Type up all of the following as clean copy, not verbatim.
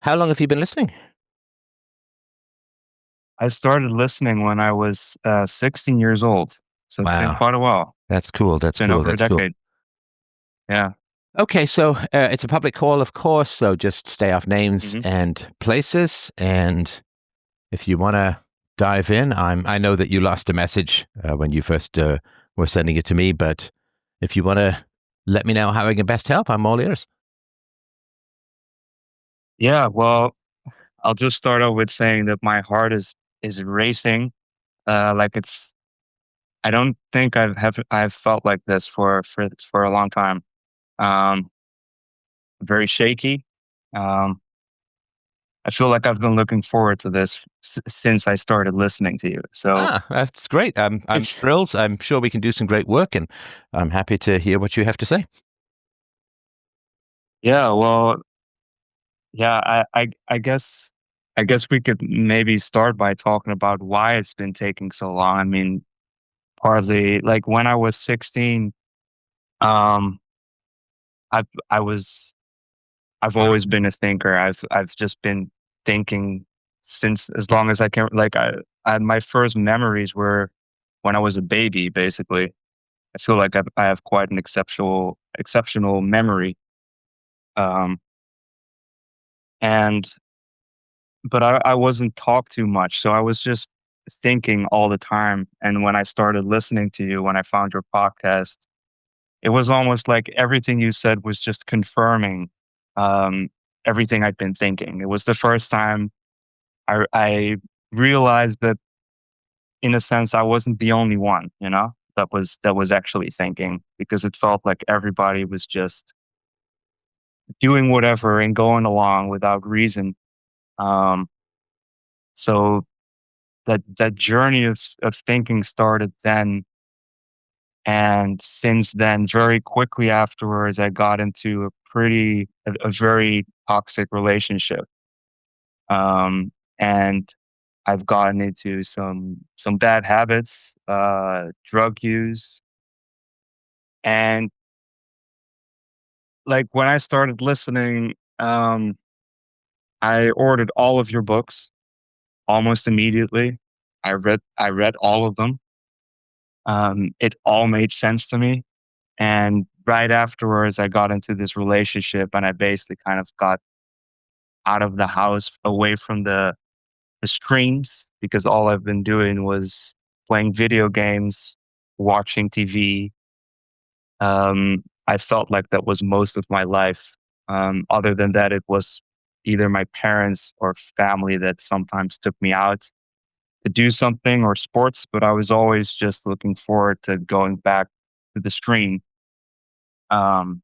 How long have you been listening? I started listening when I was 16 years old. So it's been Wow, quite a while. that's cool. It's That's been cool. over a That's cool. decade. Yeah. Okay, so it's a public call, of course. So just stay off names hmm and places. And if you want to dive in, I know that you lost a message when you first were sending it to me, but if you want to let me know how I can best help, I'm all ears. Yeah. Well, I'll just start out with saying that my heart is racing. Like it's. I don't think I've felt like this for a long time. Um, Very shaky. Um, I feel like I've been looking forward to this since I started listening to you. So Ah, that's great. I'm if thrilled. I'm sure we can do some great work, and I'm happy to hear what you have to say. yeah, well, yeah, I guess we could maybe start by talking about why it's been taking so long. I mean, partly like when I was 16, um, I've I was I've always been a thinker. I've just been thinking since as long as I can. Like I my first memories were when I was a baby. Basically, I feel like I have quite an exceptional memory. Um, and but I wasn't talked too much. So I was just thinking all the time. And when I started listening to you, when I found your podcast, it was almost like everything you said was just confirming um, everything I'd been thinking. It was the first time I realized that, in a sense, I wasn't the only one, that was actually thinking, because it felt like everybody was just doing whatever and going along without reason. Um, so that journey of thinking started then, and since then, very quickly afterwards, I got into a very toxic relationship, and I've gotten into some bad habits, drug use, and like when I started listening, I ordered all of your books almost immediately. I read all of them. It all made sense to me. And right afterwards, I got into this relationship, and I basically kind of got out of the house, away from the screens, because all I've been doing was playing video games, watching TV. I felt like that was most of my life. Other than that, it was either my parents or family that sometimes took me out to do something, or sports, but I was always just looking forward to going back to the screen. Um,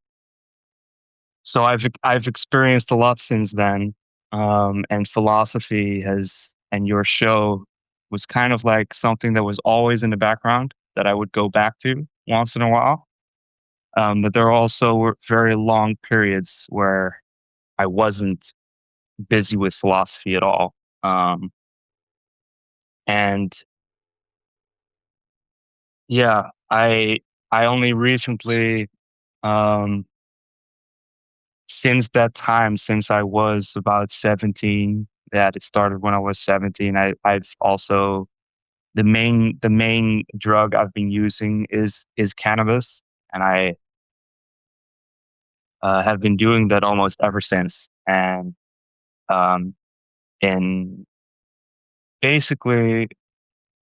So I've experienced a lot since then, and philosophy has and your show was kind of like something that was always in the background that I would go back to once in a while. But there also were very long periods where I wasn't busy with philosophy at all. Um, and yeah, I only recently, um, since that time, since I was about 17, that it started when I was 17. I've also the main drug I've been using is cannabis, and I have been doing that almost ever since. And um, in basically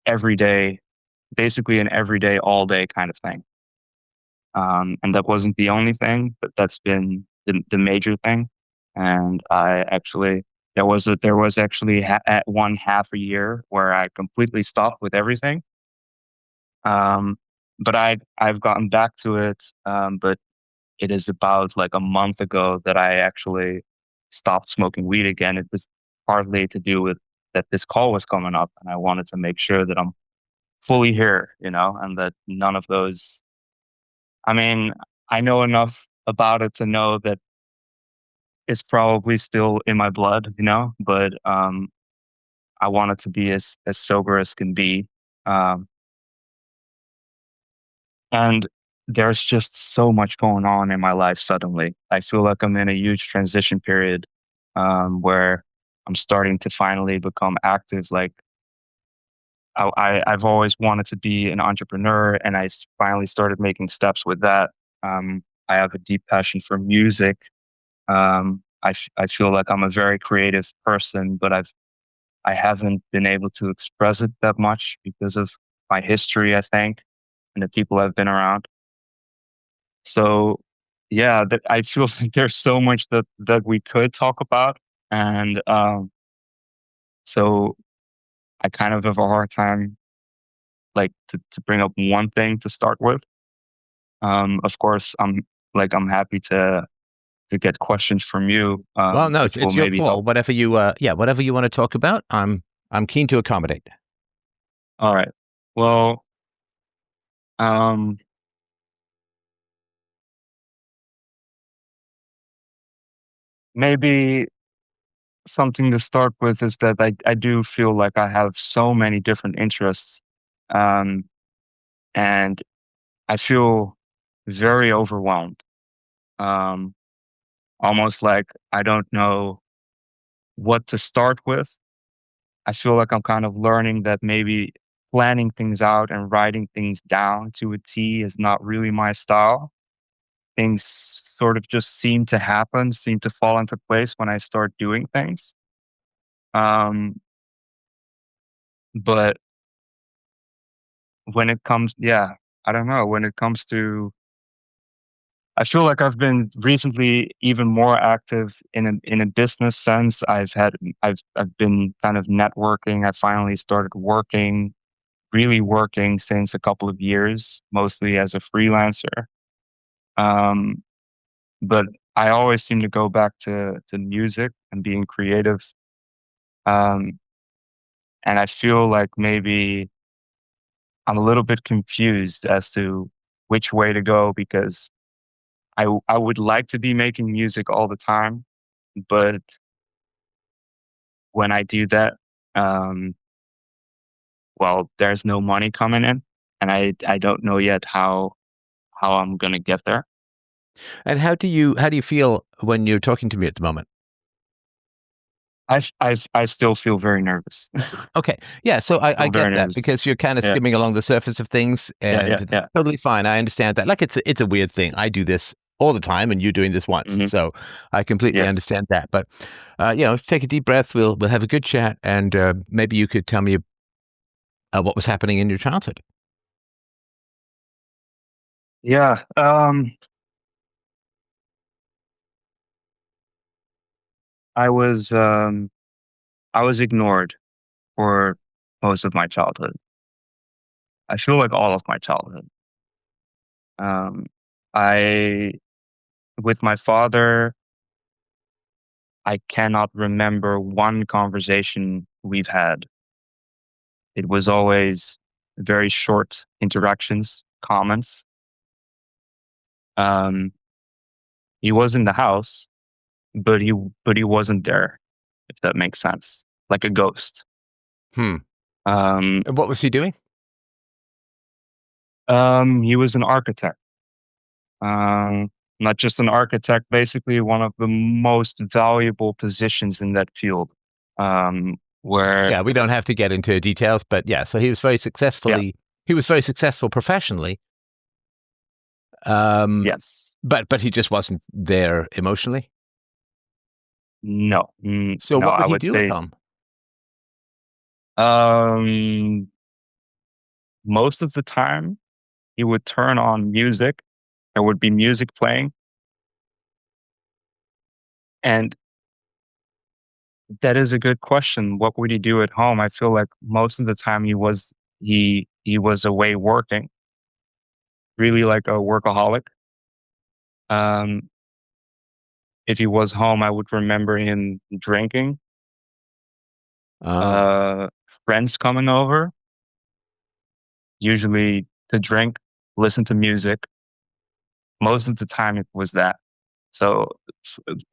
every day, basically an everyday, all day kind of thing. And that wasn't the only thing, but that's been the major thing. And I actually there was actually at one half a year where I completely stopped with everything. Um, but I've gotten back to it. But it is about like a month ago that I actually stopped smoking weed again. It was partly to do with that this call was coming up, and I wanted to make sure that I'm fully here, and that none of those. I mean, I know enough about it to know that it's probably still in my blood, but I want it to be as sober as can be. Um, and there's just so much going on in my life suddenly. I feel like I'm in a huge transition period. where I'm starting to finally become active. Like I've always wanted to be an entrepreneur, and finally started making steps with that. I have a deep passion for music. I feel like I'm a very creative person, but I haven't been able to express it that much because of my history, I think, and the people I've been around. So, yeah, I feel like there's so much that we could talk about, and so I kind of have a hard time, like, to bring up one thing to start with. Of course, I'm happy to get questions from you, Well, no, which will it's your maybe call. help. Whatever whatever you want to talk about, I'm keen to accommodate. All right. Well, um, maybe something to start with is that I do feel like I have so many different interests, um, and I feel very overwhelmed. Um, Almost like I don't know what to start with. I feel like I'm kind of learning that maybe planning things out and writing things down to a T is not really my style. Things sort of just seem to fall into place when I start doing things. Um, but when it comes, yeah, I don't know. When it comes to, I feel like I've been recently even more active in a business sense. I've been kind of networking. I finally started working, really working since a couple of years, mostly as a freelancer. Um, but I always seem to go back to music and being creative. Um, and I feel like maybe I'm a little bit confused as to which way to go because I would like to be making music all the time, but when I do that, um, well, there's no money coming in, and I don't know yet how I'm gonna get there. And how do you feel when you're talking to me at the moment? I still feel very nervous. Okay. Yeah. So I Feel get very that nervous. because you're kind of Yeah, skimming along the surface of things, yeah, and yeah, that's yeah. totally fine. I understand that. Like it's a weird thing. I do this all the time, and you're doing this once, Mhm. so I completely Yes. understand that. But take a deep breath. We'll have a good chat, and maybe you could tell me what was happening in your childhood. Yeah. I was um, I was ignored for most of my childhood. I feel like all of my childhood. Um, I with my father, I cannot remember one conversation we've had. It was always very short interactions, comments. Um, he was in the house, but he wasn't there, if that makes sense. Like a ghost. Hmm. Um, And what was he doing? he was an architect. Um, Not just an architect, basically one of the most valuable positions in that field. Where Yeah, we don't have to get into details, but yeah. So he was very yeah, successfully. He was very successful professionally. Um, yes, but he just wasn't there emotionally. no, So no, what would I he would do at say home? um, most of the time he would turn on music. There would be music playing, and that is a good question. What would he do at home? I feel like most of the time he was away working, really like a workaholic. Um, if he was home, I would remember him drinking, Oh, uh, friends coming over, usually to drink, listen to music. Most of the time, it was that. So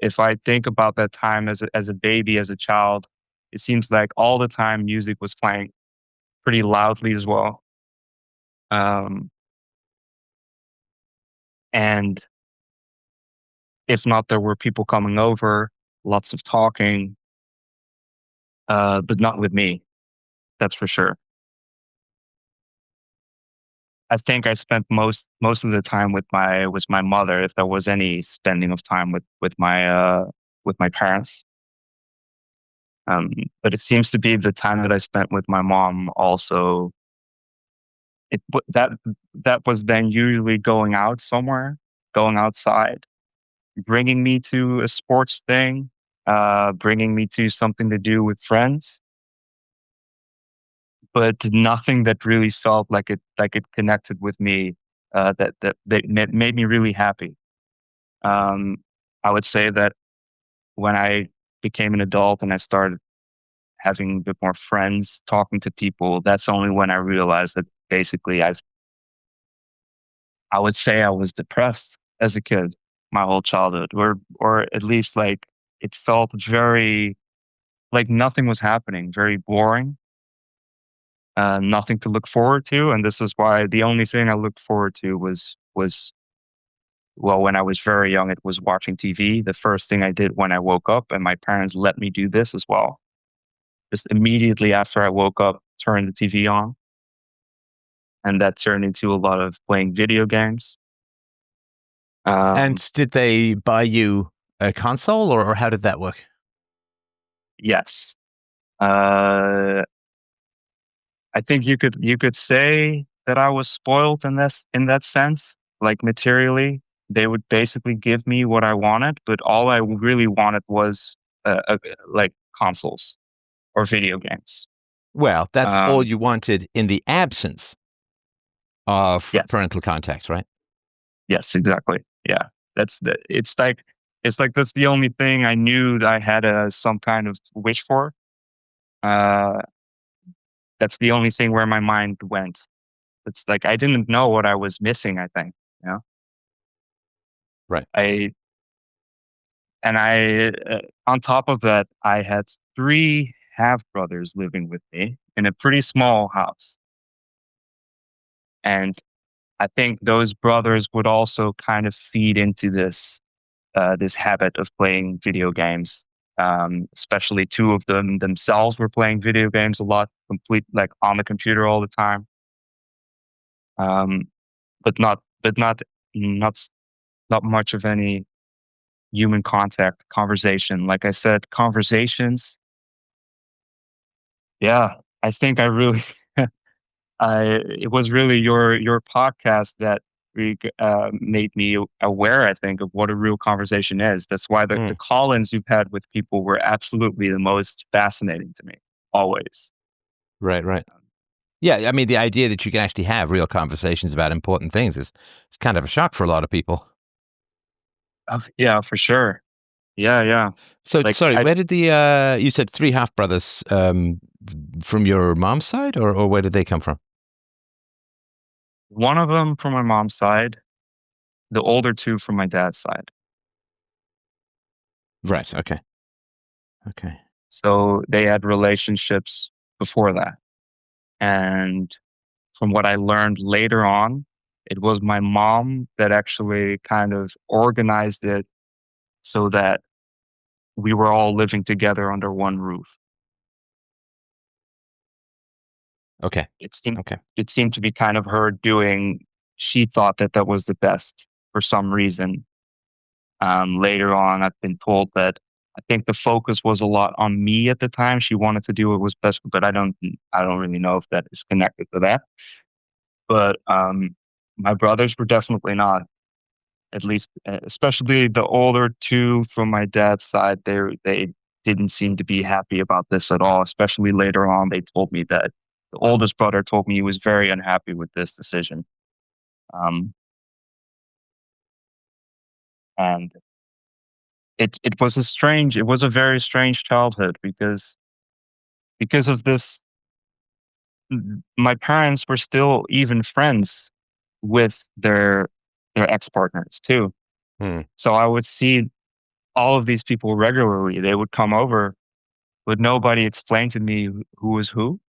if I think about that time as a baby, as a child, it seems like all the time music was playing pretty loudly as well. Um, and if not, there were people coming over. lots of talking, but not with me. That's for sure. I think I spent most of the time with my mother, if there was any spending of time with my parents. Um, but it seems to be the time that I spent with my mom also. That was then usually going out somewhere, going outside, bringing me to a sports thing, bringing me to something to do with friends, but nothing that really felt like it connected with me. That made me really happy. Um, I would say that when I became an adult and I started having a bit more friends, talking to people, that's only when I realized that basically I would say I was depressed as a kid, my whole childhood, or at least like it felt very like nothing was happening, very boring, nothing to look forward to, and this is why the only thing I looked forward to was well, when I was very young, it was watching TV. The first thing I did when I woke up, and my parents let me do this as well. Just immediately after I woke up, turn the TV on, and that turned into a lot of playing video games. Um, And did they buy you a console, or how did that work? yes, uh, I think you could say that I was spoiled in that sense, like materially. They would basically give me what I wanted, but all I really wanted was like consoles or video games. Well, that's all Um, you wanted in the absence of yes, parental contacts, right? yes, exactly. Yeah, it's like that's the only thing I knew that I had some kind of wish for. Uh, that's the only thing where my mind went. It's like I didn't know what I was missing. I think you know Right. I and I on top of that I had three half brothers living with me in a pretty small house, and I think those brothers would also kind of feed into this habit of playing video games. Especially two of them themselves were playing video games a lot, complete like on the computer all the time. Um, but not not much of any human contact, conversation. Like I said, conversations. Yeah, I think I really, it was really your podcast that made me aware. I think of what a real conversation is. That's why the Mm. call-ins you've had with people were absolutely the most fascinating to me. Always. Right, right. Yeah, I mean, the idea that you can actually have real conversations about important things is kind of a shock for a lot of people. Yeah, for sure. Yeah, yeah. So, Like sorry, I've where did you said three half brothers from your mom's side, or where did they come from? one of them from my mom's side, the older two from my dad's side. Right. Okay. Okay. So they had relationships before that. And from what I learned later on, it was my mom that actually kind of organized it so that we were all living together under one roof. Okay. It seemed Okay. it seemed to be kind of her doing. She thought that that was the best for some reason. Later on, I've been told that I think the focus was a lot on me at the time. She wanted to do what was best, but I don't really know if that is connected to that. But my brothers were definitely not. At least, especially the older two from my dad's side, they didn't seem to be happy about this at all. Especially later on, they told me that the oldest brother told me he was very unhappy with this decision. Um, and it was a very strange childhood because of this. My parents were still even friends with their ex partners too. Hmm. So I would see all of these people regularly. They would come over, but nobody explained to me who was who.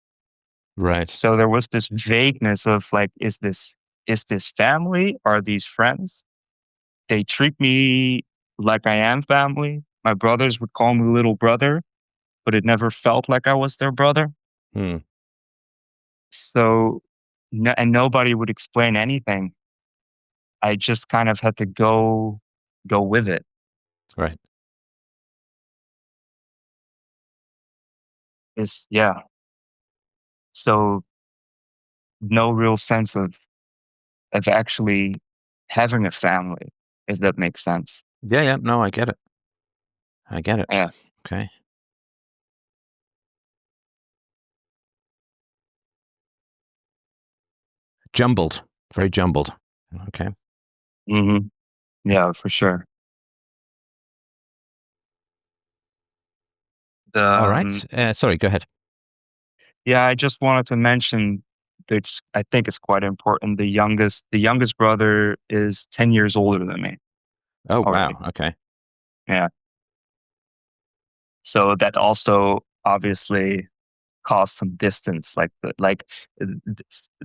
Right. So there was this vagueness of like, is this family? Are these friends? They treat me like I am family. My brothers would call me little brother, but it never felt like I was their brother. Hmm. So, and nobody would explain anything. I just kind of had to go with it. Right. It's yeah. So no real sense of actually having a family, if that makes sense. Yeah, yeah. No, I get it. I get it. Yeah. Okay. Jumbled. Very jumbled. Okay. hmm Yeah, for sure. The All right. Sorry, go ahead. Yeah, I just wanted to mention that I think it's quite important. The youngest brother is 10 years older than me Oh, already. wow. Okay. Yeah. So that also obviously caused some distance. Uh,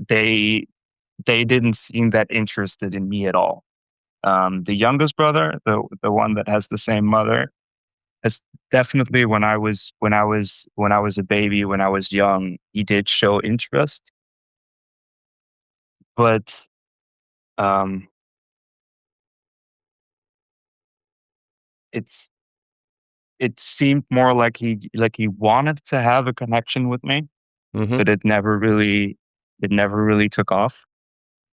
they they didn't seem that interested in me at all. The youngest brother, the one that has the same mother, has definitely when I was a baby, when I was young, he did show interest, but um, it's it seemed more like he wanted to have a connection with me, Mm-hmm. but it never really took off.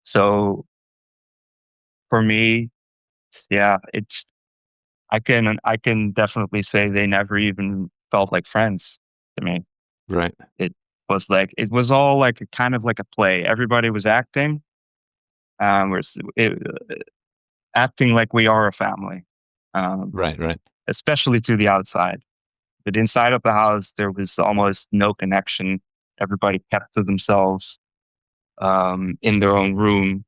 So for me, yeah, I can definitely say they never even felt like friends to me. Right. It it was all like a kind of like a play. Everybody was acting, acting like we are a family, um, Right. Right. especially to the outside. But inside of the house, there was almost no connection. Everybody kept to themselves, in their own room.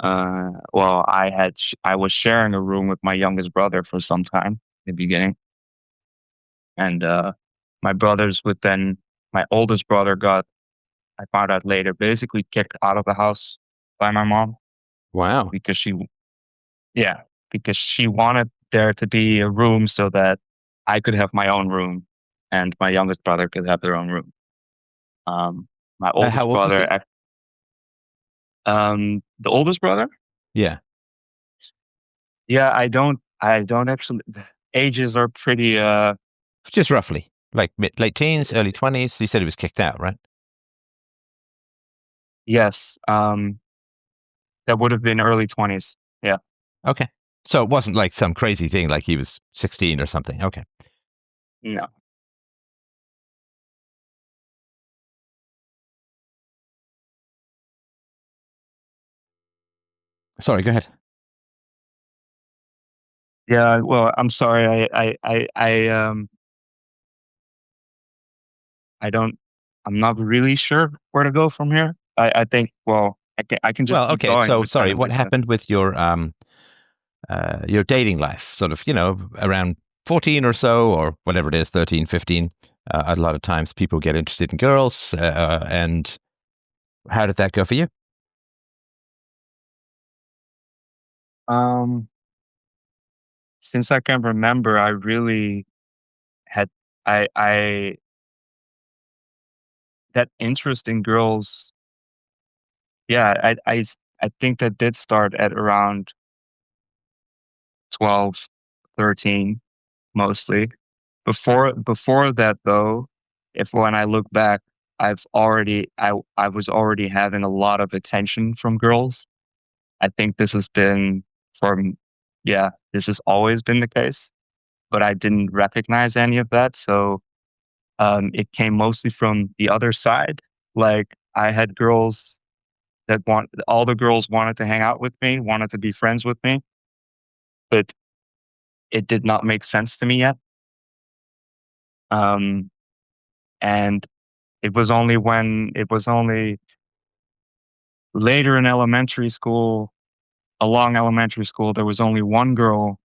Well, I was sharing a room with my youngest brother for some time in the beginning, and my brothers would then my oldest brother got, I found out later, basically kicked out of the house by my mom Wow. because yeah, because she wanted there to be a room so that I could have my own room and my youngest brother could have their own room. Um, my How oldest old was brother, he? the oldest brother, Yeah. yeah, I don't actually. Ages are pretty. Just roughly. Like late teens, early 20s. You said he was kicked out, right? Yes, that would have been early 20s. Yeah, Okay. So it wasn't like some crazy thing like he was 16 or something. Okay. no, Sorry, go ahead. yeah. Well, I'm sorry. I don't. I'm not really sure where to go from here. I think. Well, I can just Well, keep okay. going So with kind sorry, of what like the. happened with your dating life? Sort of, around 14 or so, or whatever it is, 13, 15. A lot of times people get interested in girls. And how did that go for you? Um, since I can remember, I really had I that interest in girls. Yeah, I think that did start at around 12, 13, mostly. Before that though, if when I look back, I was already having a lot of attention from girls. I think this has been from yeah, this has always been the case, but I didn't recognize any of that. So it came mostly from the other side. Like I had girls all the girls wanted to hang out with me, wanted to be friends with me, but it did not make sense to me yet. Um, and it was only later in elementary school, along elementary school, there was only one girl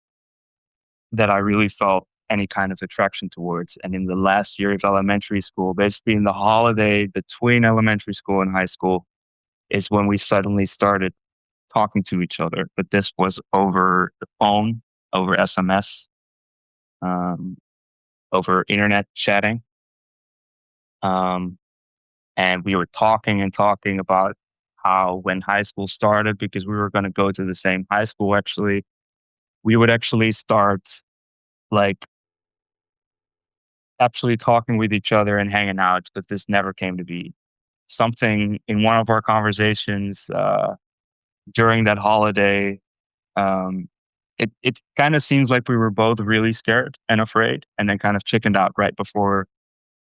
that I really felt any kind of attraction towards. And in the last year of elementary school, basically in the holiday between elementary school and high school, is when we suddenly started talking to each other. But this was over the phone, over SMS. um, over internet chatting. Um, and we were talking and talking about how when high school started, because we were going to go to the same high school, actually, we would actually start like actually talking with each other and hanging out, but this never came to be. Something in one of our conversations during that holiday, um, it kind of seems like we were both really scared and afraid, and then kind of chickened out right before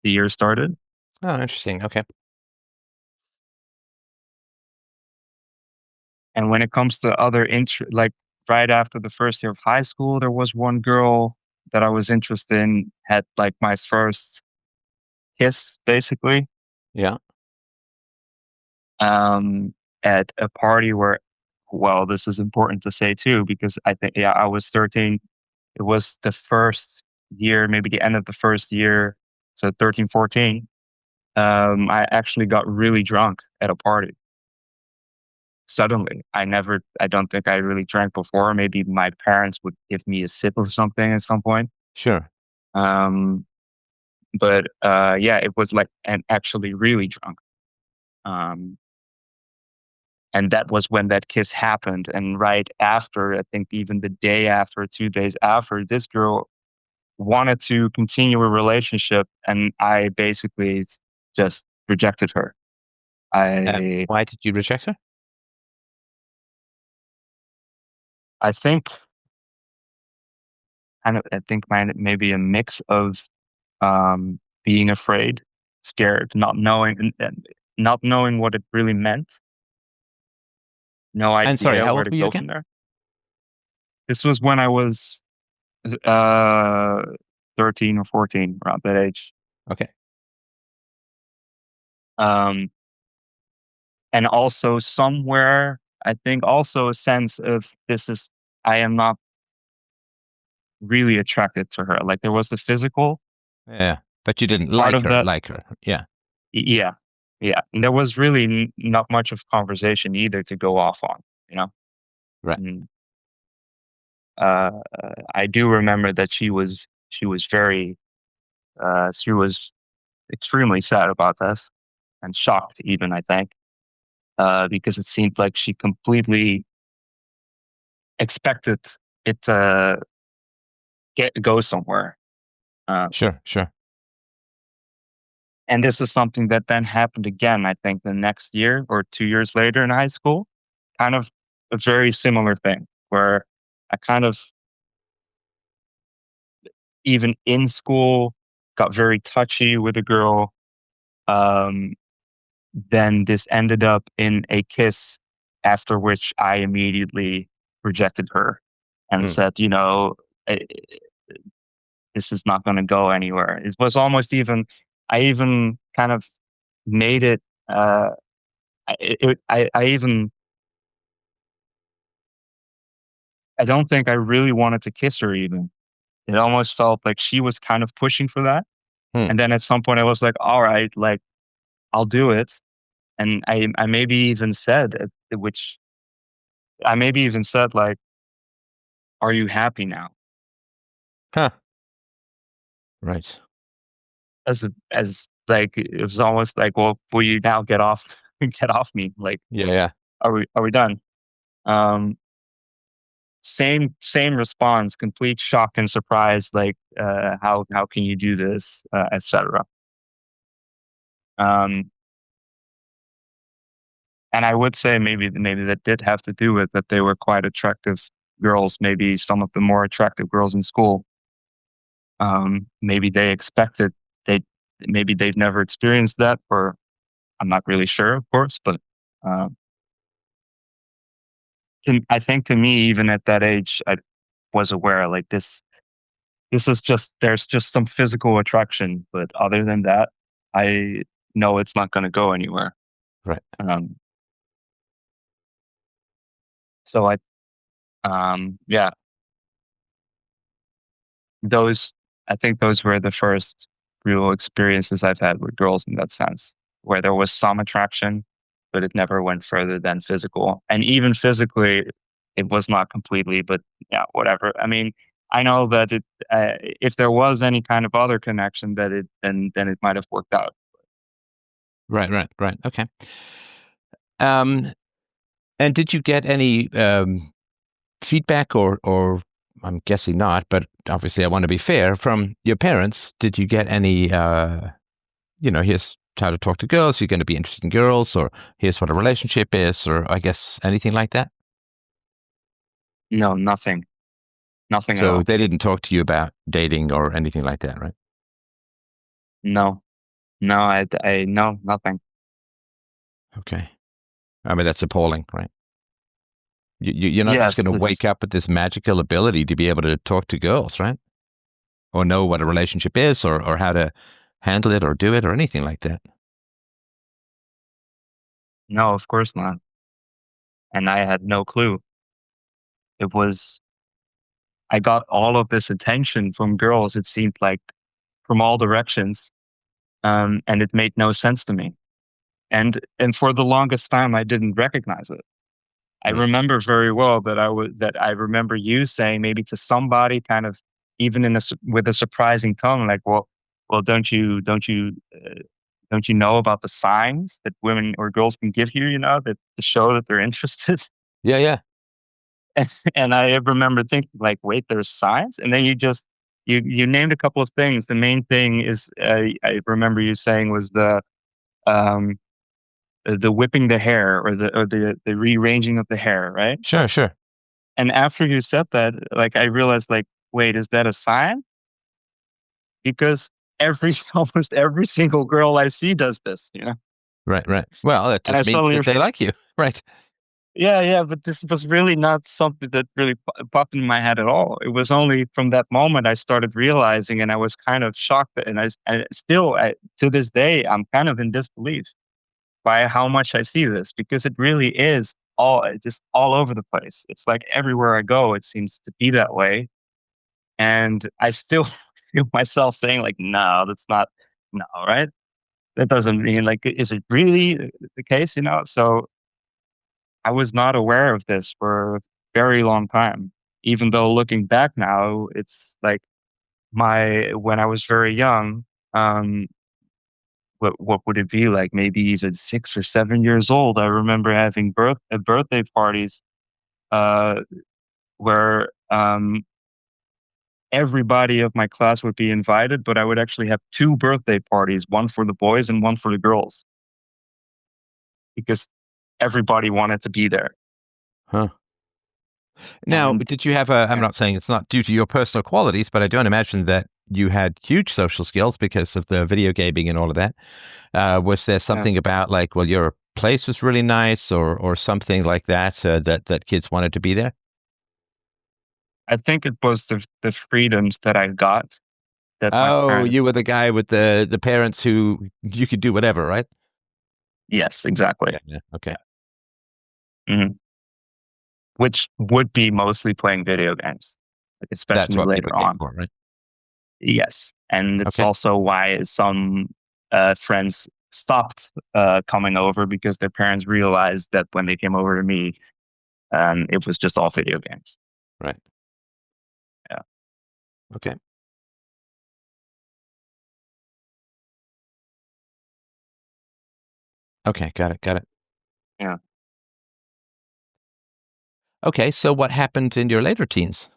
the year started. Oh, interesting. Okay. And when it comes to other like right after the first year of high school, there was one girl that I was interested in, had like my first kiss, basically, Yeah. um, at a party where, well, this is important to say too, because I think, yeah, I was 13. It was the first year, maybe the end of the first year. So 13, 14. I actually got really drunk at a party. Suddenly, I don't think I really drank before. Maybe my parents would give me a sip of something at some point. Sure. Um, but yeah, it was like, and actually really drunk. Um, and that was when that kiss happened. And right after, I think even the day after, 2 days after, this girl wanted to continue a relationship, and I basically just rejected her. I Why did you reject her? I think I think mine maybe a mix of being afraid, scared, and not knowing what it really meant, no And sorry, idea how where old to were you go again? from there. This was when I was uh, 13 or 14, around that age. Okay. Um, and also somewhere, I think also a sense of I am not really attracted to her. Like there was the physical Yeah. But you didn't part of that. like her. Yeah. Yeah. Yeah. And there was really not much of conversation either to go off on, you know? Right. Mm. Uh, I do remember that she was extremely sad about this and shocked even, I think, because it seemed like she completely expected it to go somewhere. Uh, Sure. Sure. and this is something that then happened again, I think the next year or 2 years later in high school, kind of a very similar thing where I kind of, even in school, got very touchy with a girl. Um, then this ended up in a kiss, after which I immediately rejected her and Mm. said, "Eh, this is not going to go anywhere." It was almost even, I even kind of made it, uh, I even, I don't think I really wanted to kiss her even. It almost felt like she was kind of pushing for that. Hmm. And then at some point I was like, all right, like I'll do it. And I maybe even said, which I maybe even said like, "Are you happy now?" Huh. Right. As like it was almost like, "Well, will you now get off get off me? Like, Yeah. Yeah. are we done?" Um, same response, complete shock and surprise. Like, how can you do this, etc. Um, and I would say maybe that did have to do with that they were quite attractive girls. Maybe some of the more attractive girls in school. Maybe they expected they maybe they've never experienced that, or I'm not really sure, of course. But uh, I think to me, even at that age, I was aware like this. This is just there's just some physical attraction, but other than that, I know it's not going to go anywhere. Right. Um, so yeah, those I think those were the first real experiences I've had with girls in that sense, where there was some attraction, but it never went further than physical. And even physically, it was not completely, but yeah, whatever. I mean, I know that if there was any kind of other connection, then it might have worked out. Right. Okay. Um, and did you get any feedback, or I'm guessing not, but obviously I want to be fair, from your parents? Did you get any, here's how to talk to girls, you're going to be interested in girls, or here's what a relationship is, or I guess anything like that? No, nothing at So all. they didn't talk to you about dating or anything like that, right? No, no, no, nothing. Okay. I mean, that's appalling, right? You're not just Yes, going to it wake is. up with this magical ability to be able to talk to girls, right? Or know what a relationship is, or how to handle it or do it or anything like that. No, of course not. And I had no clue. It was I got all of this attention from girls. It seemed like from all directions, and it made no sense to me. And for the longest time, I didn't recognize it. I Mm. remember very well that I remember you saying maybe to somebody, kind of even with a surprising tone, like, well, don't you know about the signs that women or girls can give you, that to show that they're interested? Yeah. And I remember thinking, like, wait, there's signs, and then you named a couple of things. The main thing is, I remember you saying, was um, the whipping the hair, or the rearranging of the hair, right? Sure. And after you said that, like, I realized, like, wait, is that a sign? Because almost every single girl I see does this. Right. Well, that And I just means suddenly, that they like you, right? yeah, but this was really not something that really popped in my head at all. It was only from that moment I started realizing, and I was kind of shocked. And to this day, I'm kind of in disbelief by how much I see this, because it really is just all over the place. It's like everywhere I go, it seems to be that way. And I still feel myself saying, like, no, that's not, no, right? That doesn't mean, like, is it really the case? So I was not aware of this for a very long time. Even though looking back now, it's like when I was very young, um, what would it be like? Maybe even 6 or 7 years old. I remember having birthday parties, uh, where everybody of my class would be invited, but I would actually have two birthday parties, one for the boys and one for the girls, because everybody wanted to be there. Huh. Now, And did you have I'm yeah, not saying it's not due to your personal qualities, but I don't imagine that you had huge social skills because of the video gaming and all of that. Was there yeah. something about, like, well, your place was really nice, or something like that, that kids wanted to be there? I think it was the freedoms that I got, that my Oh, parents. you were the guy with the parents who you could do whatever, right? Yes, exactly. Yeah. Okay. Mhm. Which would be mostly playing video games, like, That's especially what people later came on. for, right? Yes, and it's Okay. also why some friends stopped coming over, because their parents realized that when they came over to me, it was just all video games. Right. Yeah, Okay. Okay. Got it. yeah. Okay. So what happened in your later teens?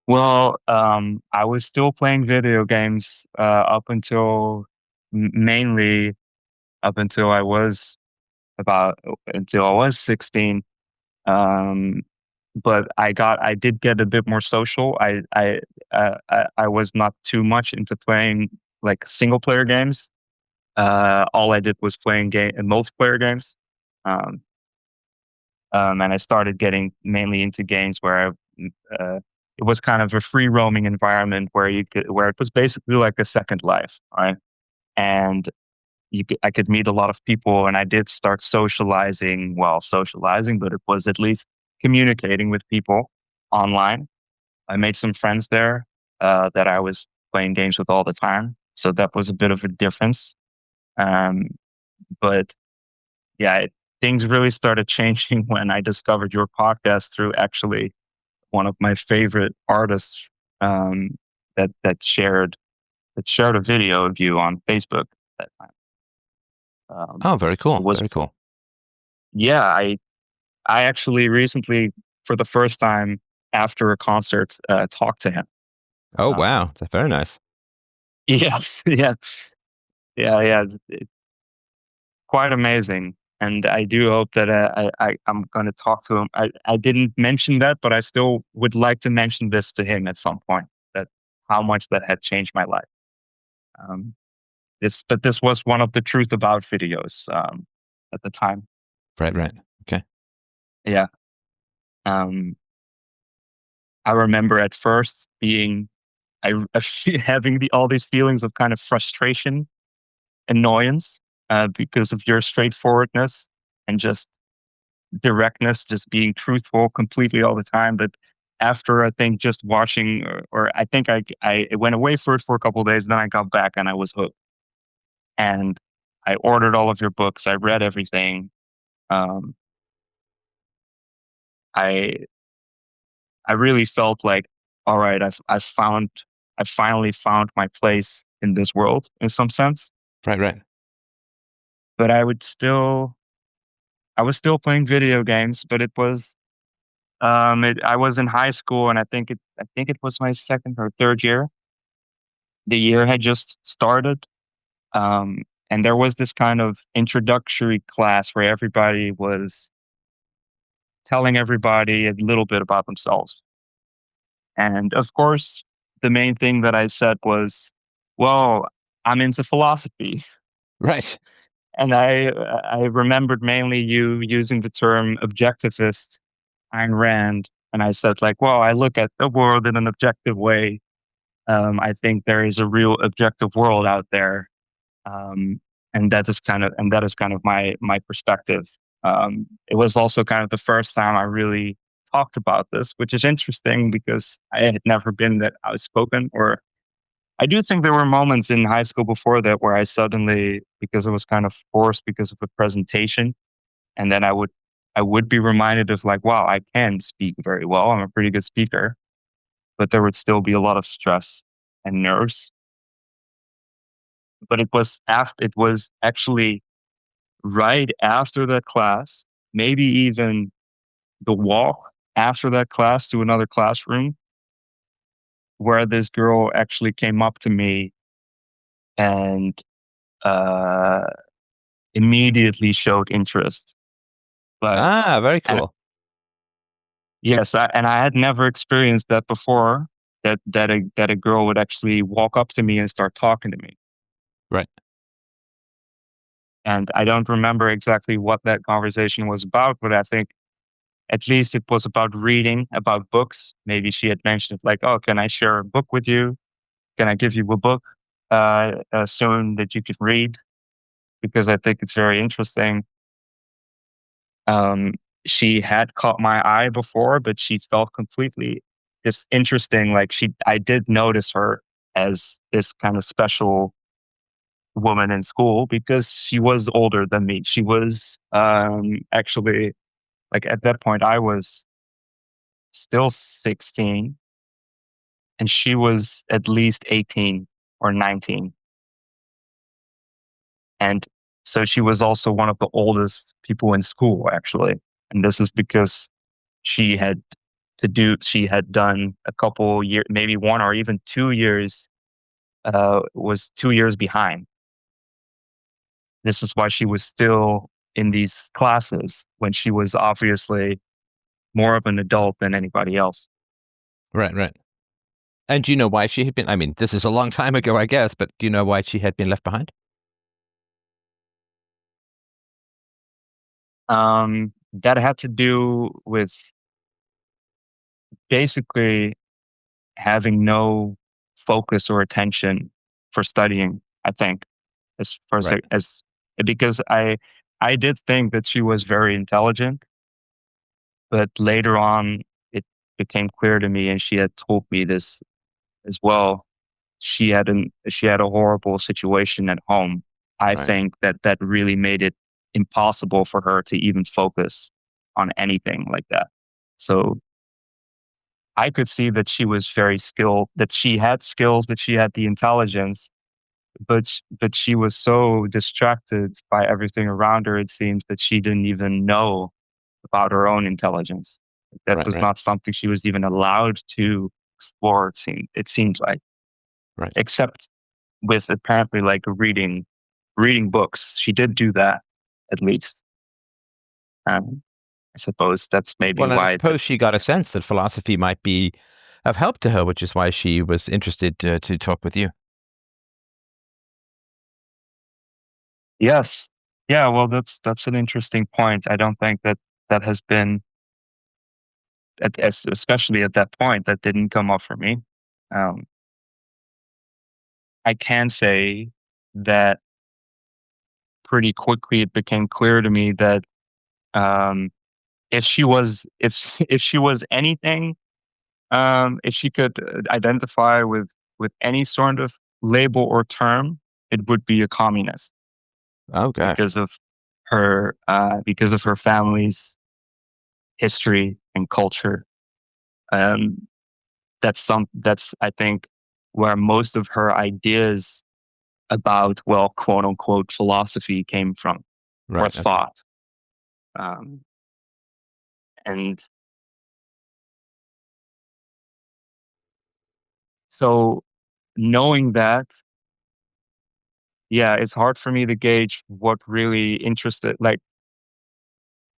Well, I was still playing video games mainly up until I was until I was 16. Um, but I did get a bit more social. I was not too much into playing, like, single player games. All I did was playing multiplayer games. Um, and I started getting mainly into games where it was kind of a free roaming environment, where it was basically like a second life, right? And I could meet a lot of people, and I did start socializing. Well, socializing, but it was at least communicating with people online. I made some friends there that I was playing games with all the time, so that was a bit of a difference. Um, but yeah, things really started changing when I discovered your podcast through, actually, one of my favorite artists that shared a video of you on Facebook at that time. Oh, very It cool. was Very cool. Yeah, I actually recently, for the first time after a concert, talked to him. Oh, Um, wow. That's very nice. yes, yeah, yeah. It's quite amazing, and I do hope that I'm going to talk to him. I didn't mention that, but I still would like to mention this to him at some point. That how much that had changed my life. Um, this was one of the truth about videos at the time. Right, right. Okay. Yeah. Um, I remember at first having all these feelings of kind of frustration, annoyance, because of your straightforwardness and just directness, just being truthful completely all the time. But after I think just watching, or I think I went away for it for a couple of days, then I got back and I was hooked. And I ordered all of your books. I read everything. Um, I I really felt like, all right, I finally found my place in this world in some sense. Right, right. But I was still playing video games, but I was in high school, and I think it was my second or third year. The year had just started, and there was this kind of introductory class where everybody was telling everybody a little bit about themselves. And of course, the main thing that I said was, "Well, I'm into philosophy." Right. And I remembered mainly you using the term objectivist, Ayn Rand, and I said like, "Well, I look at the world in an objective way. I think there is a real objective world out there, um, and that is kind of my perspective." It was also kind of the first time I really talked about this, which is interesting because I had never been that outspoken. Or I do think there were moments in high school before that where I suddenly, because it was kind of forced because of a presentation, and then I would be reminded of like, wow, I can speak very well. I'm a pretty good speaker, but there would still be a lot of stress and nerves. But it was actually right after that class, maybe even the walk after that class to another classroom, where this girl actually came up to me and uh, immediately showed interest. But Ah, very and cool. yes, and I had never experienced that before. That a girl would actually walk up to me and start talking to me. Right. And I don't remember exactly what that conversation was about, but I think at least it was about reading, about books. Maybe she had mentioned like, "Oh, can I share a book with you? Can I give you a book soon that you could read?" Because I think it's very interesting. Um, she had caught my eye before, but she felt completely this interesting. Like I did notice her as this kind of special woman in school because she was older than me. She was actually, like, at that point, I was still 16 and she was at least 18 or 19. And so she was also one of the oldest people in school, actually. And this is because she had she had done a couple years, maybe 1 or even 2 years, was 2 years behind. This is why she was still in these classes when she was obviously more of an adult than anybody else. Right, right. And do you know why she had been? I mean, this is a long time ago, I guess, but do you know why she had been left behind? That had to do with basically having no focus or attention for studying, I think, as far Right. as because I did think that she was very intelligent, but later on it became clear to me, and she had told me this as well. She had a horrible situation at home. I Right. think that really made it impossible for her to even focus on anything like that. So I could see that she was very skilled, that she had skills, that she had the intelligence, but she was so distracted by everything around her, it seems, that she didn't even know about her own intelligence. That Right, was right, not something she was even allowed to explore, it seems like, right. except with apparently like reading books. She did do that, at least. Um, I suppose that's maybe Well, and I why. suppose she got a sense that philosophy might be of help to her, which is why she was interested to talk with you. Yes, yeah. Well, that's an interesting point. I don't think that that has been, especially at that point, that didn't come up for me. Um, I can say that pretty quickly it became clear to me that um, if she was anything, if she could identify with any sort of label or term, it would be a communist Oh gosh. because of her family's history and culture. Um, that's I think where most of her ideas about, well, quote unquote philosophy came from, or Right. Okay. thought. Um, and so knowing that, yeah, it's hard for me to gauge what really interested, like,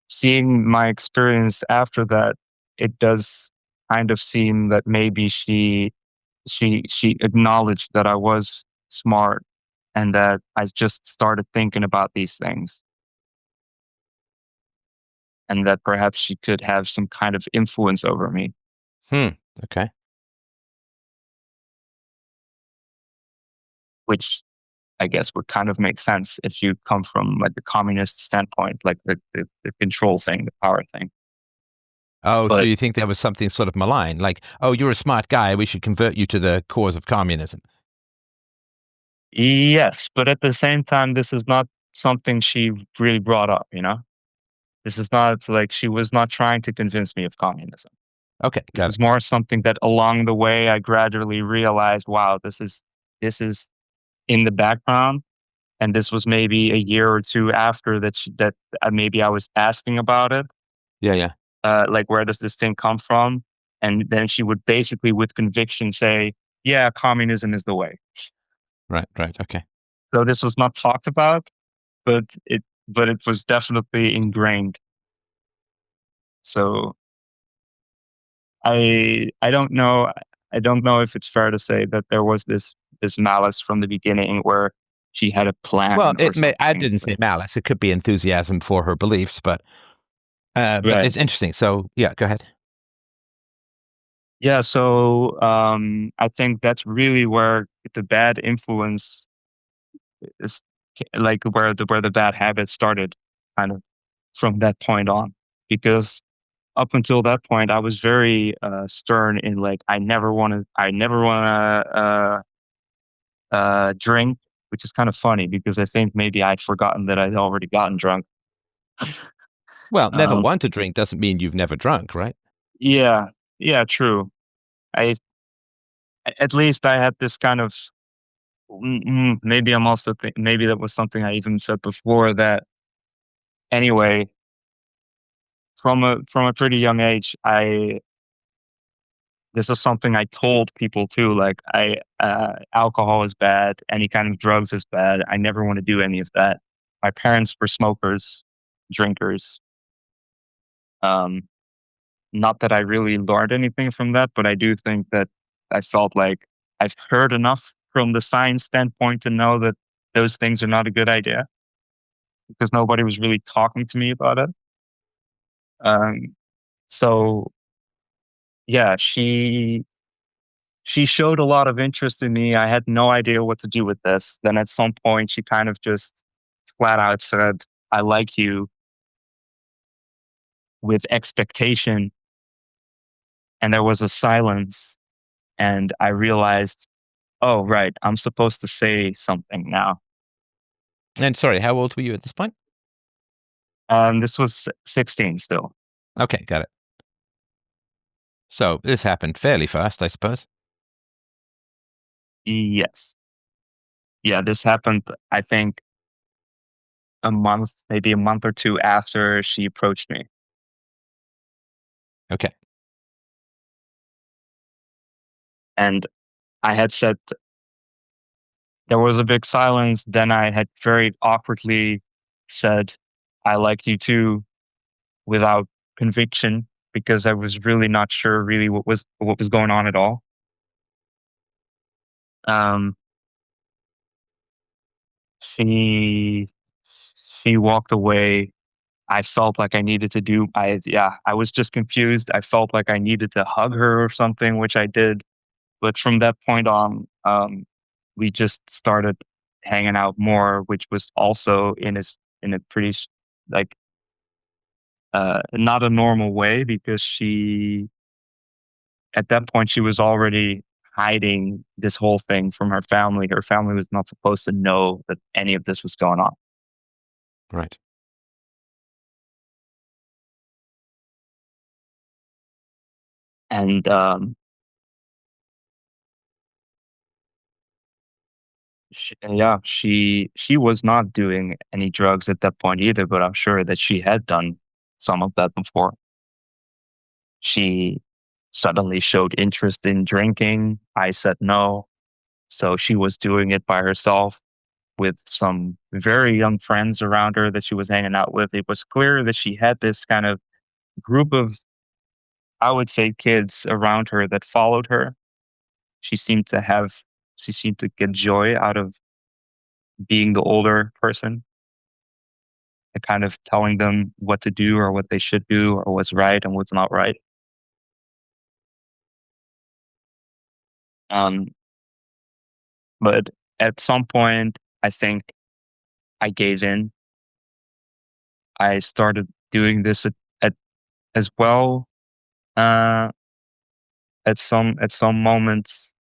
seeing my experience after that, it does kind of seem that maybe she acknowledged that I was smart and that I just started thinking about these things, and that perhaps she could have some kind of influence over me, Hmm. Okay. which I guess would kind of make sense if you come from like the communist standpoint, like the control thing, the power thing. Oh, so But you think there was something sort of malign, like, oh, you're a smart guy, we should convert you to the cause of communism. yes, but at the same time, this is not something she really brought up, This is not like she was not trying to convince me of communism. Okay, This got it. is more something that along the way I gradually realized, wow, this is in the background. And this was maybe a year or two after that maybe I was asking about it, Yeah, yeah. like, where does this thing come from? And then she would basically, with conviction, say, "Yeah, communism is the way." Right, right. Okay. So this was not talked about, but it was definitely ingrained. So I don't know. I don't know if it's fair to say that there was this malice from the beginning where she had a Well, plan or it may. I something. didn't But say malice. It could be enthusiasm for her beliefs, but right. it's interesting. So yeah, go ahead. Yeah, so I think that's really where the bad influence is, like where the bad habit started, kind of from that point on. Because up until that point, I was very stern in, like, I never want to drink, which is kind of funny because I think maybe I'd forgotten that I'd already gotten drunk. Well, never Um, want to drink doesn't mean you've never drunk, right? yeah, yeah, true. I At least I had this kind of, maybe I'm also maybe that was something I even said before, that anyway, from a pretty young age, I this is something I told people too. Like, alcohol is bad, any kind of drugs is bad. I never want to do any of that. My parents were smokers, drinkers. Um, Not that I really learned anything from that, but I do think that I felt like I've heard enough from the science standpoint to know that those things are not a good idea, because nobody was really talking to me about it. Um, so yeah, she showed a lot of interest in me. I had no idea what to do with this. Then at some point, she kind of just flat out said, "I like you," with expectation, and there was a silence, and I realized, oh, right, I'm supposed to say something now. And sorry, how old were you at this point? This was 16 still. Okay, got it. So this happened fairly fast, I suppose. Yes. Yeah, this happened, I think, maybe a month or two after she approached me. Okay. And I had said, there was a big silence. Then I had very awkwardly said, I liked you too, without conviction, because I was really not sure really what was going on at all. Um, she she walked away. I felt like I needed to do I was just confused. I felt like I needed to hug her or something, which I did. But from that point on, we just started hanging out more, which was also in a pretty like not a normal way, because she at that point she was already hiding this whole thing from her family. Her family was not supposed to know that any of this was going on. Right. And she was not doing any drugs at that point either, but I'm sure that she had done some of that before. She suddenly showed interest in drinking. I said no. So she was doing it by herself with some very young friends around her that she was hanging out with. It was clear that she had this kind of group of, I would say, kids around her that followed her. She seemed to have, she seemed to get joy out of being the older person and kind of telling them what to do or what they should do or what's right and what's not right. Um, but at some point, I think I gave in. I started doing this at as well, uh, at some moments,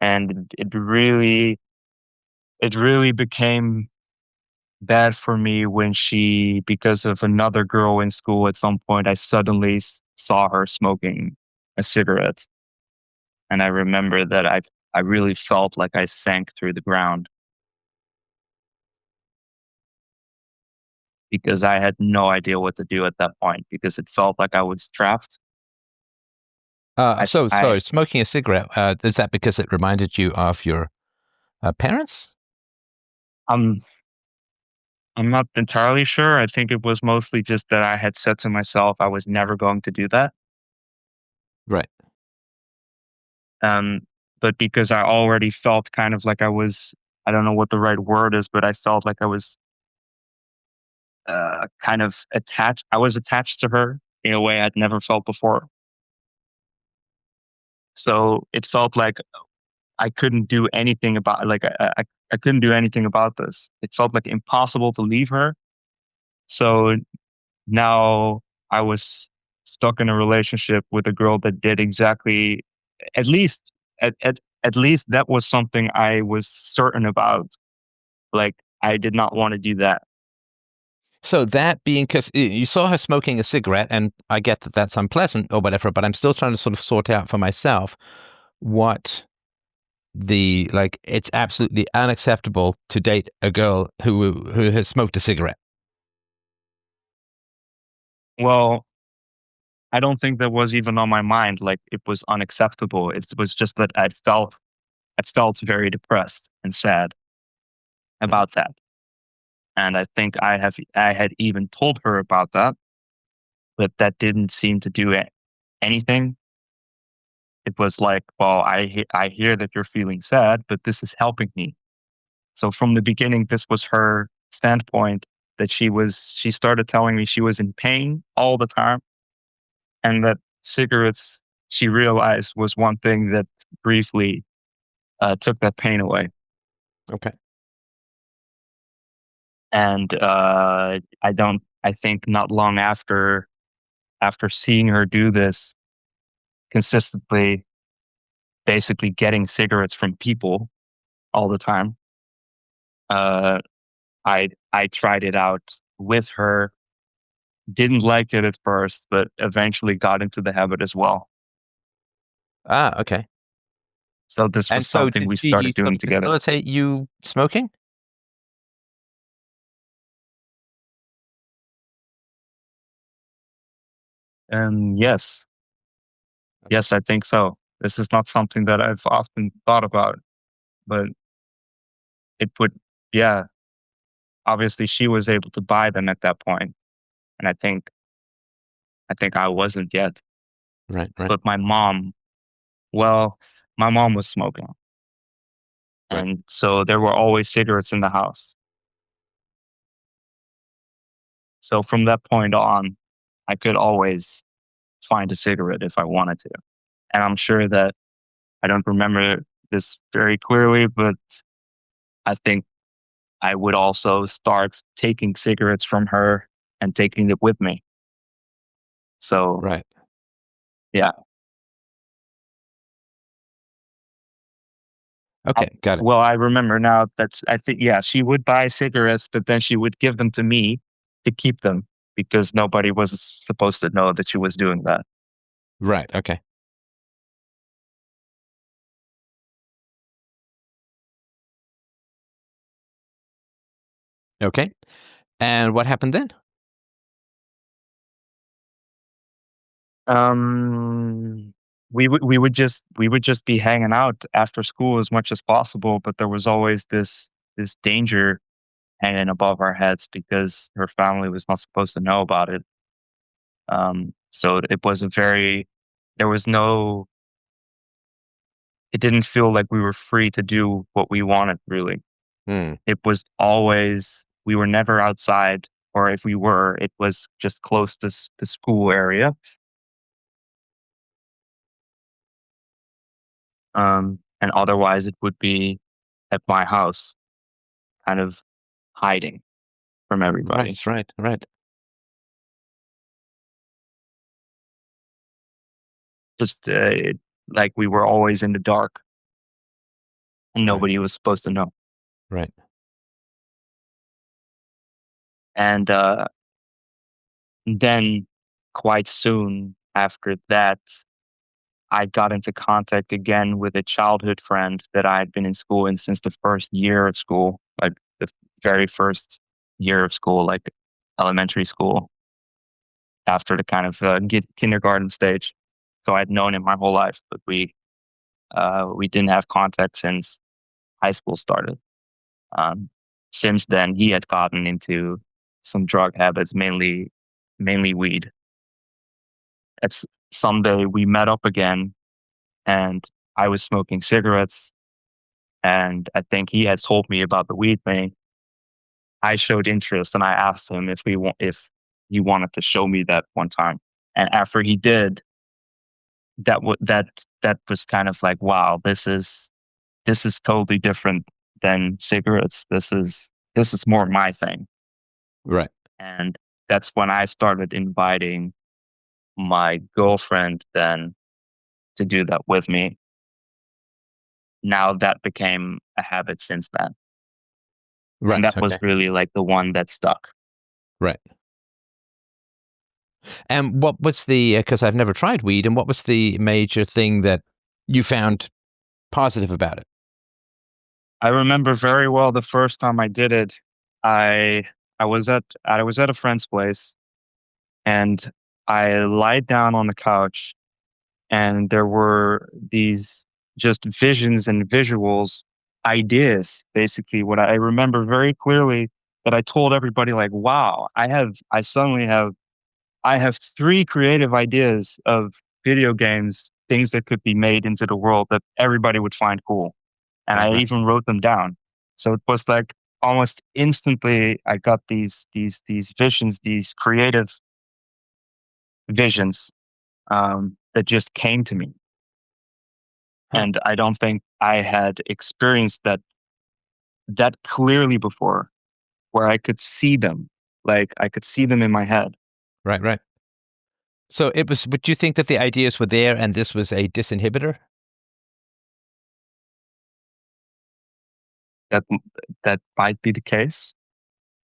and it really became bad for me when she, because of another girl in school. At some point, I suddenly saw her smoking a cigarette, and I remember that I really felt like I sank through the ground, because I had no idea what to do at that point, because it felt like I was trapped. So I sorry, smoking a cigarette, is that because it reminded you of your parents? I'm I'm not entirely sure. I think it was mostly just that I had said to myself I was never going to do that. Right. Um, but because I already felt kind of like I don't know what the right word is, but I felt like I was kind of attached. I was attached to her in a way I'd never felt before. So it felt like I couldn't do anything about, I couldn't do anything about this. It felt like impossible to leave her. So now I was stuck in a relationship with a girl that did exactly, at least at least that was something I was certain about. Like, I did not want to do that. So that being, because you saw her smoking a cigarette, and I get that that's unpleasant or whatever, but I'm still trying to sort of sort out for myself what it's absolutely unacceptable to date a girl who has smoked a cigarette. Well, I don't think that was even on my mind. Like, it was unacceptable. It was just that I felt very depressed and sad Mhm. about that. And I think I had even told her about that, but that didn't seem to do anything. It was like, well, I hear that you're feeling sad, but this is helping me. So from the beginning, this was her standpoint, that she started telling me she was in pain all the time, and that cigarettes, she realized, was one thing that briefly took that pain away. Okay. And I think not long after seeing her do this consistently, basically getting cigarettes from people all the time, uh, I tried it out with her. Didn't like it at first, but eventually got into the habit as well. Okay. So this And was so something did we she started sort doing of together. facilitate you smoking? And yes, I think so. This is not something that I've often thought about, but it would, yeah, obviously she was able to buy them at that point, and I think I wasn't yet. Right, right, But well, my mom was smoking, right, and so there were always cigarettes in the house. So from that point on, I could always find a cigarette if I wanted to. And I'm sure that I don't remember this very clearly, but I think I would also start taking cigarettes from her and taking it with me. So right. yeah, I, Okay, got it. well, I remember now that I think, yeah, she would buy cigarettes, but then she would give them to me to keep them because nobody was supposed to know that she was doing that. Right, okay. Okay. And what happened then? Um, we would just be hanging out after school as much as possible, but there was always this danger hanging above our heads because her family was not supposed to know about it. So it was a very there was no it didn't feel like we were free to do what we wanted really. Hmm, It was always we were never outside, or if we were, it was just close to the school area. And otherwise it would be at my house, kind of hiding from right, everybody. right, right. Just like we were always in the dark and Right, nobody was supposed to know. right, And then, quite soon after that, I got into contact again with a childhood friend that I had been in school in since the first year of school, like the very first year of school, like elementary school, after the kind of kindergarten stage. So I'd known him my whole life, but we didn't have contact since high school started. Um, since then, he had gotten into some drug habits, mainly weed. It's someday we met up again, and I was smoking cigarettes, and I think he had told me about the weed thing. I showed interest, and I asked him if he wanted to show me that one time. And after he did, that was kind of like, wow, this is totally different than cigarettes. This is more my thing. right, And that's when I started inviting my girlfriend then to do that with me. Now that became a habit since then. And right, that okay, was really like the one that stuck. right. And what was because I've never tried weed, and what was the major thing that you found positive about it? I remember very well the first time I did it. I I was at a friend's place, and I lied down on the couch, and there were these just visions and visuals, ideas. Basically, what I remember very clearly that I told everybody, like, "Wow, I have 3 creative ideas of video games, things that could be made into the world that everybody would find cool." And Right, I right, even wrote them down. So it was like almost instantly I got these visions, these creative visions, that just came to me. huh, And I don't think I had experienced that clearly before, where I could see them. Like I could see them in my head. right, right. So it was. Would you think that the ideas were there, and this was a disinhibitor? That that might be the case.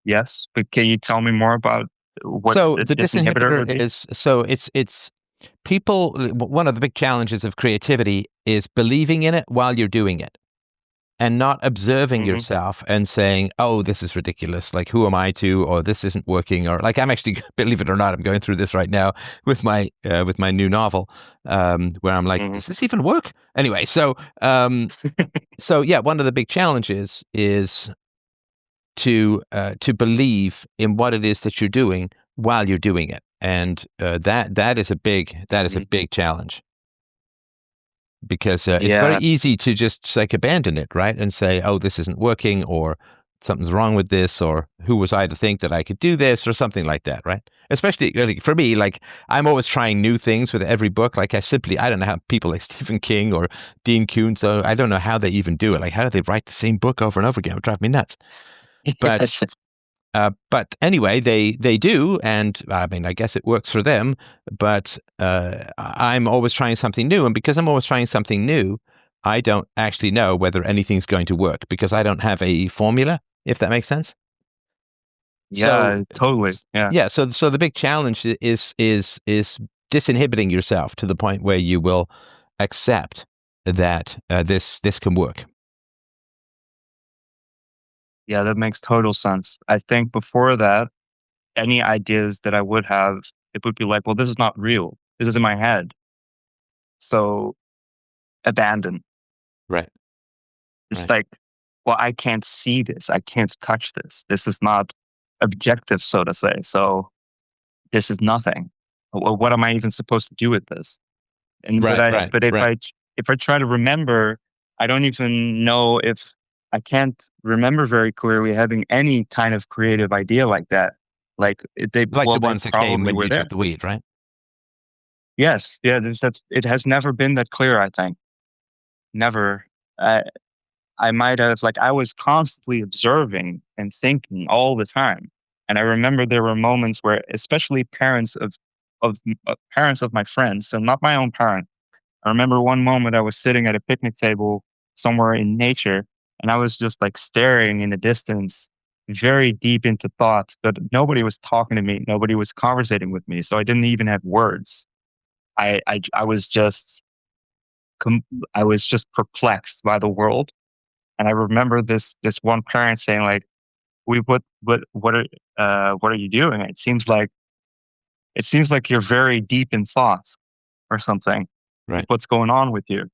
Yes. But can you tell me more about what So the the disinhibitor disinhibitor would be? is so it's People, one of the big challenges of creativity is believing in it while you're doing it, and not observing Hmm. yourself and saying, "Oh, this is ridiculous. Like, who am I to?" Or "This isn't working." Or like, I'm actually, believe it or not, I'm going through this right now with my new novel, where I'm like, Hmm. "Does this even work?" Anyway, so yeah, one of the big challenges is to believe in what it is that you're doing while you're doing it, and that is a Hmm. big challenge, because it's very Yeah. easy to just like abandon it, right? And say, "Oh, this isn't working," or "Something's wrong with this," or "Who was I to think that I could do this," or something like that, right? Especially like, for me, like I'm always trying new things with every book. Like I don't know how people like Stephen King or Dean Koontz, so I don't know how they even do it. Like, how do they write the same book over and over again? It would drive me nuts. But Yes. but anyway, they do, and I mean, I guess it works for them. But I'm always trying something new, and because I'm always trying something new, I don't actually know whether anything's going to work because I don't have a formula. If that makes sense. So Yeah, totally. Yeah. yeah, so the big challenge is disinhibiting yourself to the point where you will accept that this can work. Yeah, that makes total sense. I think before that, any ideas that I would have, it would be like, well, this is not real. This is in my head. So abandon. Right. It's Right. like, well, I can't see this. I can't touch this. This is not objective, so to say. So this is nothing. Well, what am I even supposed to do with this? And Right. Right. but Right. if I try to remember, I don't even know if I can't remember very clearly having any kind of creative idea like that. Like Like the they ones that came probably when were you there. took the weed, right? Yes, yeah, that it has never been that clear. I think never. I I might have like I was constantly observing and thinking all the time, and I remember there were moments where, especially parents of my friends, so not my own parents. I remember one moment I was sitting at a picnic table somewhere in nature, and I was just like staring in the distance, very deep into thoughts, but nobody was talking to me. Nobody was conversating with me. So I didn't even have words. I was just, com- I was just perplexed by the world. And I remember this one parent saying like, what are you doing? It seems like you're very deep in thought or something. Like, Right. what's going on with you?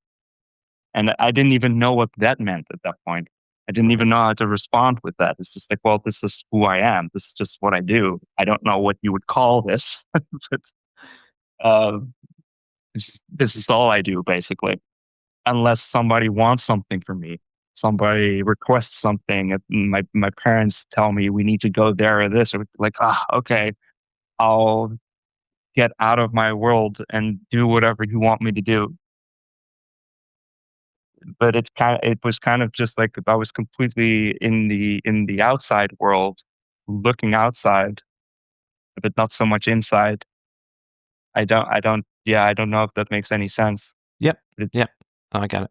And I didn't even know what that meant at that point. I didn't even Right. know how to respond with that. It's just like, well, this is who I am. This is just what I do. I don't know what you would call this, but uh, this is all I do basically. Unless somebody wants something from me, somebody requests something. My parents tell me we need to go there or this, or like, okay, I'll get out of my world and do whatever you want me to do. But it was kind of just like I was completely in the outside world, looking outside, but not so much inside. I don't know if that makes any sense. Yep. It, Yep. Oh, I got it.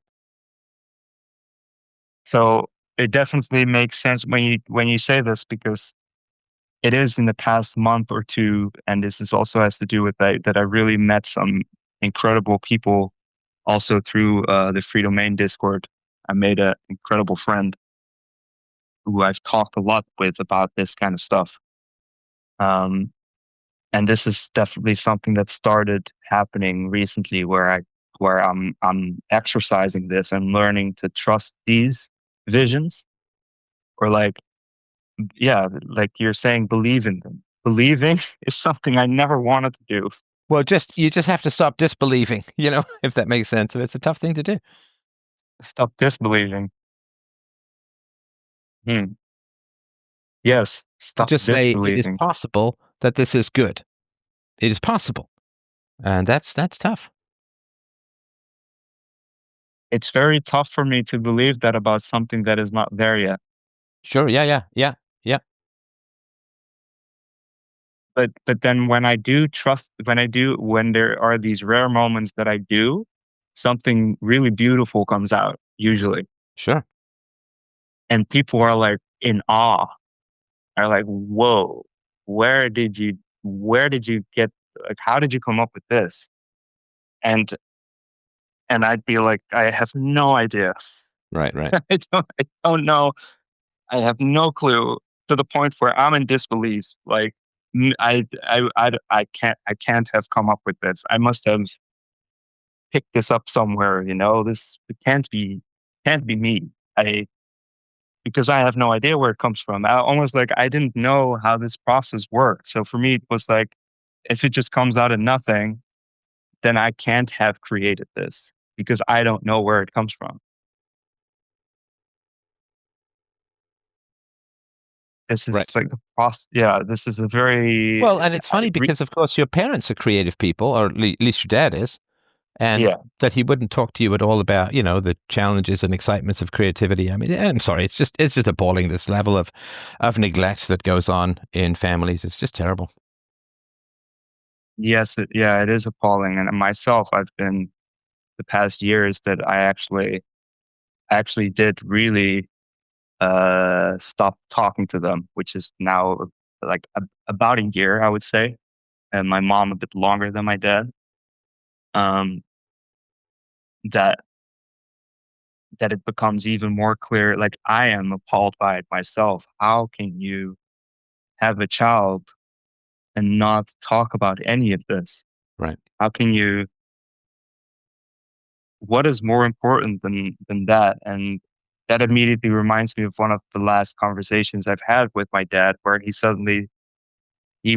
so it definitely makes sense when you say this because it is in the past month or two, and this is also has to do with that I really met some incredible people also through the Free Domain Discord. I made an incredible friend who I've talked a lot with about this kind of stuff. Um, and this is definitely something that started happening recently where I'm exercising this and learning to trust these visions or like yeah, like you're saying believe in them. Believing is something I never wanted to do. Well, you just have to stop disbelieving, if that makes sense. It's a tough thing to do. Stop disbelieving. Hmm. Yes, To stop just say it is disbelieving. possible that this is good. It is possible, and that's tough. It's very tough for me to believe that about something that is not there yet. Sure. Yeah. Yeah. Yeah. Yeah. But then when I do trust, when there are these rare moments that I do, something really beautiful comes out usually, Sure. and people are like in awe. Are like, whoa, where did you where did you get? Like, how did you come up with this? and I'd be like, I have no idea. Right, right. I don't know. I have no clue, to the point where I'm in disbelief. Like, I can't have come up with this. I must have picked this up somewhere. This it can't be me. I Because I have no idea where it comes from. Almost like I didn't know how this process worked. So for me, it was like, if it just comes out of nothing, then I can't have created this because I don't know where it comes from. This is Right. like the process. Yeah, this is a very, Well, and it's funny because, of course, your parents are creative people, or at least your dad is, and yeah. that he wouldn't talk to you at all about, the challenges and excitements of creativity. I mean, I'm sorry, it's just appalling, this level of neglect that goes on in families. It's just terrible. Yes, yeah, it is appalling. And myself, I've been the past years that I actually did really stop talking to them, which is now like about a year, I would say, and my mom a bit longer than my dad. Um, that that it becomes even more clear. Like, I am appalled by it myself. How can you have a child and not talk about any of this? Right. How can you? What is more important than that? And that immediately reminds me of one of the last conversations I've had with my dad, where he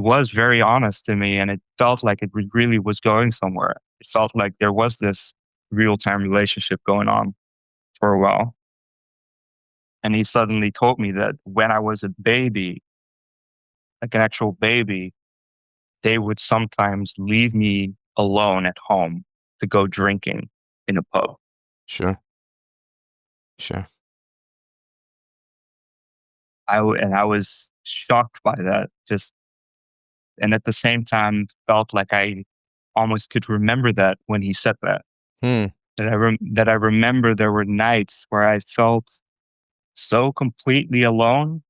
was very honest to me, and it felt like it really was going somewhere. It felt like there was this real time relationship going on for a while. And he suddenly told me that when I was a baby, like an actual baby, they would sometimes leave me alone at home to go drinking in a pub. Sure. Sure. And I was shocked by that. And at the same time, felt like I almost could remember that when he said that. Hmm. That I remember there were nights where I felt so completely alone.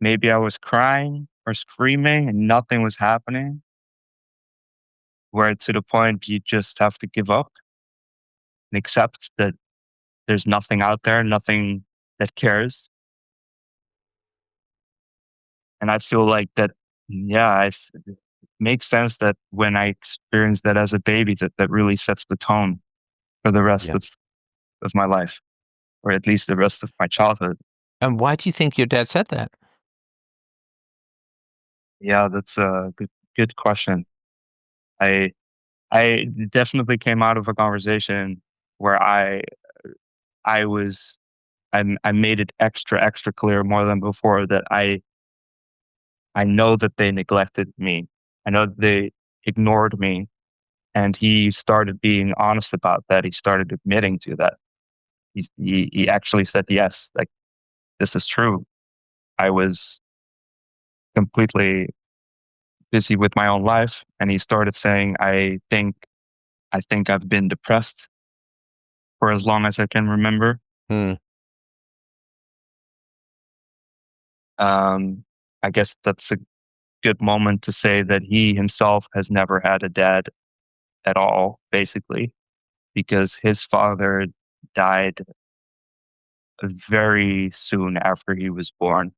Maybe I was crying or screaming and nothing was happening, where to the point you just have to give up and accept that there's nothing out there, nothing that cares. And I feel like that, yeah, it makes sense that when I experienced that as a baby, that really sets the tone for the rest Yeah. of my life, or at least the rest of my childhood. And why do you think your dad said that? Yeah, that's a good question. I I definitely came out of a conversation where I was I made it extra clear more than before that I know that they neglected me. I know that they ignored me, and he started being honest about that. He started admitting to that. He actually said, yes, like, this is true. I was completely busy with my own life, and he started saying, I think I've been depressed for as long as I can remember. Hmm. Um, I guess that's a good moment to say that he himself has never had a dad at all, basically, because his father died very soon after he was born.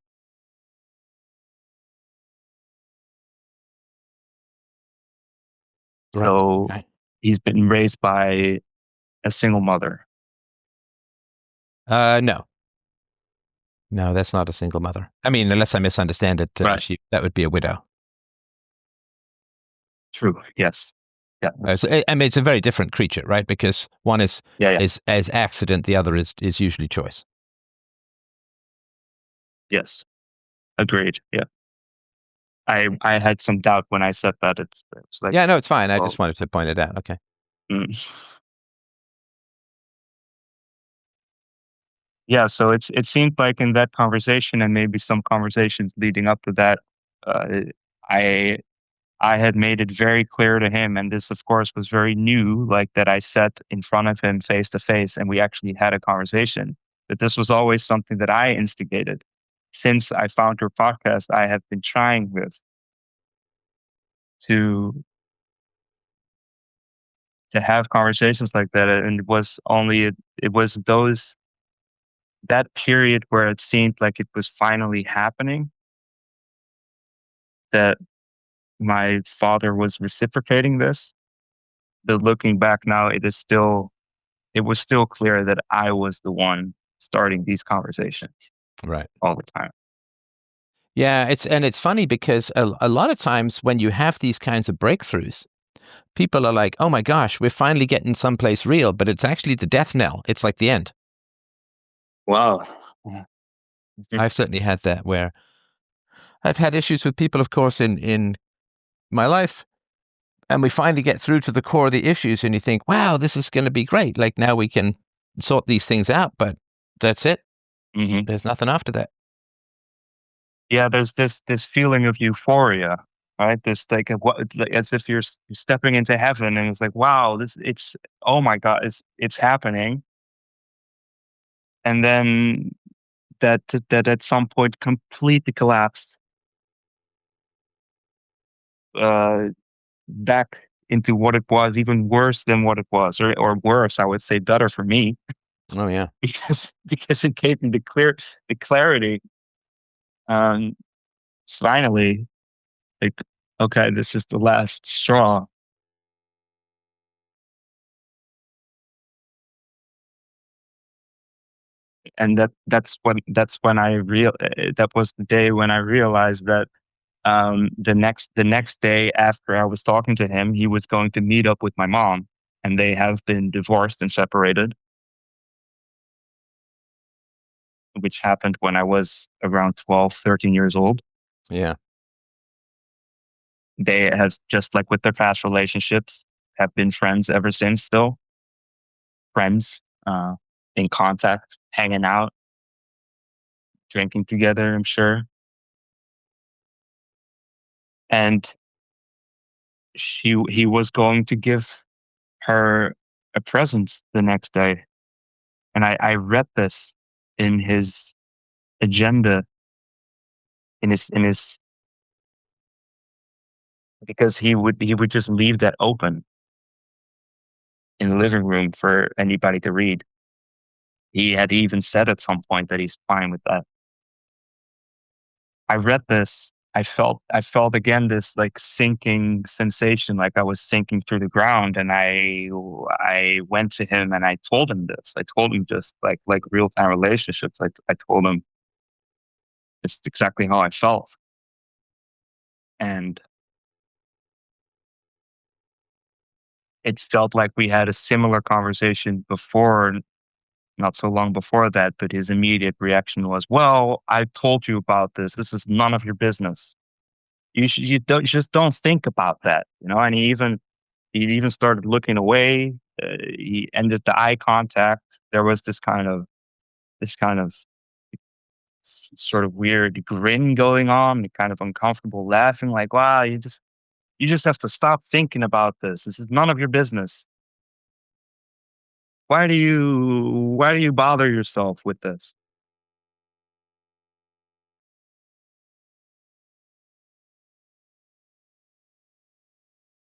Right. So Okay. he's been raised by a single mother. No. No, that's not a single mother. I mean, unless I misunderstand it, Right. that would be a widow. True. Yes. Yeah. I mean, it's a very different creature, right? Because one is Yeah. Yeah. is as accident, the other is usually choice. Yes. Agreed. Yeah. I had some doubt when I said that. It's like, Yeah, no, it's fine. I well, just wanted to point it out. Okay. mm. Yeah. So it seemed like in that conversation, and maybe some conversations leading up to that, uh, I I had made it very clear to him, and this, of course, was very new, like that I sat in front of him face to face and we actually had a conversation. That this was always something that I instigated. Since I found your podcast, I have been trying to to have conversations like that. And it was that period where it seemed like it was finally happening, that my father was reciprocating this. But looking back now, it was still clear that I was the one starting these conversations Right. all the time. Yeah, it's funny because a lot of times when you have these kinds of breakthroughs, people are like, "Oh my gosh, we're finally getting someplace real," but it's actually the death knell. It's like the end. Wow. Yeah. I've certainly had that where I've had issues with people, of course, in my life, and we finally get through to the core of the issues, and you think, "Wow, this is going to be great. Like now we can sort these things out," but that's it. Hmm. There's nothing after that. Yeah, there's this feeling of euphoria, right? This like it's like as if you're stepping into heaven, and it's like, wow, this it's oh my god, it's happening, and then that at some point completely collapsed uh, back into what it was, even worse than what it was, or worse, I would say better for me, Oh yeah. because it gave me the clarity. Um, Finally, like, okay, this is the last straw. And that was the day when I realized that the next day after I was talking to him, he was going to meet up with my mom, and they have been divorced and separated, which happened when I was around 12, 13 years old. Yeah. They have, just like with their past relationships, have been friends ever since. Still friends, in contact, hanging out, drinking together, I'm sure. And he was going to give her a present the next day. And I read this in his agenda, in his because he would just leave that open in the living room for anybody to read. He had even said at some point that he's fine with that. I read this. I felt again this like sinking sensation, like I was sinking through the ground. And I went to him and I told him this. I told him just like real time relationships. I told him it's exactly how I felt. And it felt like we had a similar conversation before, not so long before that. But his immediate reaction was, "Well, I told you about this. This is none of your business. You don't just don't think about that, you know." And he even started looking away. He ended the eye contact. There was this kind of sort of weird grin going on, the kind of uncomfortable laughing, like, "Wow, you just have to stop thinking about this. This is none of your business. Why do you bother yourself with this?"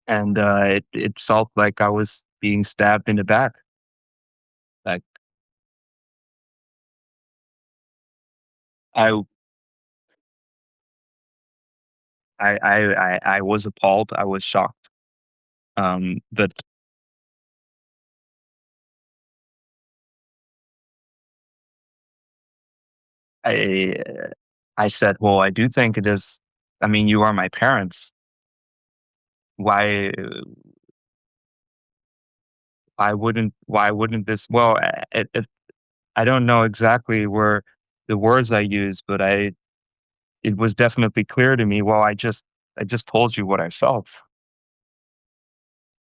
And it felt like I was being stabbed in the back. Like I I was appalled. I was shocked. But I I said, "Well, I do think it is. I mean, you are my parents. Why why wouldn't this?" Well, I don't know exactly where the words I used, but I it was definitely clear to me. Well, I just told you what I felt,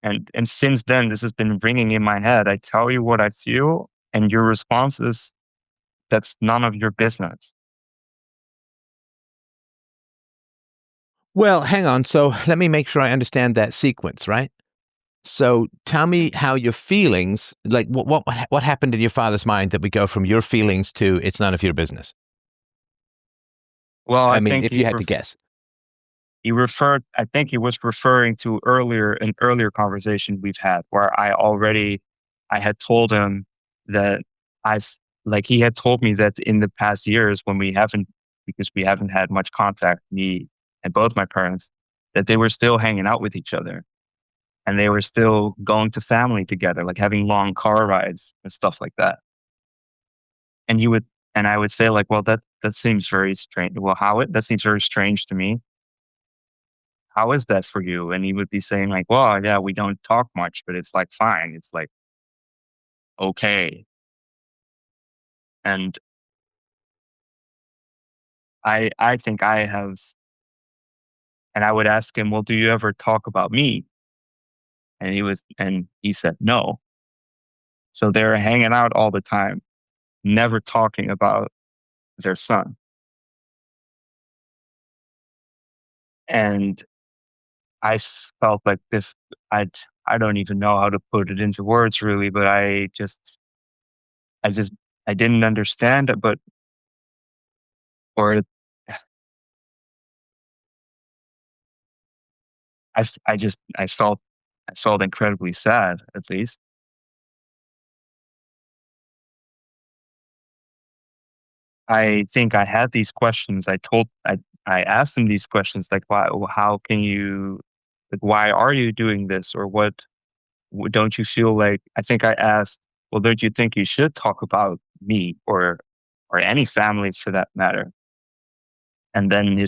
and since then, this has been ringing in my head. I tell you what I feel, and your response is, "That's none of your business." Well, hang on. So let me make sure I understand that sequence, right? So tell me how your feelings, like what happened in your father's mind that we go from your feelings to it's none of your business. Well, I I mean, think if you had to guess. I think he was referring to an earlier conversation we've had where I had told him that I've, like, he had told me that in the past years when because we haven't had much contact, me and both my parents, that they were still hanging out with each other and they were still going to family together, like having long car rides and stuff like that. And I would say like, well, that seems very strange. Well, that seems very strange to me. How is that for you? And he would be saying like, well, yeah, we don't talk much, but it's like fine. It's like okay. And I think I have, and I would ask him, well, do you ever talk about me? And he said no. So they're hanging out all the time, never talking about their son. And felt like this. I I don't even know how to put it into words really, but I just I didn't understand it, but or I felt incredibly sad, at least. I think I had these questions. I asked him these questions like, how can you, like, why are you doing this? Or don't you feel like, I think I asked, well, don't you think you should talk about me or any family for that matter? And then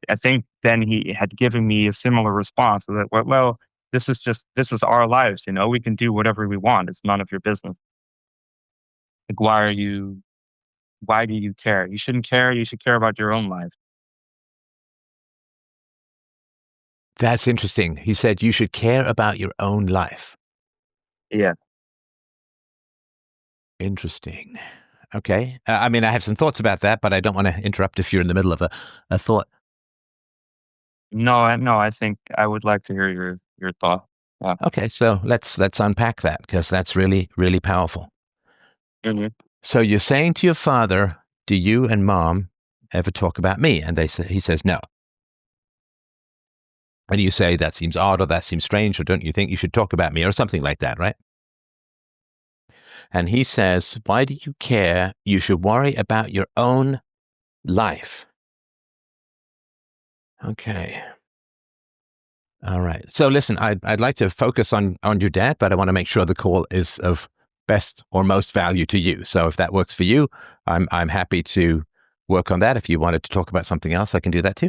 I think then he had given me a similar response that, well, this is our lives, we can do whatever we want. It's none of your business. Like, why do you care? You shouldn't care. You should care about your own life. That's interesting. He said you should care about your own life. Yeah. Interesting. Okay. I mean, I have some thoughts about that, but I don't want to interrupt if you're in the middle of a thought. No, I think I would like to hear your thought. Yeah. Okay, so let's unpack that because that's really, really powerful. Mhm. So you're saying to your father, do you and mom ever talk about me? And he says no. And you say that seems odd or that seems strange or don't you think you should talk about me or something like that, right? And he says, why do you care? You should worry about your own life. Okay. All right. So listen, I'd like to focus on your dad, but I want to make sure the call is of best or most value to you. So if that works for you, I'm happy to work on that. If you wanted to talk about something else, I can do that too.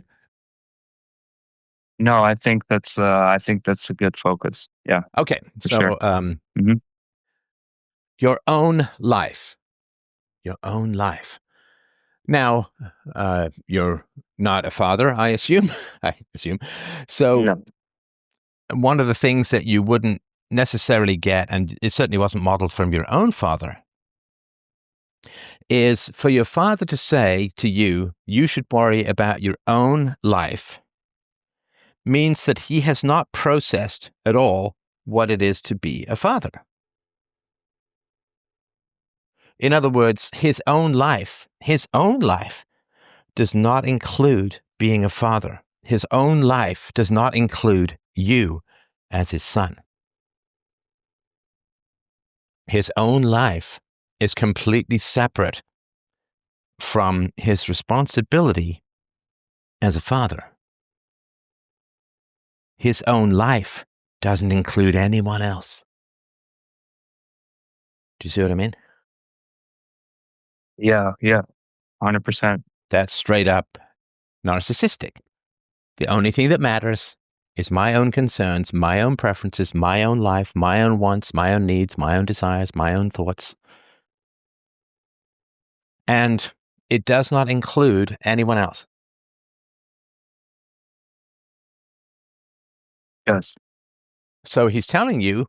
No, I think that's a good focus. Yeah, Okay. for So sure. Mhm. your own life. Your own life. Now, you're not a father, I assume. I assume. So No. one of the things that you wouldn't necessarily get, and it certainly wasn't modeled from your own father, is for your father to say to you, you should worry about your own life, means that he has not processed at all what it is to be a father. In other words, his own life does not include being a father. His own life does not include you as his son. His own life is completely separate from his responsibility as a father. His own life doesn't include anyone else. Do you see what I mean? Yeah, 100%. That's straight up narcissistic. The only thing that matters is my own concerns, my own preferences, my own life, my own wants, my own needs, my own desires, my own thoughts. And it does not include anyone else. Yes. So he's telling you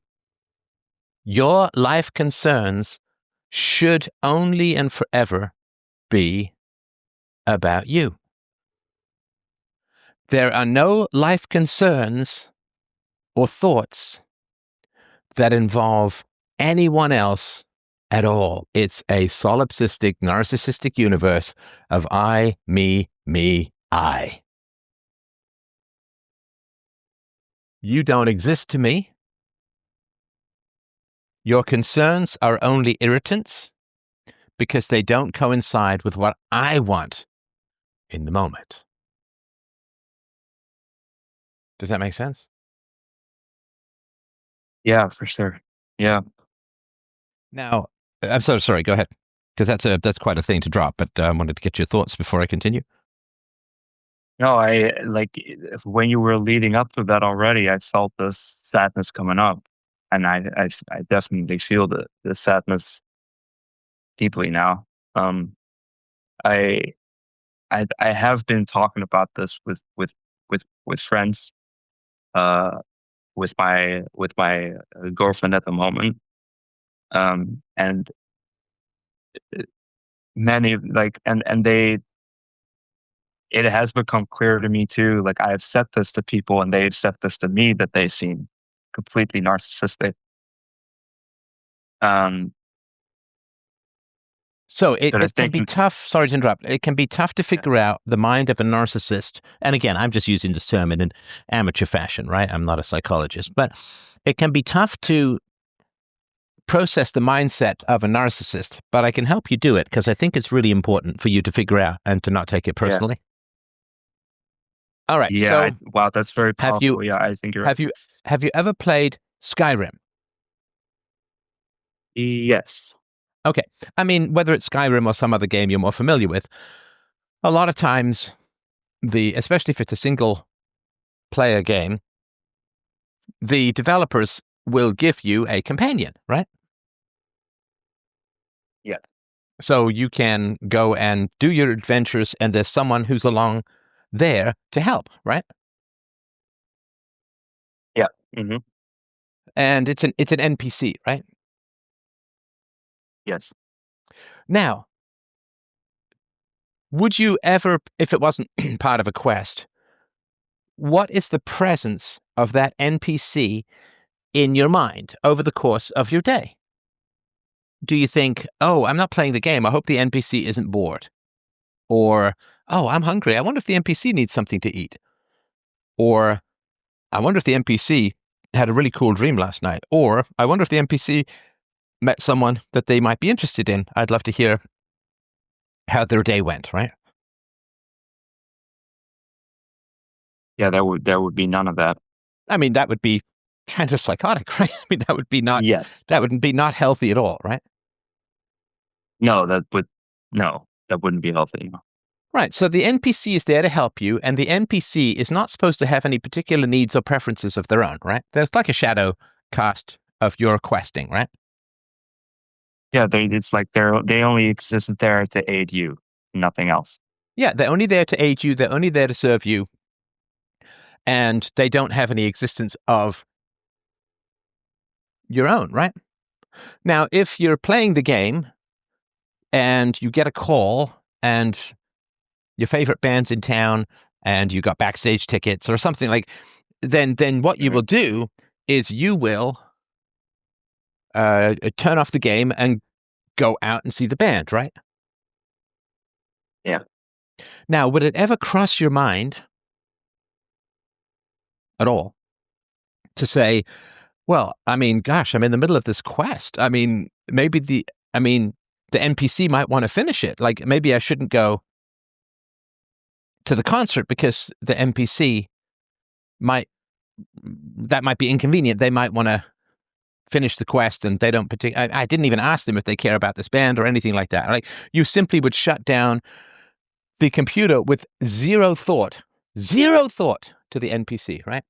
your life concerns should only and forever be about you. There are no life concerns or thoughts that involve anyone else at all. It's a solipsistic, narcissistic universe of I, me, I. You don't exist to me. Your concerns are only irritants because they don't coincide with what I want in the moment. Does that make sense? Yeah, for sure. Yeah. Now, I'm so sorry. Go ahead, because that's quite a thing to drop. But I wanted to get your thoughts before I continue. No, I like when you were leading up to that already, I felt this sadness coming up, and I definitely feel the sadness deeply now. Um, I I have been talking about this with friends, uh, with my girlfriend at the moment, and many like and they it has become clear to me too. Like I've said this to people, and they've said this to me that they seem completely narcissistic. Um, So it, but I it can think be tough. Sorry to interrupt. It can be tough to figure out the mind of a narcissist. And again, I'm just using this term in an amateur fashion, right? I'm not a psychologist, but it can be tough to process the mindset of a narcissist. But I can help you do it because I think it's really important for you to figure out and to not take it personally. All right. yeah, So wow, that's very have powerful. you Yeah, I think you're right. have you ever played Skyrim? Yes. Okay. I mean, whether it's Skyrim or some other game you're more familiar with, a lot of times especially if it's a single player game, the developers will give you a companion, right? Yeah. So you can go and do your adventures and there's someone who's along there to help, right? Yeah. Hmm. And it's an NPC, right? Yes. Now, would you ever, if it wasn't part of a quest, what is the presence of that NPC in your mind over the course of your day? Do you think, oh, I'm not playing the game. I hope the NPC isn't bored. Or, oh, I'm hungry. I wonder if the NPC needs something to eat. Or, I wonder if the NPC had a really cool dream last night. Or, I wonder if the NPC met someone that they might be interested in. I'd love to hear how their day went, right? Yeah, there would be none of that. I mean, that would be kind of psychotic, right? I mean, Yes. that would be not healthy at all, right? No, that wouldn't be healthy. Right. So the NPC is there to help you, and the NPC is not supposed to have any particular needs or preferences of their own, right? They're like a shadow cast of your questing, right? Yeah, it's like they only exist there to aid you, nothing else. Yeah, they're only there to aid you, they're only there to serve you, and they don't have any existence of your own, right? Now, if you're playing the game and you get a call and your favorite band's in town and you got backstage tickets or something like, then what you will do is you will turn off the game and go out and see the band, right? Yeah. Now, would it ever cross your mind at all to say, well, I mean, gosh, I'm in the middle of this quest. I mean, the NPC might want to finish it. Like maybe I shouldn't go to the concert because the NPC that might be inconvenient. They might want to finish the quest and they don't I didn't even ask them if they care about this band or anything like that. Like you simply would shut down the computer with zero thought to the NPC, right?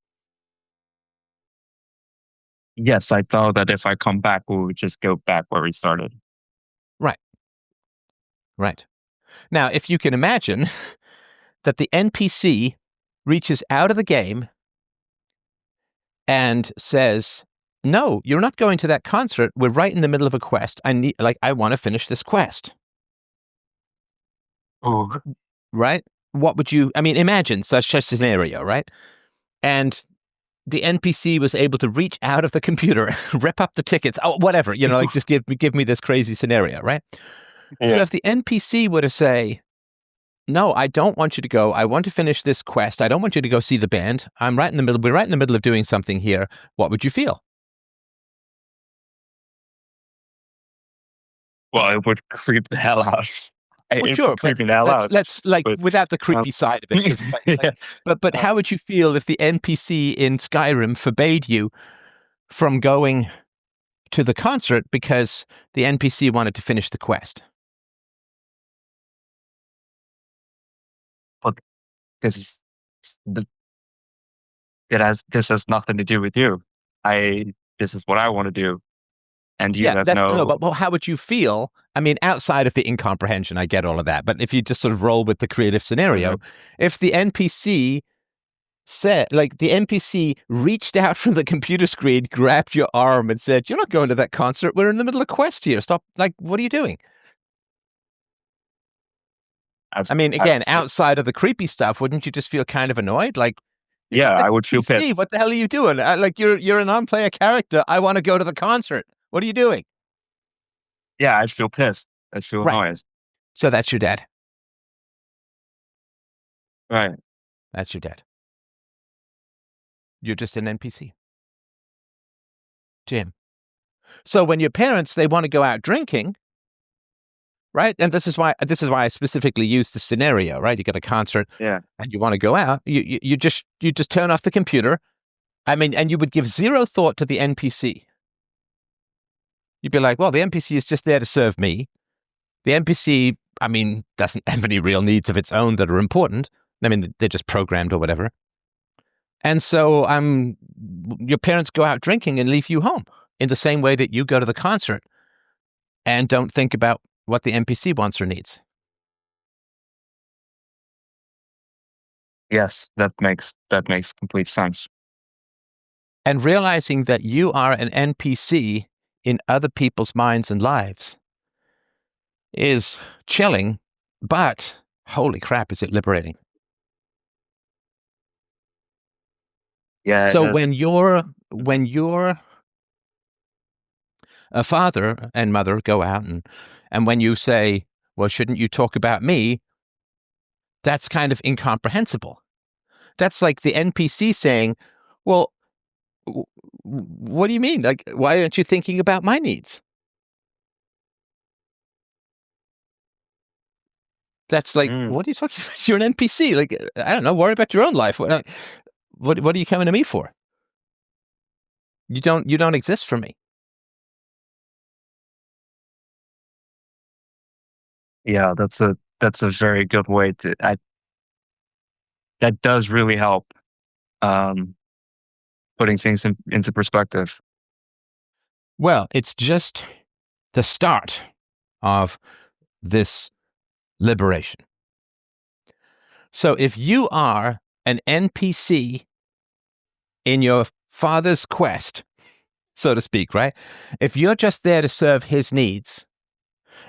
Yes, I thought that if I come back, we would just go back where we started. Right. Right. Now, if you can imagine that the NPC reaches out of the game and says, no, you're not going to that concert. We're right in the middle of a quest. I want to finish this quest. Oh, Right? What would you, imagine such a scenario, right? And the NPC was able to reach out of the computer, rip up the tickets, whatever, like just give me this crazy scenario, right? yeah. So if the NPC were to say, no, I don't want you to go. I want to finish this quest. I don't want you to go see the band. I'm right in the middle. We're right in the middle of doing something here. What would you feel? Well, it would creep the hell out. Well, It sure, would but creep me the hell out. let's like But without the um, creepy side of it. 'Cause, yeah, but uh, how would you feel if the NPC in Skyrim forbade you from going to the concert because the NPC wanted to finish the quest? but this is this has nothing to do with you. This is what I want to do, and you Yeah, have that's no, no. but well, how would you feel? I mean, outside of the incomprehension, I get all of that. But if you just sort of roll with the creative scenario, Mhm. if the NPC said, like, the NPC reached out from the computer screen, grabbed your arm, and said, "You're not going to that concert. We're in the middle of quest here. Stop! Like, what are you doing?" I've, I mean, I've, again, outside of the creepy stuff, wouldn't you just feel kind of annoyed? Like, you're yeah, just an I would feel NPC. pissed. What the hell are you doing? Like, you're a non-player character. I want to go to the concert. What are you doing? Yeah, I'd feel pissed. I'd feel Right. annoyed. So that's your dad. Right. That's your dad. You're just an NPC to him. So when your parents they want to go out drinking, right? And this is why I specifically used the scenario, right? You got a concert Yeah. and you want to go out. You just turn off the computer. I mean, and you would give zero thought to the NPC. You'd be like, well, the NPC is just there to serve me. The NPC, I mean, doesn't have any real needs of its own that are important. I mean, they're just programmed or whatever. And so your parents go out drinking and leave you home in the same way that you go to the concert and don't think about what the NPC wants or needs. Yes, that makes complete sense. And realizing that you are an NPC in other people's minds and lives is chilling, but holy crap, is it liberating. Yeah, So when you're a father and mother go out and when you say, well, shouldn't you talk about me? That's kind of incomprehensible. That's like the NPC saying, well, what do you mean? Like, why aren't you thinking about my needs? That's like, mm, what are you talking about? You're an NPC. Like, I don't know. Worry about your own life. What are you coming to me for? You don't exist for me. yeah, that's a very good way to. That does really help. Um, Putting things into perspective. Well, it's just the start of this liberation. So if you are an NPC in your father's quest, so to speak, right? If you're just there to serve his needs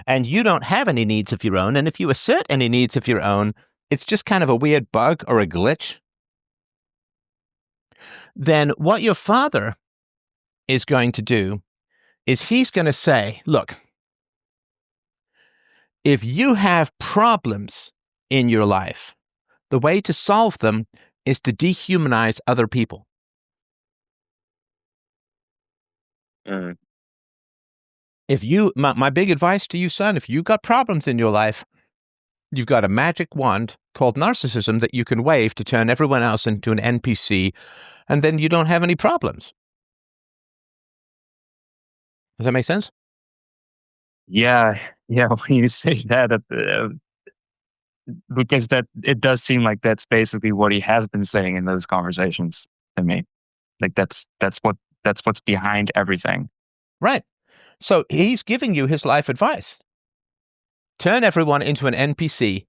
and you don't have any needs of your own, and if you assert any needs of your own, it's just kind of a weird bug or a glitch, then what your father is going to do is he's going to say, look, if you have problems in your life, the way to solve them is to dehumanize other people. Mm, If you, my big advice to you, son, if you've got problems in your life, you've got a magic wand called narcissism that you can wave to turn everyone else into an NPC, and then you don't have any problems. Does that make sense? yeah, yeah. When you say that, because that it does seem like that's basically what he has been saying in those conversations to me. Like that's what's behind everything. Right. So he's giving you his life advice. Turn everyone into an NPC,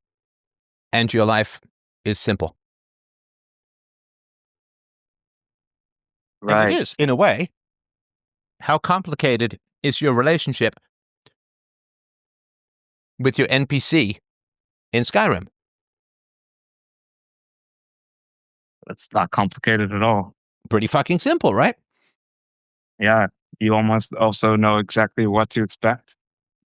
and your life is simple. And it Right. is, in a way. How complicated is your relationship with your NPC in Skyrim? That's not complicated at all. Pretty fucking simple, right? Yeah. You almost also know exactly what to expect.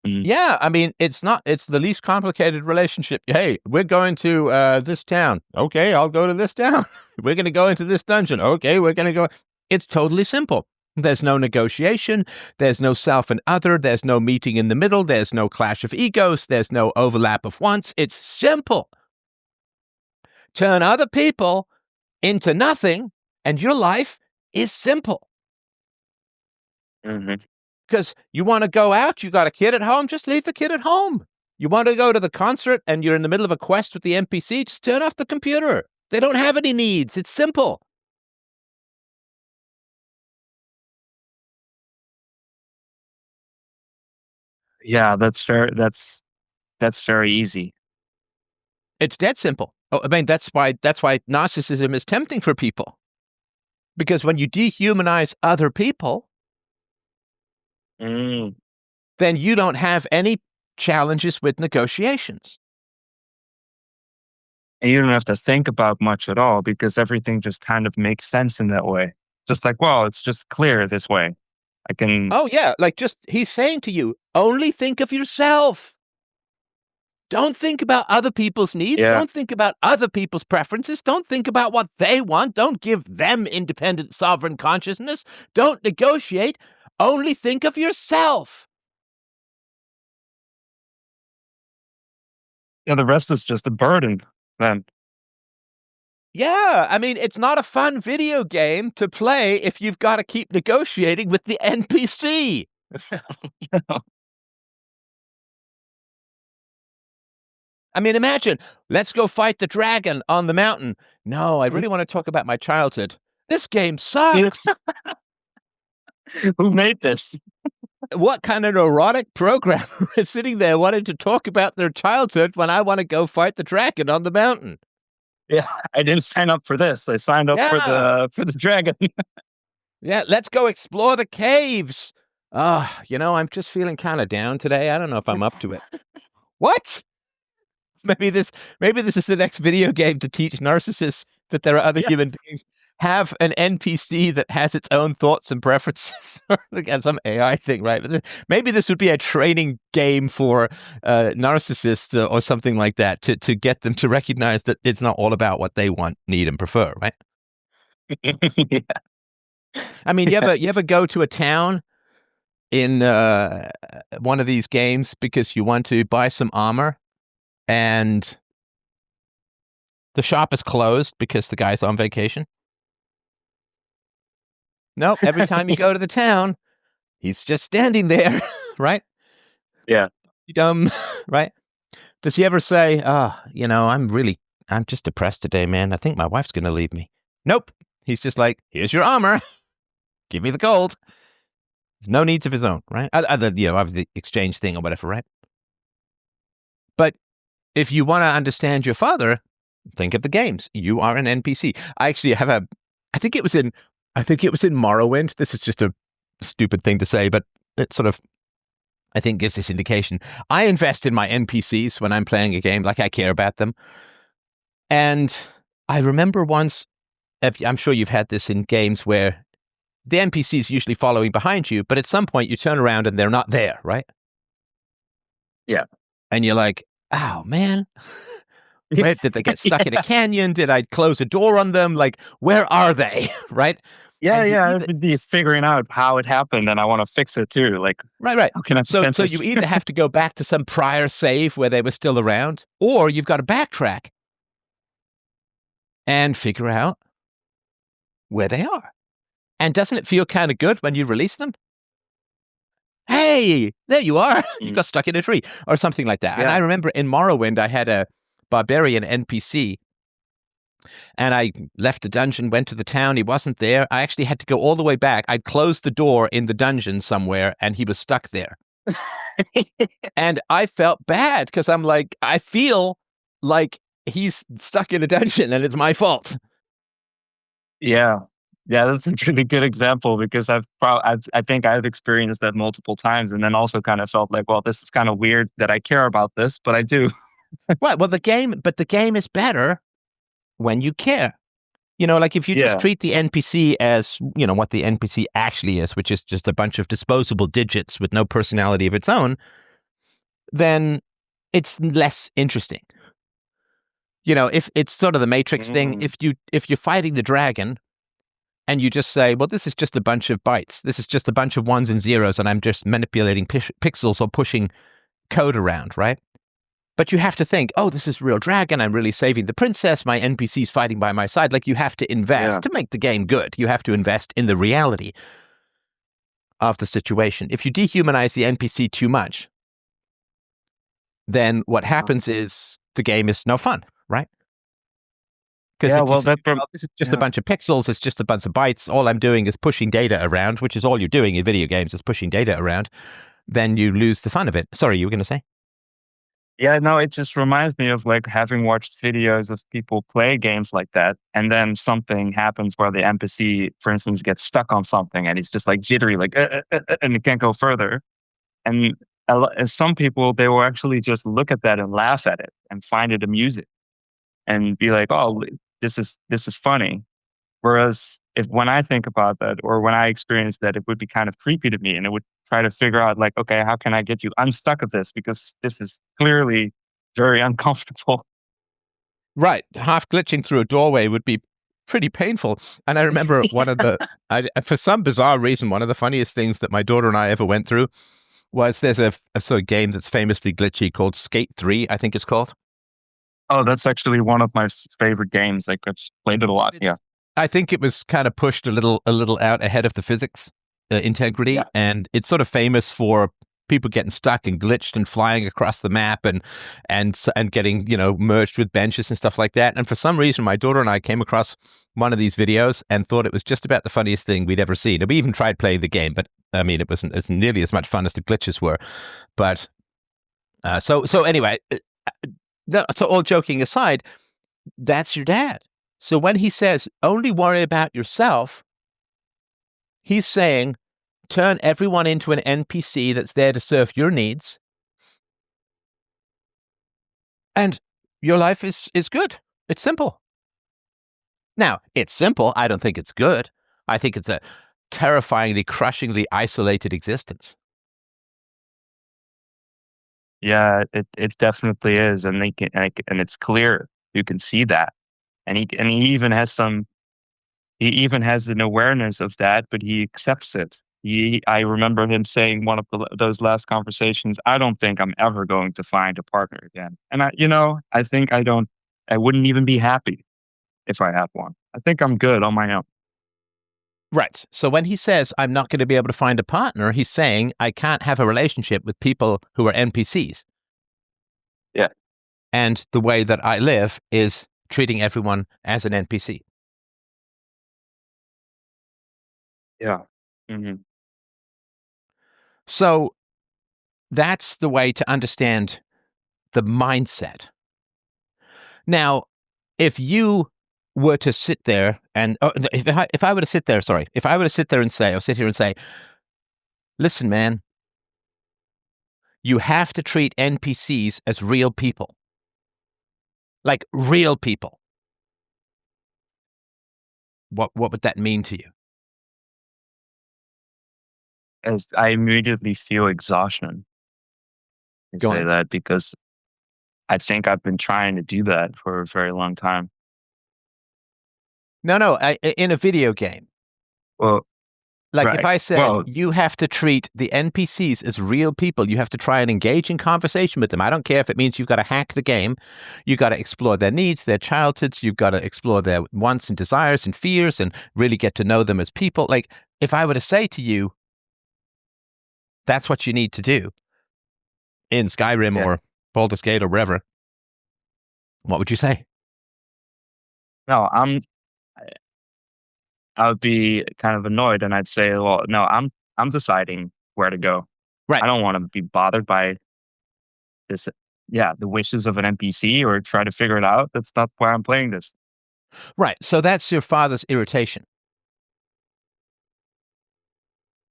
Yeah, I mean, it's the least complicated relationship. Hey, we're going to this town. Okay, I'll go to this town. We're going to go into this dungeon. Okay, we're going to go. It's totally simple. There's no negotiation. There's no self and other. There's no meeting in the middle. There's no clash of egos. There's no overlap of wants. It's simple. Turn other people into nothing, and your life is simple. Mm-hmm. Because you want to go out, you got a kid at home, just leave the kid at home. You want to go to the concert and you're in the middle of a quest with the NPC, just turn off the computer. They don't have any needs. It's simple. Yeah, that's fair. That's very easy. It's dead simple. Oh, I mean, that's why narcissism is tempting for people. Because when you dehumanize other people, Mm. then you don't have any challenges with negotiations. And you don't have to think about much at all because everything just kind of makes sense in that way. Just like, well, it's just clear this way. I can. Oh, yeah. Like, just he's saying to you, only think of yourself. Don't think about other people's needs. Yeah. Don't think about other people's preferences. Don't think about what they want. Don't give them independent sovereign consciousness. Don't negotiate. Only think of yourself. Yeah, the rest is just a burden then. Yeah, I mean, it's not a fun video game to play if you've got to keep negotiating with the NPC. I mean, imagine, let's go fight the dragon on the mountain. No, I really want to talk about my childhood. This game sucks. Who made this? What kind of neurotic programmer is sitting there wanting to talk about their childhood when I want to go fight the dragon on the mountain? Yeah, I didn't sign up for this. I signed up for the dragon. Yeah, let's go explore the caves. I'm just feeling kind of down today. I don't know if I'm up to it. What? Maybe this is the next video game to teach narcissists that there are other human beings. Have an NPC that has its own thoughts and preferences, or like some AI thing, right? Maybe this would be a training game for narcissists or something like that to get them to recognize that it's not all about what they want, need, and prefer, right? Yeah. I mean, you ever go to a town in one of these games because you want to buy some armor and the shop is closed because the guy's on vacation? Nope. Every time you go to the town, he's just standing there, right? Yeah. Right? Does he ever say, I'm just depressed today, man. I think my wife's going to leave me. Nope. He's just like, here's your armor. Give me the gold. There's no needs of his own, right? Other, obviously the exchange thing or whatever, right? But if you want to understand your father, think of the games. You are an NPC. I actually have I think it was in Morrowind. This is just a stupid thing to say, but it sort of, I think, gives this indication. I invest in my NPCs when I'm playing a game, like I care about them. And I remember once, I'm sure you've had this in games where the NPC is usually following behind you, but at some point you turn around and they're not there, right? Yeah. And you're like, oh, man. Where did they get stuck in a canyon? Did I close a door on them? Like, where are they? Right? Yeah. I'd be figuring out how it happened, and I want to fix it too. Like, right. How can I so you either have to go back to some prior save where they were still around, or you've got to backtrack and figure out where they are. And doesn't it feel kind of good when you release them? Hey, there you are. You got stuck in a tree or something like that. Yeah. And I remember in Morrowind, I had a barbarian NPC and I left the dungeon, went to the town. He wasn't there. I actually had to go all the way back. I'd closed the door in the dungeon somewhere and he was stuck there. And I felt bad because I'm like, I feel like he's stuck in a dungeon and it's my fault. Yeah. Yeah, that's a really good example because I think I've experienced that multiple times and then also kind of felt like, well, this is kind of weird that I care about this, but I do. Right. Well, the game is better when you care. Like if you just treat the NPC as, what the NPC actually is, which is just a bunch of disposable digits with no personality of its own, then it's less interesting. You know, if it's sort of the Matrix thing, if you're fighting the dragon and you just say, well, this is just a bunch of bytes, this is just a bunch of ones and zeros, and I'm just manipulating pixels or pushing code around, right? But you have to think, oh, this is real dragon, I'm really saving the princess, my NPC's fighting by my side. Like, you have to invest to make the game good. You have to invest in the reality of the situation. If you dehumanize the NPC too much, then what happens is the game is no fun, right? Because this is just a bunch of pixels, it's just a bunch of bytes, all I'm doing is pushing data around, which is all you're doing in video games, is pushing data around, then you lose the fun of it. Sorry, you were going to say? Yeah, no, it just reminds me of like having watched videos of people play games like that, and then something happens where the NPC, for instance, gets stuck on something, and he's just like jittery, like, and it can't go further. And some people, they will actually just look at that and laugh at it and find it amusing, and be like, "Oh, this is funny." Whereas when I think about that, or when I experience that, it would be kind of creepy to me, and it would try to figure out, like, okay, how can I get you unstuck of this? Because this is clearly very uncomfortable. Right. Half glitching through a doorway would be pretty painful. And I remember for some bizarre reason, one of the funniest things that my daughter and I ever went through was there's a sort of game that's famously glitchy called Skate 3, I think it's called. Oh, that's actually one of my favorite games. Like, I've played it a lot. Yeah. I think it was kind of pushed a little out ahead of the physics integrity, and it's sort of famous for people getting stuck and glitched and flying across the map and getting, you know, merged with benches and stuff like that. And for some reason, my daughter and I came across one of these videos and thought it was just about the funniest thing we'd ever seen. And we even tried playing the game, but I mean, it wasn't as nearly as much fun as the glitches were. But so anyway, so all joking aside, that's your dad. So when he says, only worry about yourself, he's saying, turn everyone into an NPC that's there to serve your needs, and your life is good. It's simple. Now, it's simple. I don't think it's good. I think it's a terrifyingly, crushingly isolated existence. Yeah, it definitely is, and it's clear. You can see that. And he even has an awareness of that, but he accepts it. I remember him saying one of those last conversations, "I don't think I'm ever going to find a partner again." And I think I wouldn't even be happy if I had one. I think I'm good on my own. Right. So when he says, I'm not going to be able to find a partner, he's saying, I can't have a relationship with people who are NPCs. Yeah. And the way that I live is treating everyone as an NPC. Yeah. Mm-hmm. So that's the way to understand the mindset. Now, if you were to sit there and if I were to sit there and say, listen, man, you have to treat NPCs as real people. Like real people. What would that mean to you? As I immediately feel exhaustion. I say that because I think I've been trying to do that for a very long time. No, in a video game. Well, like right. If I said, you have to treat the NPCs as real people, you have to try and engage in conversation with them. I don't care if it means you've got to hack the game. You've got to explore their needs, their childhoods. You've got to explore their wants and desires and fears and really get to know them as people. Like, if I were to say to you, that's what you need to do in Skyrim or Baldur's Gate or wherever, what would you say? No, I would be kind of annoyed, and I'd say, well, no, I'm deciding where to go. Right. I don't want to be bothered by this, the wishes of an NPC or try to figure it out. That's not why I'm playing this. Right. So that's your father's irritation.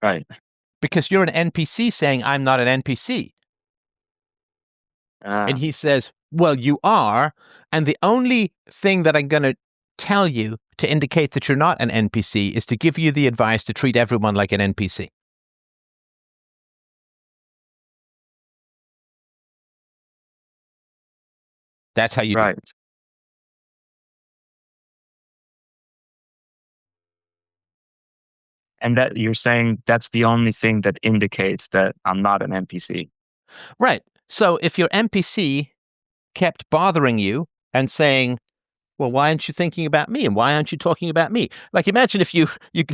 Right. Because you're an NPC saying, I'm not an NPC. And he says, well, you are. And the only thing that I'm going to tell you to indicate that you're not an NPC is to give you the advice to treat everyone like an NPC. That's how you do it. Right. And that you're saying that's the only thing that indicates that I'm not an NPC. Right. So if your NPC kept bothering you and saying, well, why aren't you thinking about me? And why aren't you talking about me? Like, imagine if you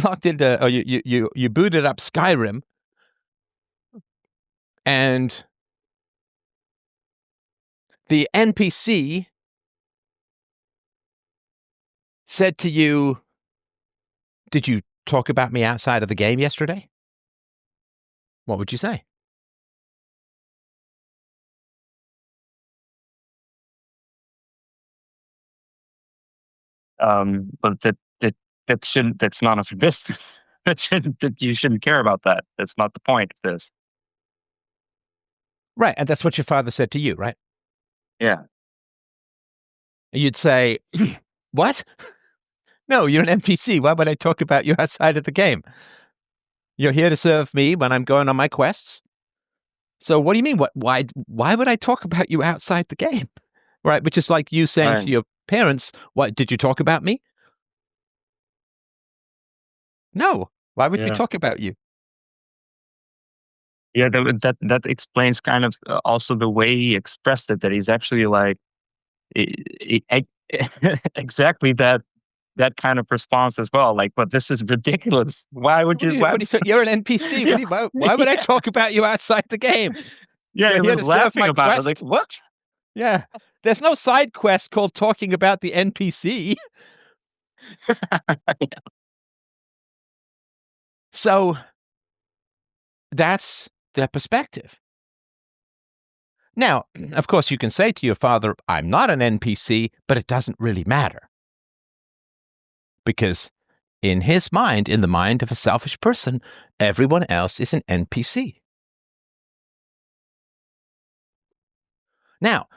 logged into, or you booted up Skyrim and the NPC said to you, did you talk about me outside of the game yesterday? What would you say? But that shouldn't. That's none of your business. That you shouldn't care about that. That's not the point of this. Right. And that's what your father said to you, right? Yeah. You'd say, what? No, you're an NPC. Why would I talk about you outside of the game? You're here to serve me when I'm going on my quests. So what do you mean? Why would I talk about you outside the game? Right. Which is like you saying to your parents, what, did you talk about me? No. Why would we talk about you? Yeah, that explains kind of also the way he expressed it. That he's actually like exactly that kind of response as well. Like, but this is ridiculous. Why would you? Why? You're an NPC. Yeah. Why would I talk about you outside the game? Yeah, You're he here was to serve laughing my about it. I quest. was like, what? Yeah. There's no side quest called talking about the NPC. So that's their perspective. Now, of course, you can say to your father, I'm not an NPC, but it doesn't really matter. Because in his mind, in the mind of a selfish person, everyone else is an NPC. Now,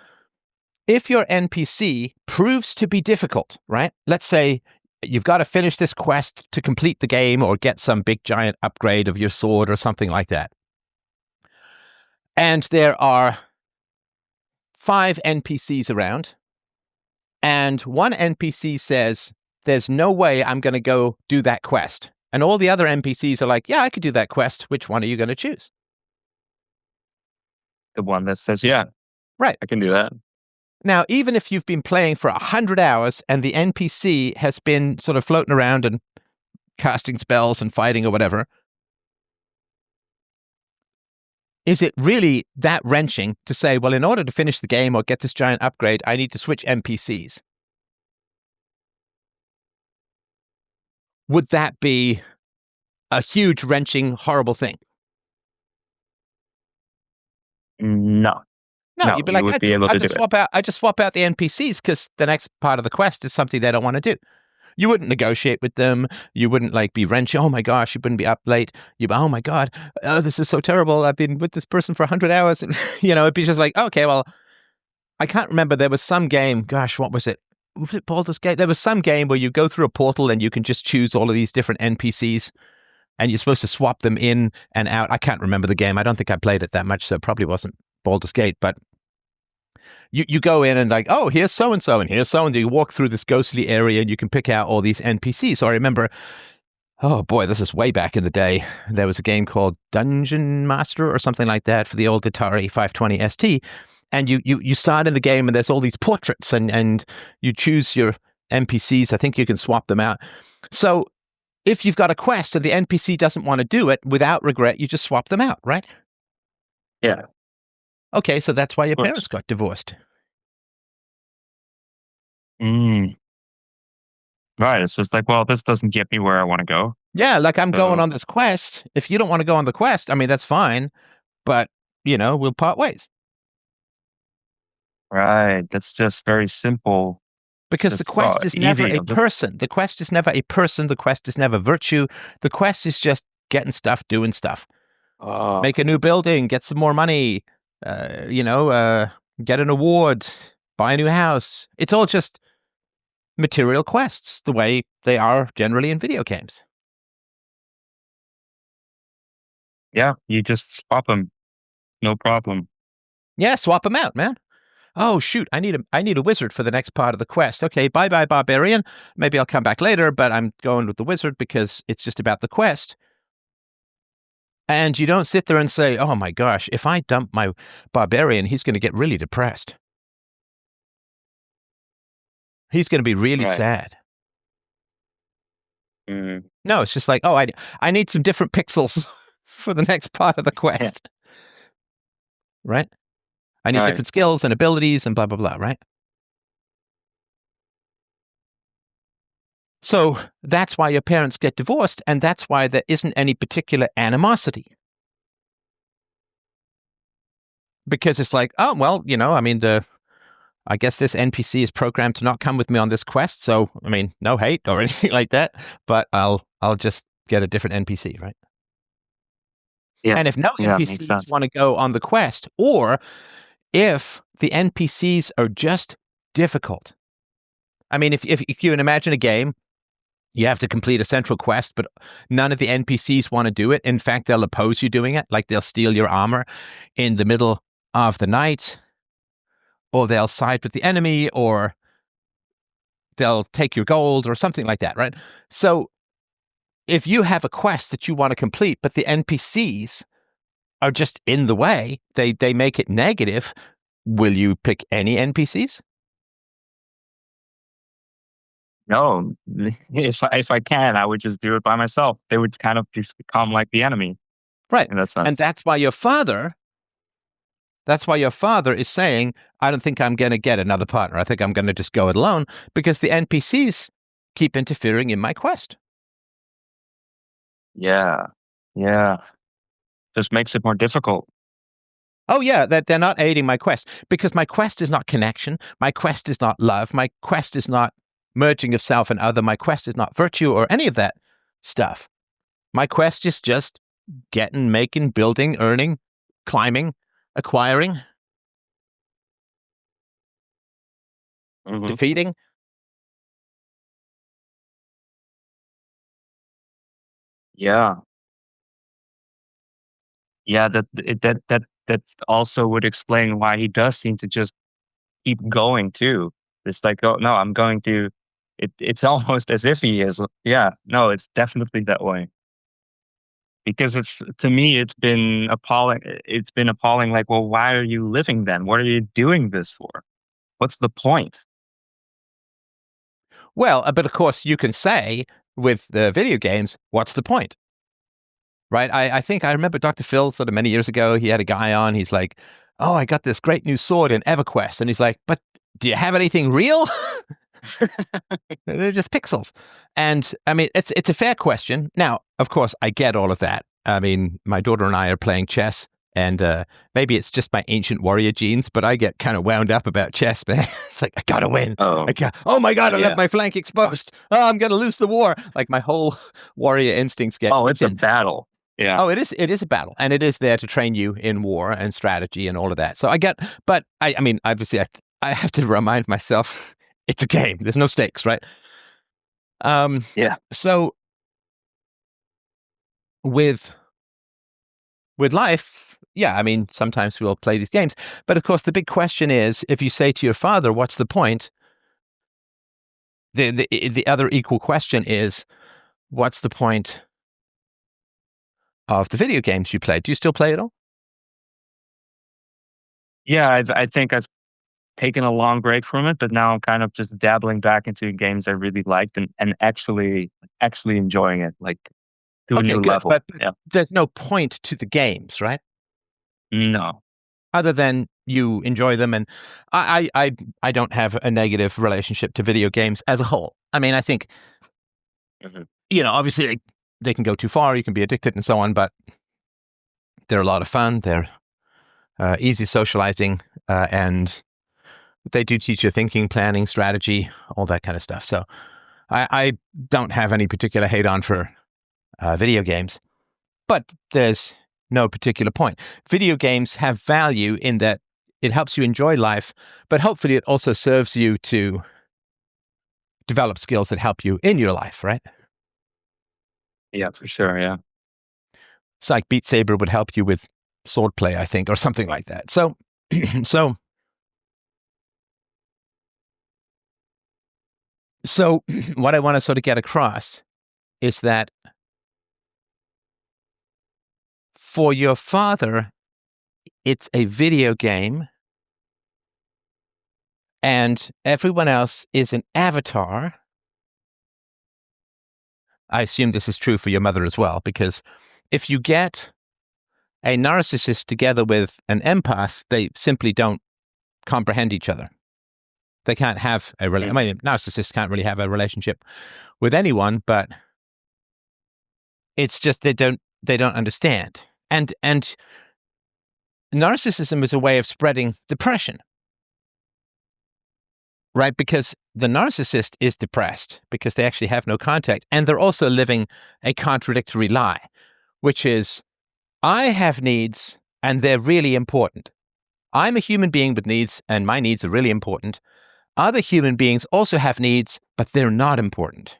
if your NPC proves to be difficult, right? Let's say you've got to finish this quest to complete the game or get some big giant upgrade of your sword or something like that. And there are 5 NPCs around, and one NPC says, there's no way I'm going to go do that quest. And all the other NPCs are like, yeah, I could do that quest. Which one are you going to choose? The one that says, yeah, right, I can do that. Now, even if you've been playing for 100 hours and the NPC has been sort of floating around and casting spells and fighting or whatever, is it really that wrenching to say, well, in order to finish the game or get this giant upgrade, I need to switch NPCs? Would that be a huge, wrenching, horrible thing? No. No, you'd be like, I just swap out the NPCs because the next part of the quest is something they don't want to do. You wouldn't negotiate with them. You wouldn't like be wrenching. Oh my gosh, you wouldn't be up late. You'd be, oh my God, this is so terrible. I've been with this person for 100 hours. And, it'd be just like, okay, well, I can't remember. There was some game. Gosh, what was it? Was it Baldur's Gate? There was some game where you go through a portal and you can just choose all of these different NPCs and you're supposed to swap them in and out. I can't remember the game. I don't think I played it that much, so it probably wasn't Baldur's Gate, but you go in and like, oh, here's so-and-so and here's so-and-so. You walk through this ghostly area and you can pick out all these NPCs. So I remember, oh boy, this is way back in the day. There was a game called Dungeon Master or something like that for the old Atari 520 ST. And you start in the game and there's all these portraits and you choose your NPCs. I think you can swap them out. So if you've got a quest and the NPC doesn't want to do it, without regret, you just swap them out, right? Yeah. Okay, so that's why your parents got divorced. Right. It's just like, well, this doesn't get me where I want to go. Yeah, like I'm going on this quest. If you don't want to go on the quest, I mean, that's fine. But, we'll part ways. Right. That's just very simple. Because the quest is never a person. The quest is never a person. The quest is never virtue. The quest is just getting stuff, doing stuff. Make a new building, get some more money, get an award, buy a new house. It's all just material quests, the way they are generally in video games. Yeah, you just swap them. No problem. Yeah, swap them out, man. oh shoot, I need a wizard for the next part of the quest. Okay, bye barbarian. Maybe I'll come back later, but I'm going with the wizard because it's just about the quest. And you don't sit there and say, oh my gosh, if I dump my barbarian, he's going to get really depressed. He's going to be really sad. Mm-hmm. No, it's just like, oh, I need some different pixels for the next part of the quest. Right? I need different skills and abilities and blah, blah, blah, right? So that's why your parents get divorced, and that's why there isn't any particular animosity. Because it's like, oh, well, I mean, I guess this NPC is programmed to not come with me on this quest, so, I mean, no hate or anything like that, but I'll just get a different NPC, right? Yeah. And if no NPCs want to go on the quest, or if the NPCs are just difficult. I mean, if you can imagine a game, you have to complete a central quest, but none of the NPCs want to do it. In fact, they'll oppose you doing it. Like they'll steal your armor in the middle of the night, or they'll side with the enemy, or they'll take your gold or something like that, right? So if you have a quest that you want to complete, but the NPCs are just in the way, they make it negative, will you pick any NPCs? No, if I can, I would just do it by myself. They would kind of become like the enemy. Right. In that sense. And that's why your father is saying, I don't think I'm going to get another partner. I think I'm going to just go it alone because the NPCs keep interfering in my quest. Yeah. Yeah. Just makes it more difficult. Oh, yeah, that they're not aiding my quest because my quest is not connection. My quest is not love. My quest is not merging of self and other. My quest is not virtue or any of that stuff. My quest is just getting, making, building, earning, climbing, acquiring, defeating. Yeah. Yeah, that also would explain why he does seem to just keep going too. It's like, oh no, I'm going to. It's almost as if he is. Yeah, no, it's definitely that way. Because to me, it's been appalling. It's been appalling. Like, well, why are you living then? What are you doing this for? What's the point? Well, but of course, you can say with the video games, what's the point? Right? I think I remember Dr. Phil sort of many years ago, he had a guy on, he's like, oh, I got this great new sword in EverQuest. And he's like, but do you have anything real? They're just pixels. And I mean, it's a fair question. Now, of course, I get all of that. I mean, my daughter and I are playing chess, and maybe it's just my ancient warrior genes, but I get kind of wound up about chess, man. It's like, I gotta win. Oh my God, I left my flank exposed. Oh, I'm gonna lose the war. Like my whole warrior instincts get. Oh, it's a battle. Yeah. Oh, it is a battle, and it is there to train you in war and strategy and all of that. So I get, but I mean, obviously, I have to remind myself it's a game. There's no stakes, right? Yeah. So with life, yeah, I mean, sometimes we'll play these games, but of course, the big question is, if you say to your father, "What's the point?" The other equal question is, "What's the point of the video games you play?" Do you still play it all? Yeah, I think I've taken a long break from it, but now I'm kind of just dabbling back into games I really liked and actually enjoying it, like to a new level. But there's no point to the games, right? No. Other than you enjoy them, and I don't have a negative relationship to video games as a whole. I mean, I think, obviously they can go too far, you can be addicted and so on, but they're a lot of fun. They're easy socializing, and they do teach you thinking, planning, strategy, all that kind of stuff. So I don't have any particular hate on for video games, but there's no particular point. Video games have value in that it helps you enjoy life, but hopefully it also serves you to develop skills that help you in your life, right? Yeah, for sure. Yeah. It's like Beat Saber would help you with swordplay, I think, or something like that. So So what I want to sort of get across is that for your father, it's a video game and everyone else is an avatar. I assume this is true for your mother as well, because if you get a narcissist together with an empath, they simply don't comprehend each other. They can't have I mean, narcissists can't really have a relationship with anyone, but it's just they don't understand. And narcissism is a way of spreading depression, right? Because the narcissist is depressed because they actually have no contact, and they're also living a contradictory lie, which is, I have needs and they're really important. I'm a human being with needs and my needs are really important. Other human beings also have needs, but they're not important.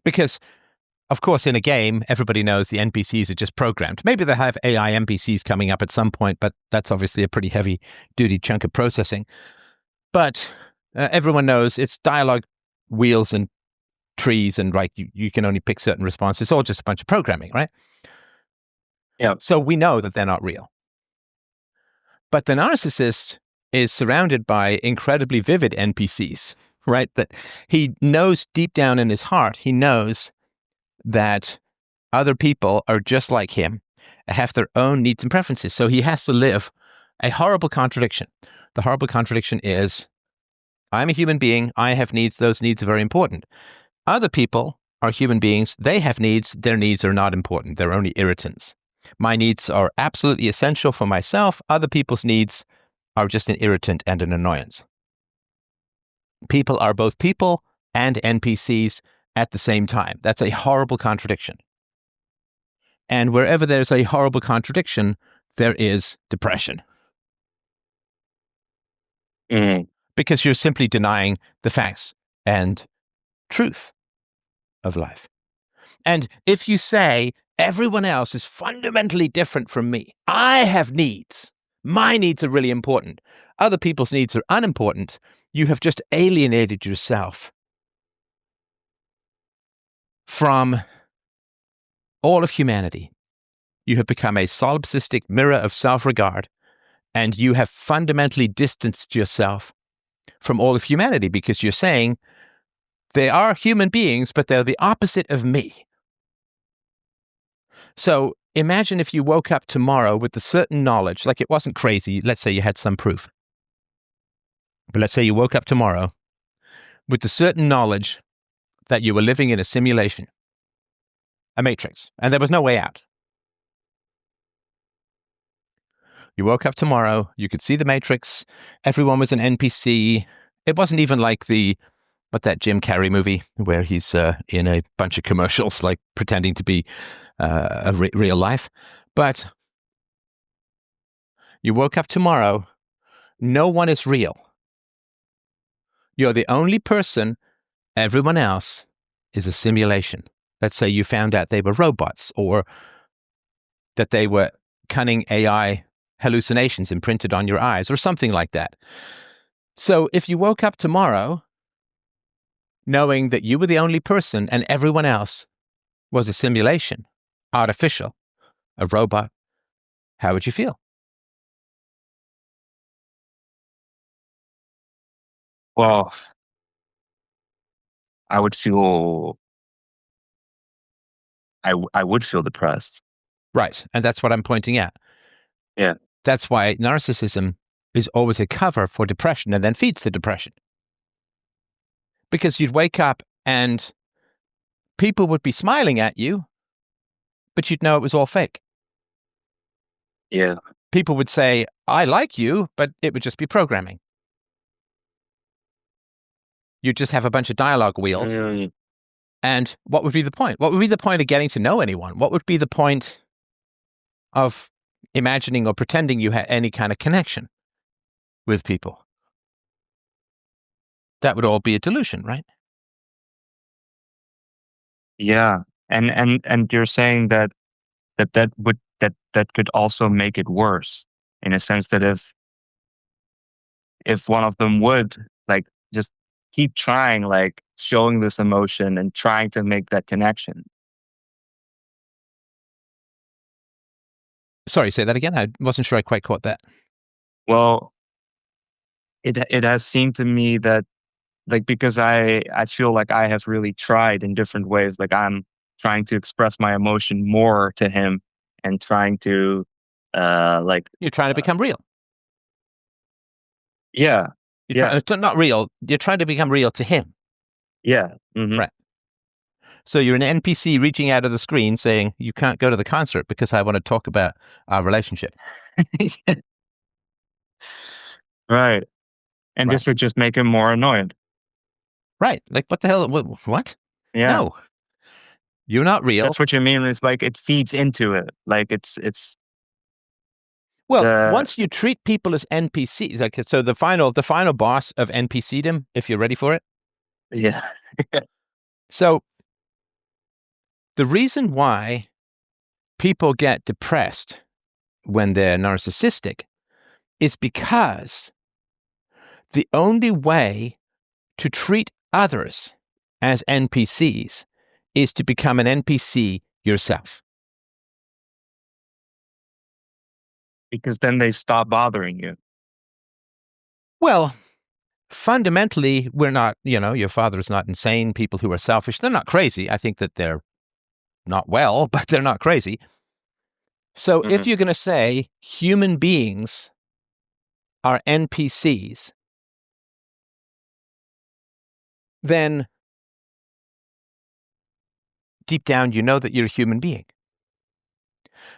Because, of course, in a game, everybody knows the NPCs are just programmed. Maybe they'll have AI NPCs coming up at some point, but that's obviously a pretty heavy-duty chunk of processing. But everyone knows it's dialogue wheels and trees, and like you can only pick certain responses. It's all just a bunch of programming, right? Yeah. So we know that they're not real. But the narcissist is surrounded by incredibly vivid NPCs, right? That he knows deep down in his heart, he knows that other people are just like him, have their own needs and preferences. So he has to live a horrible contradiction. The horrible contradiction is, I'm a human being, I have needs, those needs are very important. Other people are human beings, they have needs, their needs are not important, they're only irritants. My needs are absolutely essential for myself, other people's needs are just an irritant and an annoyance. People are both people and NPCs at the same time. That's a horrible contradiction. And wherever there's a horrible contradiction, there is depression. Because you're simply denying the facts and truth of life. And if you say, everyone else is fundamentally different from me, I have needs, my needs are really important, other people's needs are unimportant, you have just alienated yourself from all of humanity. You have become a solipsistic mirror of self-regard, and you have fundamentally distanced yourself from all of humanity because you're saying, they are human beings, but they're the opposite of me. So imagine if you woke up tomorrow with the certain knowledge, like it wasn't crazy, let's say you had some proof. But let's say you woke up tomorrow with the certain knowledge that you were living in a simulation, a matrix, and there was no way out. You woke up tomorrow, you could see the matrix, everyone was an NPC. It wasn't even like that Jim Carrey movie where he's in a bunch of commercials, like pretending to be real life. But you woke up tomorrow, no one is real. You're the only person, everyone else is a simulation. Let's say you found out they were robots or that they were cunning AI hallucinations imprinted on your eyes or something like that. So if you woke up tomorrow knowing that you were the only person and everyone else was a simulation, artificial, a robot, how would you feel? Well, I would feel I would feel depressed. Right. And that's what I'm pointing at. Yeah. That's why narcissism is always a cover for depression and then feeds the depression. Because you'd wake up and people would be smiling at you, but you'd know it was all fake. Yeah. People would say, I like you, but it would just be programming. You'd just have a bunch of dialogue wheels. And what would be the point? What would be the point of getting to know anyone? What would be the point of imagining or pretending you had any kind of connection with people? That would all be a delusion, right? Yeah. And you're saying that could also make it worse, in a sense that if one of them would like just keep trying, like showing this emotion and trying to make that connection. Sorry, say that again. I wasn't sure I quite caught that. Well, it has seemed to me that like because I feel like I have really tried in different ways. Like I'm trying to express my emotion more to him and trying to like You're trying to become real. yeah. You're not real. You're trying to become real to him. Yeah. Mm-hmm. Right. So you're an NPC reaching out of the screen saying, you can't go to the concert because I want to talk about our relationship. Right. And Right. this would just make him more annoyed. Right. Like, what the hell? What? Yeah. No. You're not real. That's what you mean. It's like it feeds into it. Like it's Well, once you treat people as NPCs, like, so the final boss of NPCdom, if you're ready for it. yeah. So the reason why people get depressed when they're narcissistic is because the only way to treat others as NPCs is to become an NPC yourself. Because then they stop bothering you. Well, fundamentally, we're not, your father is not insane. People who are selfish, they're not crazy. I think that they're not well, but they're not crazy. So if you're going to say human beings are NPCs, then deep down, you know that you're a human being.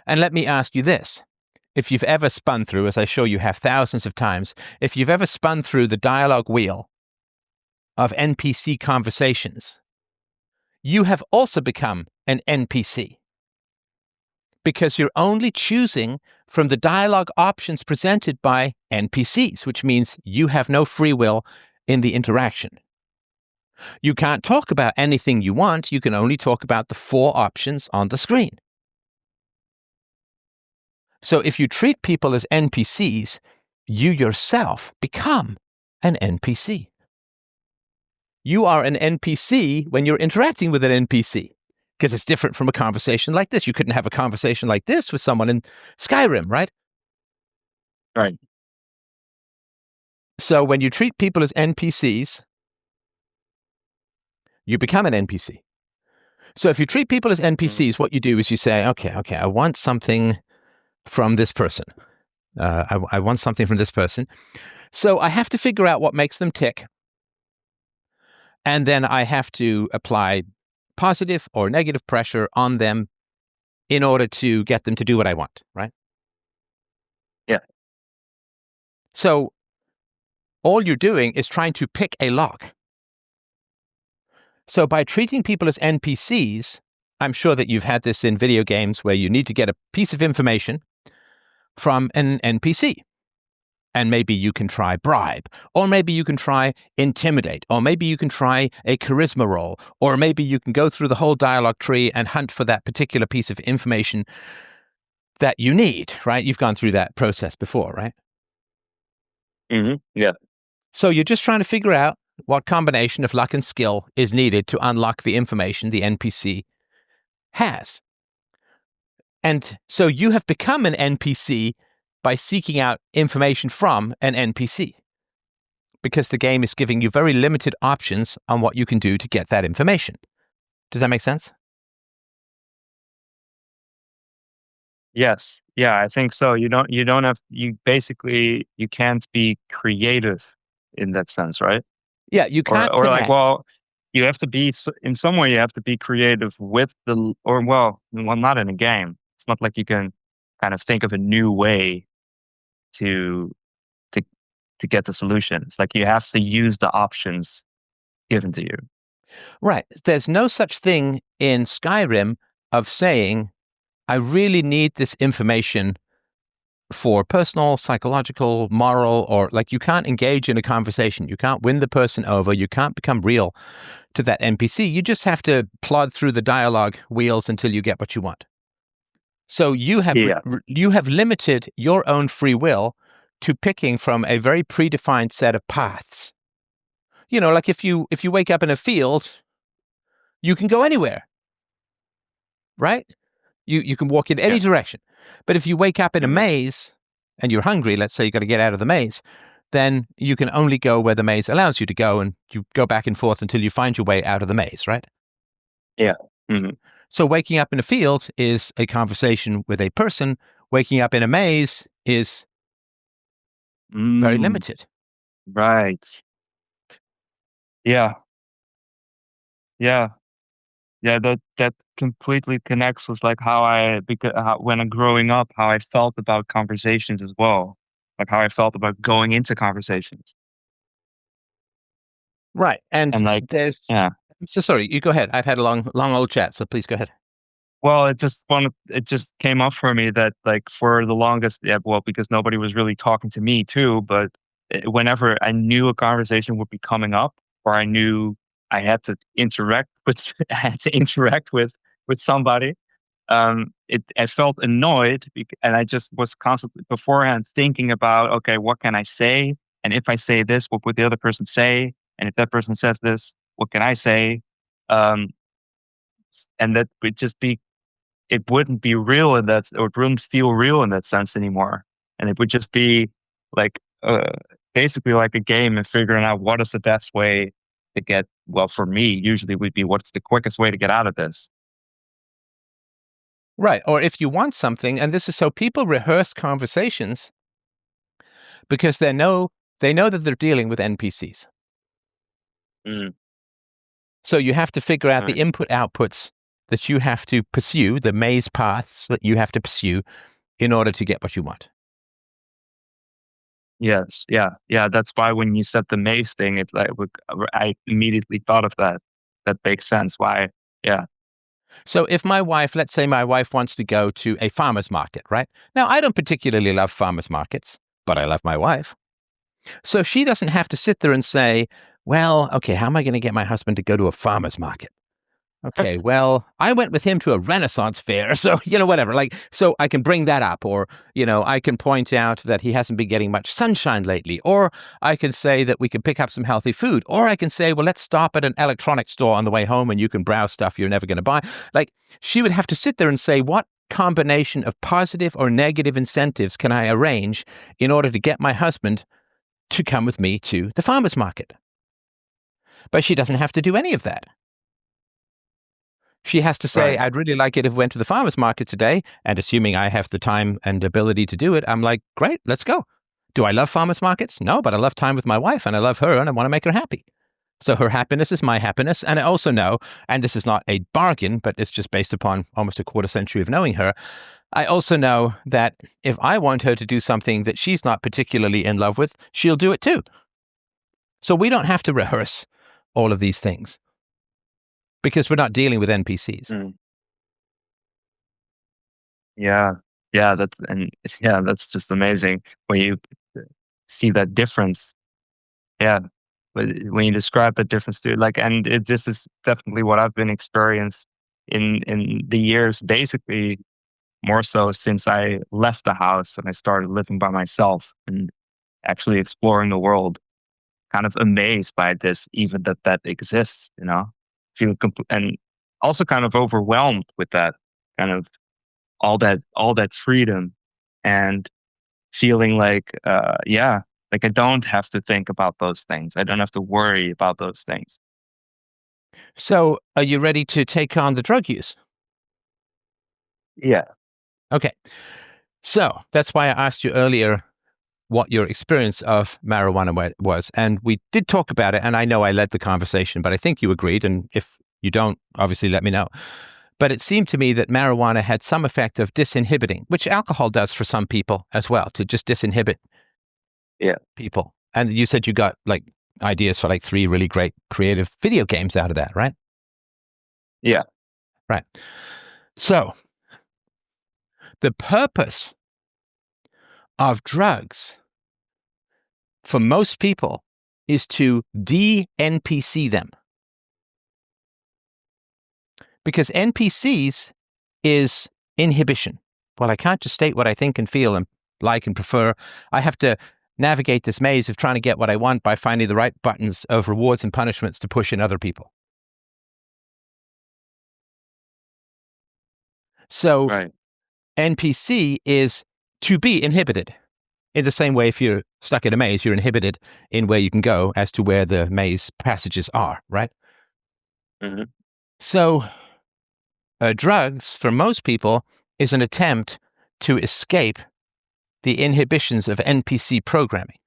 And let me ask you this. If you've ever spun through, as I show you have thousands of times, if you've ever spun through the dialogue wheel of NPC conversations, you have also become an NPC. Because you're only choosing from the dialogue options presented by NPCs, which means you have no free will in the interaction. You can't talk about anything you want. You can only talk about the 4 options on the screen. So if you treat people as NPCs, you yourself become an NPC. You are an NPC when you're interacting with an NPC, because it's different from a conversation like this. You couldn't have a conversation like this with someone in Skyrim, right? Right. So when you treat people as NPCs, you become an NPC. So if you treat people as NPCs, what you do is you say, okay, I want something from this person. I want something from this person. So I have to figure out what makes them tick. And then I have to apply positive or negative pressure on them in order to get them to do what I want, right? Yeah. So all you're doing is trying to pick a lock. So by treating people as NPCs, I'm sure that you've had this in video games where you need to get a piece of information from an NPC. And maybe you can try bribe, or maybe you can try intimidate, or maybe you can try a charisma roll, or maybe you can go through the whole dialogue tree and hunt for that particular piece of information that you need, right? You've gone through that process before, right? Yeah. So you're just trying to figure out what combination of luck and skill is needed to unlock the information the NPC has. And so you have become an NPC by seeking out information from an NPC, because the game is giving you very limited options on what you can do to get that information. Does that make sense? Yes. Yeah, I think so. You can't be creative in that sense, right? Yeah, you can't Or like, connect. well, you have to be, in some way, you have to be creative with not in a game. It's not like you can kind of think of a new way to get the solution. It's like you have to use the options given to you. Right. There's no such thing in Skyrim of saying, I really need this information for personal, psychological, moral, or like you can't engage in a conversation. You can't win the person over. You can't become real to that NPC. You just have to plod through the dialogue wheels until you get what you want. So you have limited your own free will to picking from a very predefined set of paths. Like if you wake up in a field, you can go anywhere, right? You can walk in any direction. But if you wake up in a maze and you're hungry, let's say you got to get out of the maze, then you can only go where the maze allows you to go, and you go back and forth until you find your way out of the maze, right? Yeah. Mm-hmm. So waking up in a field is a conversation with a person. Waking up in a maze is very limited. Right. Yeah. Yeah. Yeah, that completely connects with like when I'm growing up, how I felt about conversations as well, like how I felt about going into conversations, Right. And and like, there's, yeah. so sorry, you go ahead. I've had a long old chat, so please go ahead. Well, it just came up for me that like for the longest, yeah, well, because nobody was really talking to me too, but whenever I knew a conversation would be coming up, or I knew I had to interact with, I had to interact with somebody, I felt annoyed, and I just was constantly beforehand thinking about, okay, what can I say? And if I say this, what would the other person say? And if that person says this, what can I say? Um, and that would just be, it wouldn't be real in that, or it wouldn't feel real in that sense anymore. And it would just be like, basically like a game and figuring out what is the best way to get, well, for me, usually would be what's the quickest way to get out of this? Right. Or if you want something, and this is so people rehearse conversations because they know that they're dealing with NPCs. Mm, So you have to figure out the right. input outputs that you have to pursue, the maze paths that you have to pursue in order to get what you want. Yes. Yeah. Yeah. That's why when you said the maze thing, it's like, I immediately thought of that. That makes sense. Why? Yeah. So if let's say my wife wants to go to a farmer's market, right? Now, I don't particularly love farmer's markets, but I love my wife. So she doesn't have to sit there and say, well, okay, how am I going to get my husband to go to a farmer's market? Okay, well, I went with him to a Renaissance fair, so, whatever. Like, so I can bring that up, or, I can point out that he hasn't been getting much sunshine lately, or I can say that we can pick up some healthy food, or I can say, well, let's stop at an electronics store on the way home and you can browse stuff you're never going to buy. Like, she would have to sit there and say, what combination of positive or negative incentives can I arrange in order to get my husband to come with me to the farmer's market? But she doesn't have to do any of that. She has to say, Right. I'd really like it if we went to the farmer's market today. And assuming I have the time and ability to do it, I'm like, great, let's go. Do I love farmer's markets? No, but I love time with my wife and I love her and I want to make her happy. So her happiness is my happiness. And I also know, and this is not a bargain, but it's just based upon almost a quarter century of knowing her. I also know that if I want her to do something that she's not particularly in love with, she'll do it too. So we don't have to rehearse all of these things, because we're not dealing with NPCs. Mm. Yeah. Yeah. That's just amazing when you see that difference. Yeah. But when you describe the difference too, like, and this is definitely what I've been experienced in the years, basically more so since I left the house and I started living by myself and actually exploring the world. Kind of amazed by this, even that exists. And also kind of overwhelmed with that kind of all that freedom, and feeling like, yeah, like I don't have to think about those things. I don't have to worry about those things. So are you ready to take on the drug use? Yeah. Okay. So that's why I asked you earlier what your experience of marijuana was. And we did talk about it. And I know I led the conversation, but I think you agreed. And if you don't, obviously let me know. But it seemed to me that marijuana had some effect of disinhibiting, which alcohol does for some people as well, to just disinhibit Yeah. people. And you said you got like ideas for like 3 really great creative video games out of that, right? Yeah. Right. So the purpose of drugs for most people is to de-NPC them. Because NPCs is inhibition. Well, I can't just state what I think and feel and like and prefer. I have to navigate this maze of trying to get what I want by finding the right buttons of rewards and punishments to push in other people. So Right. NPC is to be inhibited. In the same way, if you're stuck in a maze, you're inhibited in where you can go as to where the maze passages are, right? Mm-hmm. So drugs, for most people, is an attempt to escape the inhibitions of NPC programming.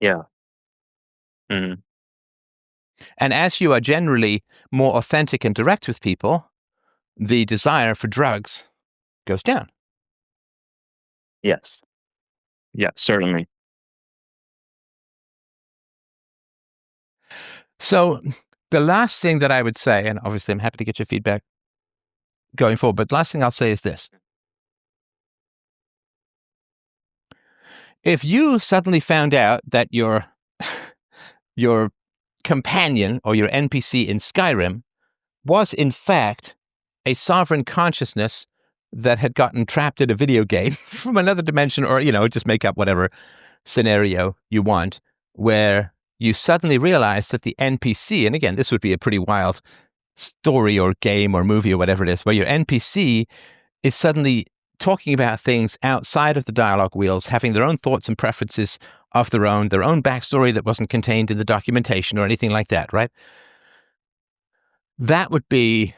Yeah. Mm-hmm. And as you are generally more authentic and direct with people, the desire for drugs goes down. Yes. Yeah, certainly. So the last thing that I would say, and obviously I'm happy to get your feedback going forward, but the last thing I'll say is this. If you suddenly found out that your companion or your NPC in Skyrim was in fact a sovereign consciousness that had gotten trapped in a video game from another dimension, or, just make up whatever scenario you want, where you suddenly realize that the NPC, and again, this would be a pretty wild story or game or movie or whatever it is, where your NPC is suddenly talking about things outside of the dialogue wheels, having their own thoughts and preferences of their own backstory that wasn't contained in the documentation or anything like that, right? That would be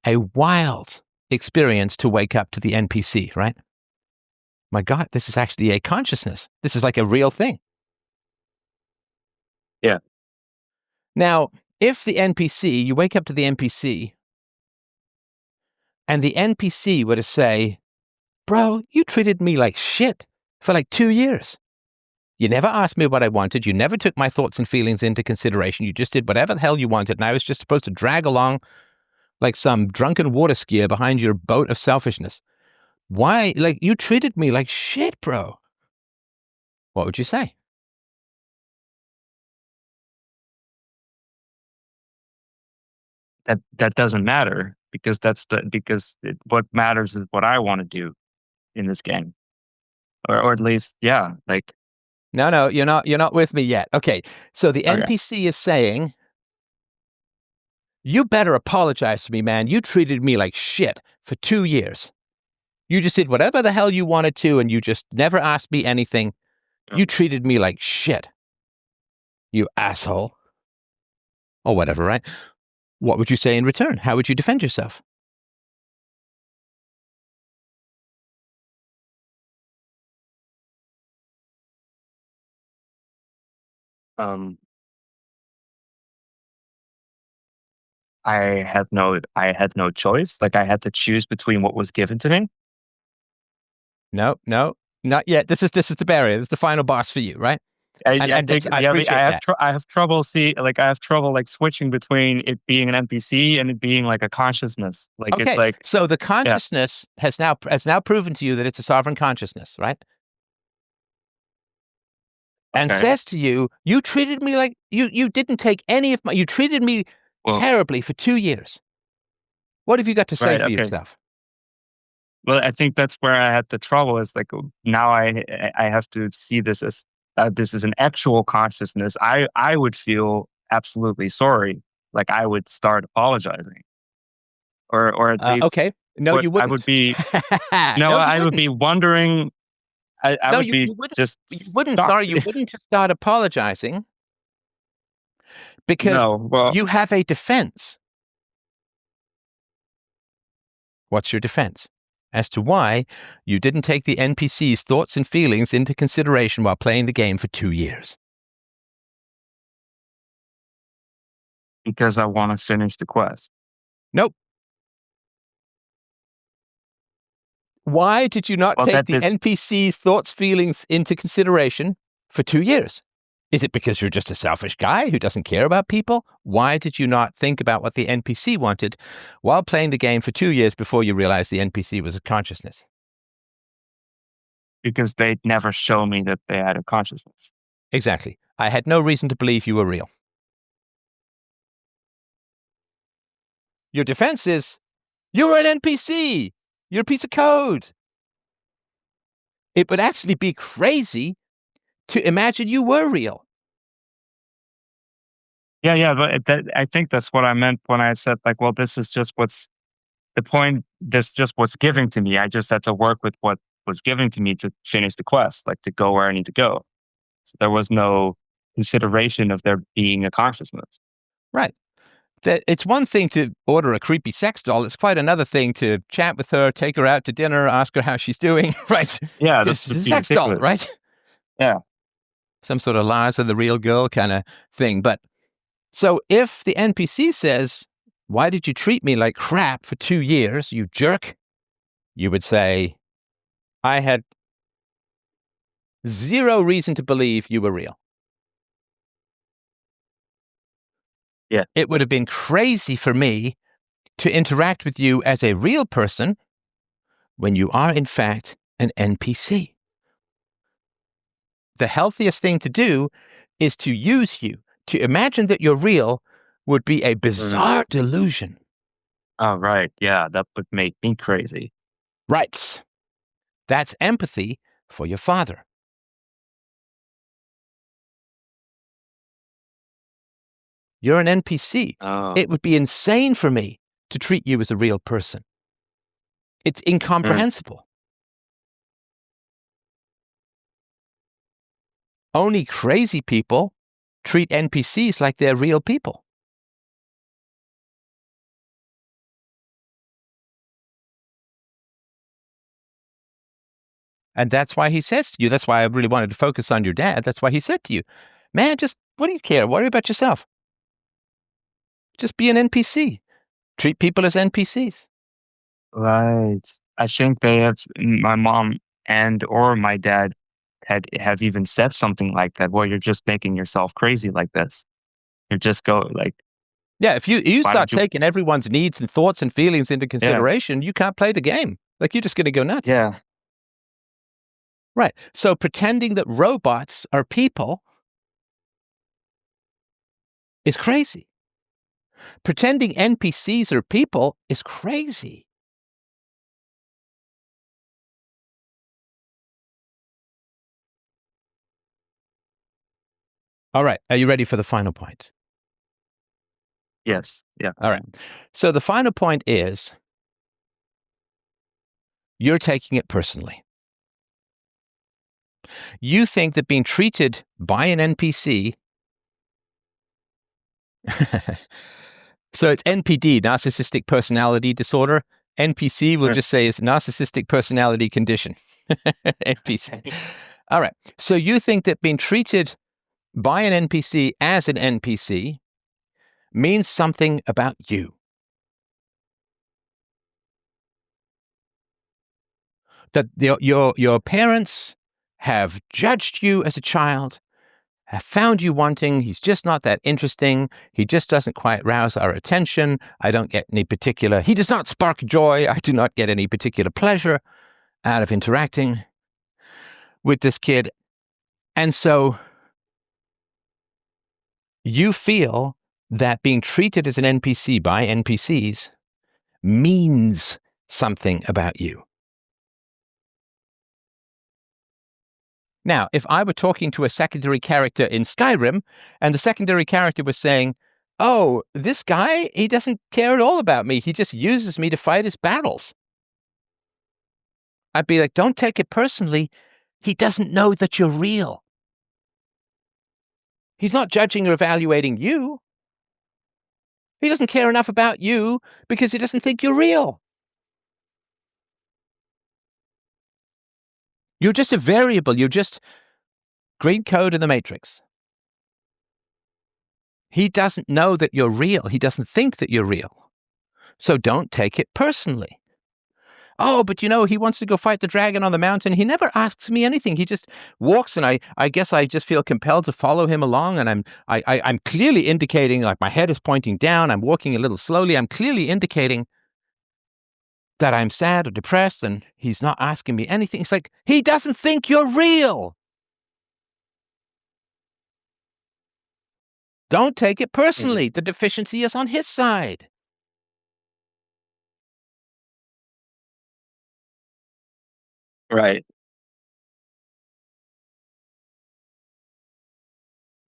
a wild experience to wake up to the NPC, right? My God, this is actually a consciousness. This is like a real thing. Yeah. Now, if the NPC, you wake up to the NPC, and the NPC were to say, bro, you treated me like shit for like 2 years. You never asked me what I wanted. You never took my thoughts and feelings into consideration. You just did whatever the hell you wanted, and I was just supposed to drag along like some drunken water skier behind your boat of selfishness. Why? Like, you treated me like shit, bro. What would you say? That doesn't matter because what matters is what I want to do in this game, or at least, yeah, like, No, you're not with me yet. Okay, so the okay, NPC is saying, you better apologize to me, man. You treated me like shit for 2 years. You just did whatever the hell you wanted to, and you just never asked me anything. You treated me like shit. You asshole. Or whatever, right? What would you say in return? How would you defend yourself? um, I had no choice. Like, I had to choose between what was given to me. No, not yet. This is the barrier. This is the final boss for you, right? I And think, I yeah, appreciate that. I have trouble like switching between it being an NPC and it being like a consciousness. Like, it's Okay, like, so the yeah, consciousness has now proven to you that it's a sovereign consciousness, right? And okay, says to you, you treated me like you didn't take any of my. You treated me well, terribly for 2 years. What have you got to say right, for okay. yourself? Well, I think that's where I had the trouble. Is like, now I have to see this as this is an actual consciousness. I would feel absolutely sorry. Like, I would start apologizing, or at least Okay, no, what you I would wouldn't. be. No, No, you I would be wouldn't. wondering. I No, would you be you wouldn't. just You wouldn't. stuck. Sorry, you wouldn't just start apologizing because No, well, you have a defense. What's your defense as to why you didn't take the NPC's thoughts and feelings into consideration while playing the game for 2 years? because I want to finish the quest. Nope. Why did you not Well, take that the did NPC's thoughts, feelings into consideration for 2 years? Is it because you're just a selfish guy who doesn't care about people? Why did you not think about what the NPC wanted while playing the game for 2 years before you realized the NPC was a consciousness? because they'd never show me that they had a consciousness. Exactly. I had no reason to believe you were real. Your defense is, You're an NPC. You're a piece of code. It would actually be crazy to imagine you were real. Yeah, but I think that's what I meant when I said, like, well, this is just what's the point. This just what's given to me. I just had to work with what was given to me to finish the quest, like to go where I need to go. So there was no consideration of there being a consciousness. Right. That it's one thing to order a creepy sex doll. It's quite another thing to chat with her, take her out to dinner, ask her how she's doing, right? Yeah, Because this she's would a be sex doll, ridiculous. right? Yeah. Some sort of Lars of the real girl kind of thing. But so if the NPC says, why did you treat me like crap for 2 years, you jerk? You would say, I had zero reason to believe you were real. Yeah. It would have been crazy for me to interact with you as a real person when you are, in fact, an NPC. The healthiest thing to do is to use you. To imagine that you're real would be a bizarre delusion. Oh, right. Yeah, that would make me crazy. Right. That's empathy for your father. You're an NPC. Oh. It would be insane for me to treat you as a real person. It's incomprehensible. Only crazy people treat NPCs like they're real people. And that's why he says to you, that's why I really wanted to focus on your dad. That's why he said to you, man, just what do you care? Worry about yourself. Just be an NPC. Treat people as NPCs. Right. I think they have my mom and or my dad have even said something like that. Well, you're just making yourself crazy like this. You're just go like, Yeah, if you why start would you? taking everyone's needs and thoughts and feelings into Yeah, consideration, you can't play the game. Like, you're just going to go nuts. yeah, Right. So pretending that robots are people is crazy. Pretending NPCs are people is crazy. All right. Are you ready for the final point? yes, yeah. All right. So the final point is you're taking it personally. You think that being treated by an NPC, so it's NPD, narcissistic personality disorder. NPC will Sure. just say it's narcissistic personality condition. NPC. All right. So you think that being treated by an NPC as an NPC means something about you. That your parents have judged you as a child, have found you wanting. He's just not that interesting. He just doesn't quite rouse our attention. I don't get any particular, he does not spark joy. I do not get any particular pleasure out of interacting with this kid. And so you feel that being treated as an NPC by NPCs means something about you. Now, if I were talking to a secondary character in Skyrim and the secondary character was saying, oh, this guy, he doesn't care at all about me. He just uses me to fight his battles. I'd be like, don't take it personally. He doesn't know that you're real. He's not judging or evaluating you. He doesn't care enough about you because he doesn't think you're real. You're just a variable. You're just green code in the matrix. He doesn't know that you're real. He doesn't think that you're real. So don't take it personally. Oh, but he wants to go fight the dragon on the mountain. He never asks me anything. He just walks, and I guess I just feel compelled to follow him along. And I'm clearly indicating, like my head is pointing down. I'm walking a little slowly. I'm clearly indicating that I'm sad or depressed, and he's not asking me anything. It's like, he doesn't think you're real. Don't take it personally. The deficiency is on his side. Right.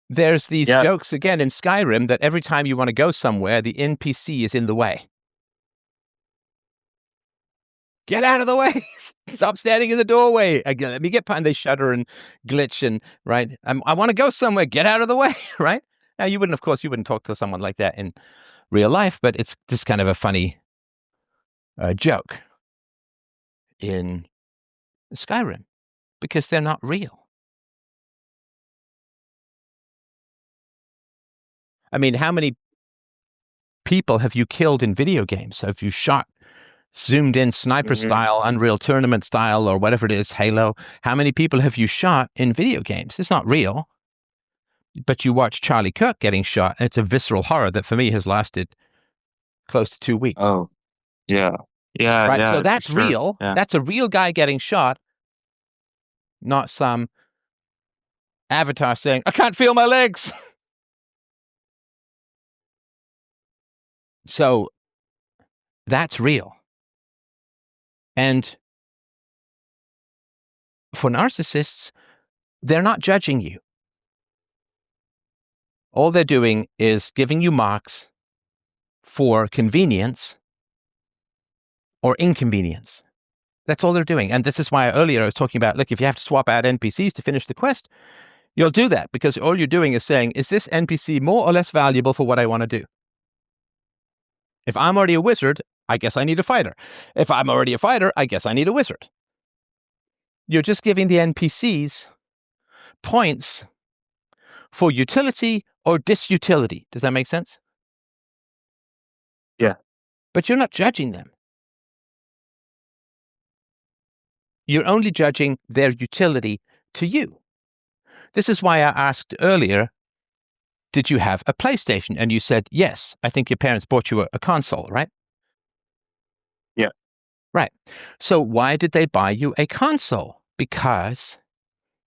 There's these Yeah. jokes again in Skyrim that every time you want to go somewhere, the NPC is in the way. Get out of the way! Stop standing in the doorway! Let me get behind. They shudder and glitch and right. I want to go somewhere. Get out of the way! Right now, you wouldn't talk to someone like that in real life, but it's just kind of a funny joke in Skyrim because they're not real. I mean, how many people have you killed in video games? Have you shot? Zoomed in sniper style, Unreal Tournament style, or whatever it is, Halo. How many people have you shot in video games? It's not real. But you watch Charlie Kirk getting shot, and it's a visceral horror that for me has lasted close to 2 weeks. Oh, yeah. Yeah. Right? Yeah. So for that's sure. real. Yeah. That's a real guy getting shot, not some avatar saying, I can't feel my legs. So that's real. And for narcissists, they're not judging you. All they're doing is giving you marks for convenience or inconvenience. That's all they're doing. And this is why earlier I was talking about, look, if you have to swap out NPCs to finish the quest, you'll do that because all you're doing is saying, is this NPC more or less valuable for what I want to do? If I'm already a wizard, I guess I need a fighter. If I'm already a fighter, I guess I need a wizard. You're just giving the NPCs points for utility or disutility. Does that make sense? Yeah. But you're not judging them. You're only judging their utility to you. This is why I asked earlier, did you have a PlayStation? And you said, yes, I think your parents bought you a console, right? Yeah. Right. So why did they buy you a console? Because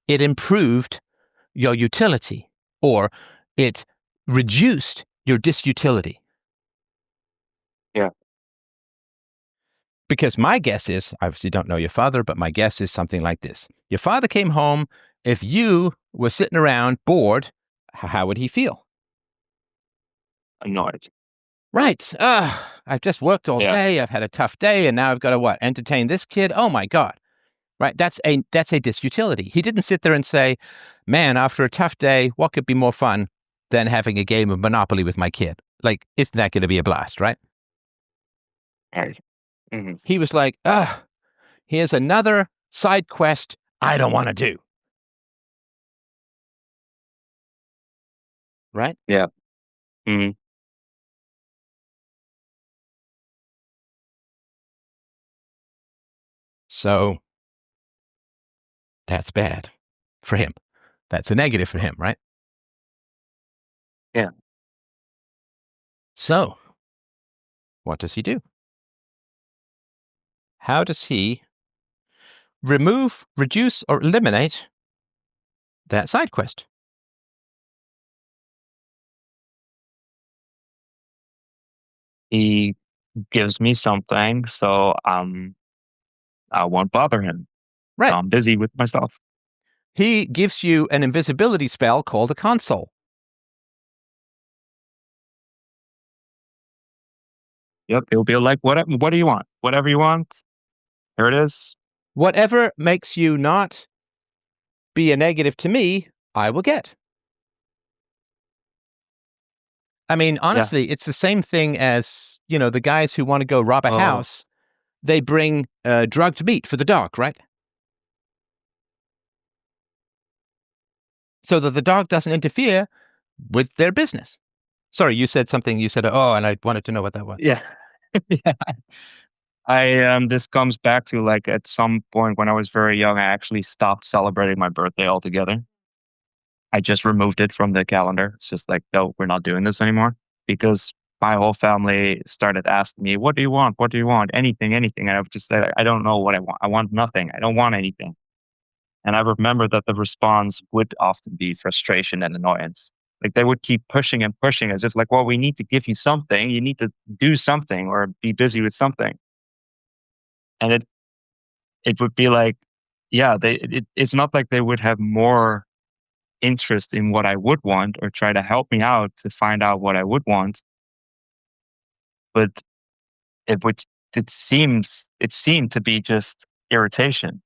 it improved your utility or it reduced your disutility. Yeah. Because my guess is, I obviously don't know your father, but my guess is something like this. Your father came home. If you were sitting around bored, how would he feel? Annoyed. Right. I've just worked all day. I've had a tough day. And now I've got to what? Entertain this kid? Oh my God. Right. That's a disutility. He didn't sit there and say, man, after a tough day, what could be more fun than having a game of Monopoly with my kid? Like, isn't that going to be a blast, right? Right. Mm-hmm. He was like, here's another side quest I don't want to do. Right? Yeah. Mm-hmm. So that's bad for him. That's a negative for him, right? Yeah. So what does he do? How does he remove, reduce, or eliminate that side quest? He gives me something, so I won't bother him. Right. So I'm busy with myself. He gives you an invisibility spell called a console. Yep. He'll be like, what do you want? Whatever you want. There it is. Whatever makes you not be a negative to me, I will get. I mean, honestly, It's the same thing as, the guys who want to go rob a house. They bring drugged meat for the dog, right? So that the dog doesn't interfere with their business. Sorry, you said something. You said, and I wanted to know what that was. Yeah. This comes back to like at some point when I was very young, I actually stopped celebrating my birthday altogether. I just removed it from the calendar. It's just like, no, we're not doing this anymore because my whole family started asking me, what do you want? What do you want? Anything. And I would just say, I don't know what I want. I want nothing. I don't want anything. And I remember that the response would often be frustration and annoyance. Like they would keep pushing and pushing as if like, well, we need to give you something. You need to do something or be busy with something. And it would be like, yeah, it's not like they would have more interest in what I would want or try to help me out to find out what I would want, but it would it seemed to be just irritation.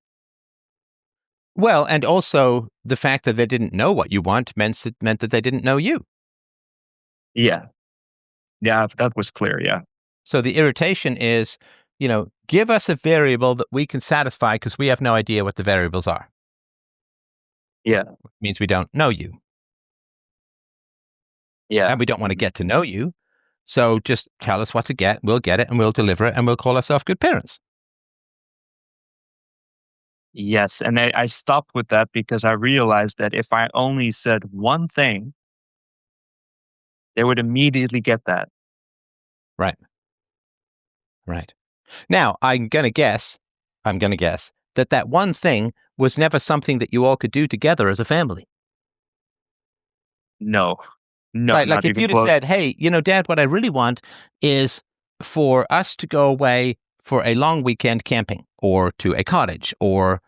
Well, and also the fact that they didn't know what you want meant that they didn't know you. Yeah. Yeah, that was clear, yeah. So the irritation is, give us a variable that we can satisfy because we have no idea what the variables are. Yeah. It means we don't know you. Yeah. And we don't want to Mhm. get to know you. So just tell us what to get. We'll get it and we'll deliver it and we'll call ourselves good parents. Yes, and I stopped with that because I realized that if I only said one thing, they would immediately get that. Right. Right. Now, I'm going to guess that one thing was never something that you all could do together as a family. No. No, Right. Like not if even you'd have close. said, hey, Dad, what I really want is for us to go away for a long weekend camping or to a cottage or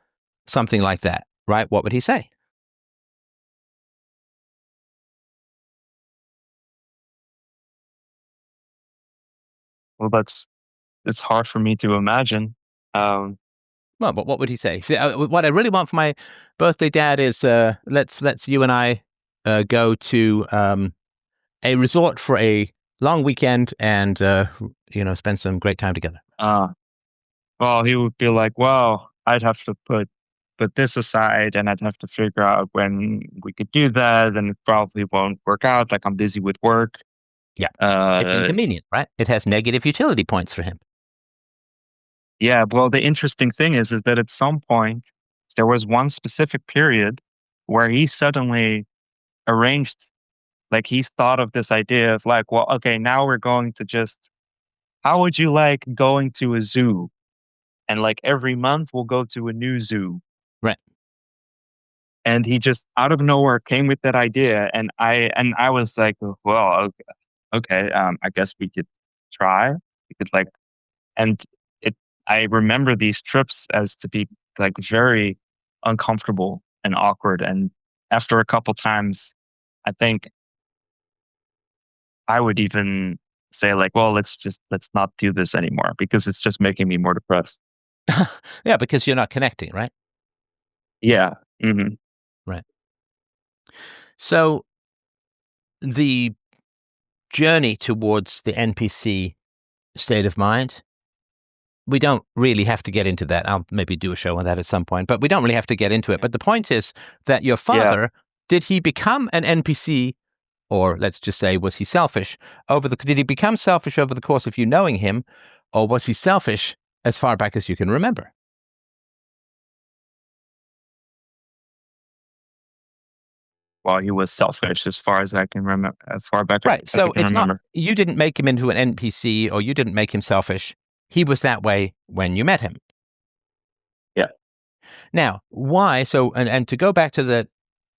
something like that. Right. What would he say? Well, it's hard for me to imagine. Um, Well, but what would he say? See, what I really want for my birthday, Dad, is let's you and I go to a resort for a long weekend and spend some great time together. uh, well, he would be like, "Well, I'd have to put this aside, and I'd have to figure out when we could do that, and it probably won't work out. Like I'm busy with work." Yeah, it's Uh, inconvenient, right? It has negative utility points for him. yeah. Well, the interesting thing is that at some point there was one specific period where he suddenly arranged, like he's thought of this idea of like, well, okay, now we're going to just. How would you like going to a zoo? And like every month we'll go to a new zoo. Right. And he just out of nowhere came with that idea, and I was like, well, okay, I guess we could try. We could like, and it. I remember these trips as to be like very uncomfortable and awkward, and after a couple times, I think I would even say like, well, let's not do this anymore because it's just making me more depressed. Yeah, because you're not connecting, right? Yeah. Hmm. Right. So the journey towards the NPC state of mind, we don't really have to get into that. I'll maybe do a show on that at some point, but we don't really have to get into it. But the point is that your Yeah. father, did he become an NPC, or let's just say, was he selfish did he become selfish over the course of you knowing him, or was he selfish as far back as you can remember? Well, he was selfish as far as I can remember, as far back Right. as I So can it's not, remember. you didn't make him into an NPC or you didn't make him selfish. He was that way when you met him. Yeah. Now, why? So, and to go back to the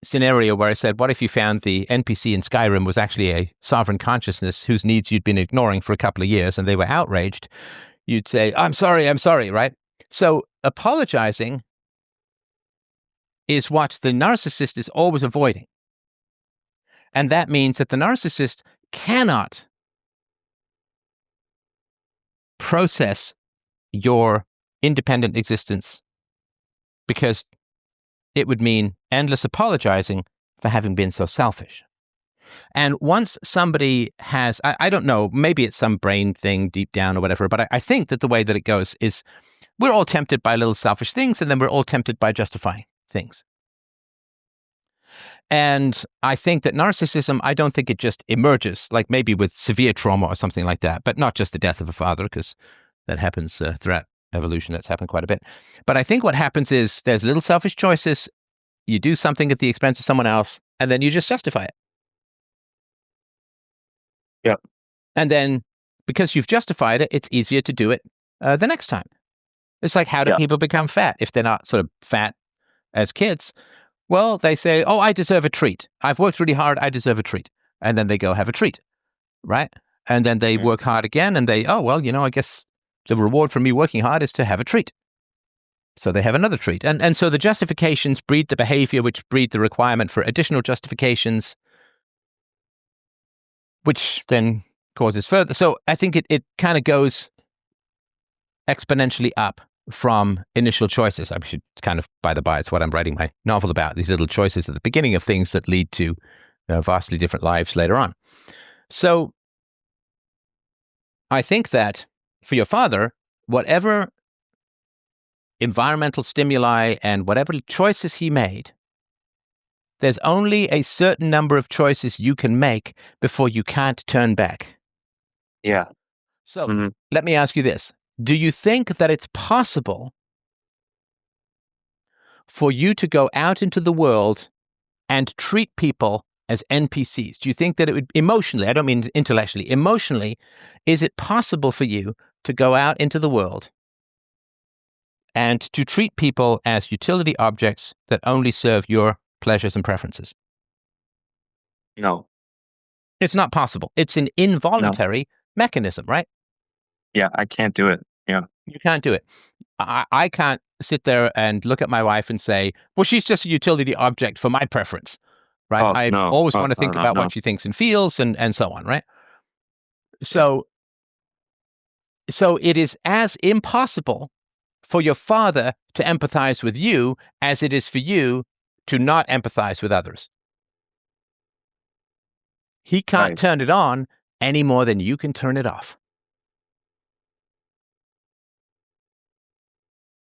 scenario where I said, what if you found the NPC in Skyrim was actually a sovereign consciousness whose needs you'd been ignoring for a couple of years and they were outraged? You'd say, I'm sorry, right? So apologizing is what the narcissist is always avoiding. And that means that the narcissist cannot process your independent existence because it would mean endless apologizing for having been so selfish. And once somebody has, I don't know, maybe it's some brain thing deep down or whatever, but I think that the way that it goes is we're all tempted by little selfish things and then we're all tempted by justifying things. And I think that narcissism, I don't think it just emerges, like maybe with severe trauma or something like that, but not just the death of a father, because that happens throughout evolution. That's happened quite a bit. But I think what happens is there's little selfish choices. You do something at the expense of someone else, and then you just justify it. Yeah. And then because you've justified it, it's easier to do it the next time. It's like, how do Yeah. people become fat if they're not sort of fat as kids? Well, they say, oh, I deserve a treat. I've worked really hard. I deserve a treat. And then they go have a treat, right? And then they Mhm. work hard again and they, oh, well, I guess the reward for me working hard is to have a treat. So they have another treat. And so the justifications breed the behavior, which breed the requirement for additional justifications, which then causes further. So I think it kind of goes exponentially up from initial choices. I should kind of, by the by, it's what I'm writing my novel about, these little choices at the beginning of things that lead to vastly different lives later on. So I think that for your father, whatever environmental stimuli and whatever choices he made, there's only a certain number of choices you can make before you can't turn back. Yeah. So let me ask you this. Do you think that it's possible for you to go out into the world and treat people as NPCs? Do you think that it would emotionally, I don't mean intellectually, emotionally, is it possible for you to go out into the world and to treat people as utility objects that only serve your pleasures and preferences? No. It's not possible. It's an involuntary mechanism, right? Yeah, I can't do it. Yeah. You can't do it. I can't sit there and look at my wife and say, well, she's just a utility object for my preference, right? I always want to think about what she thinks and feels and so on, right? So it is as impossible for your father to empathize with you as it is for you to not empathize with others. He can't turn it on any more than you can turn it off.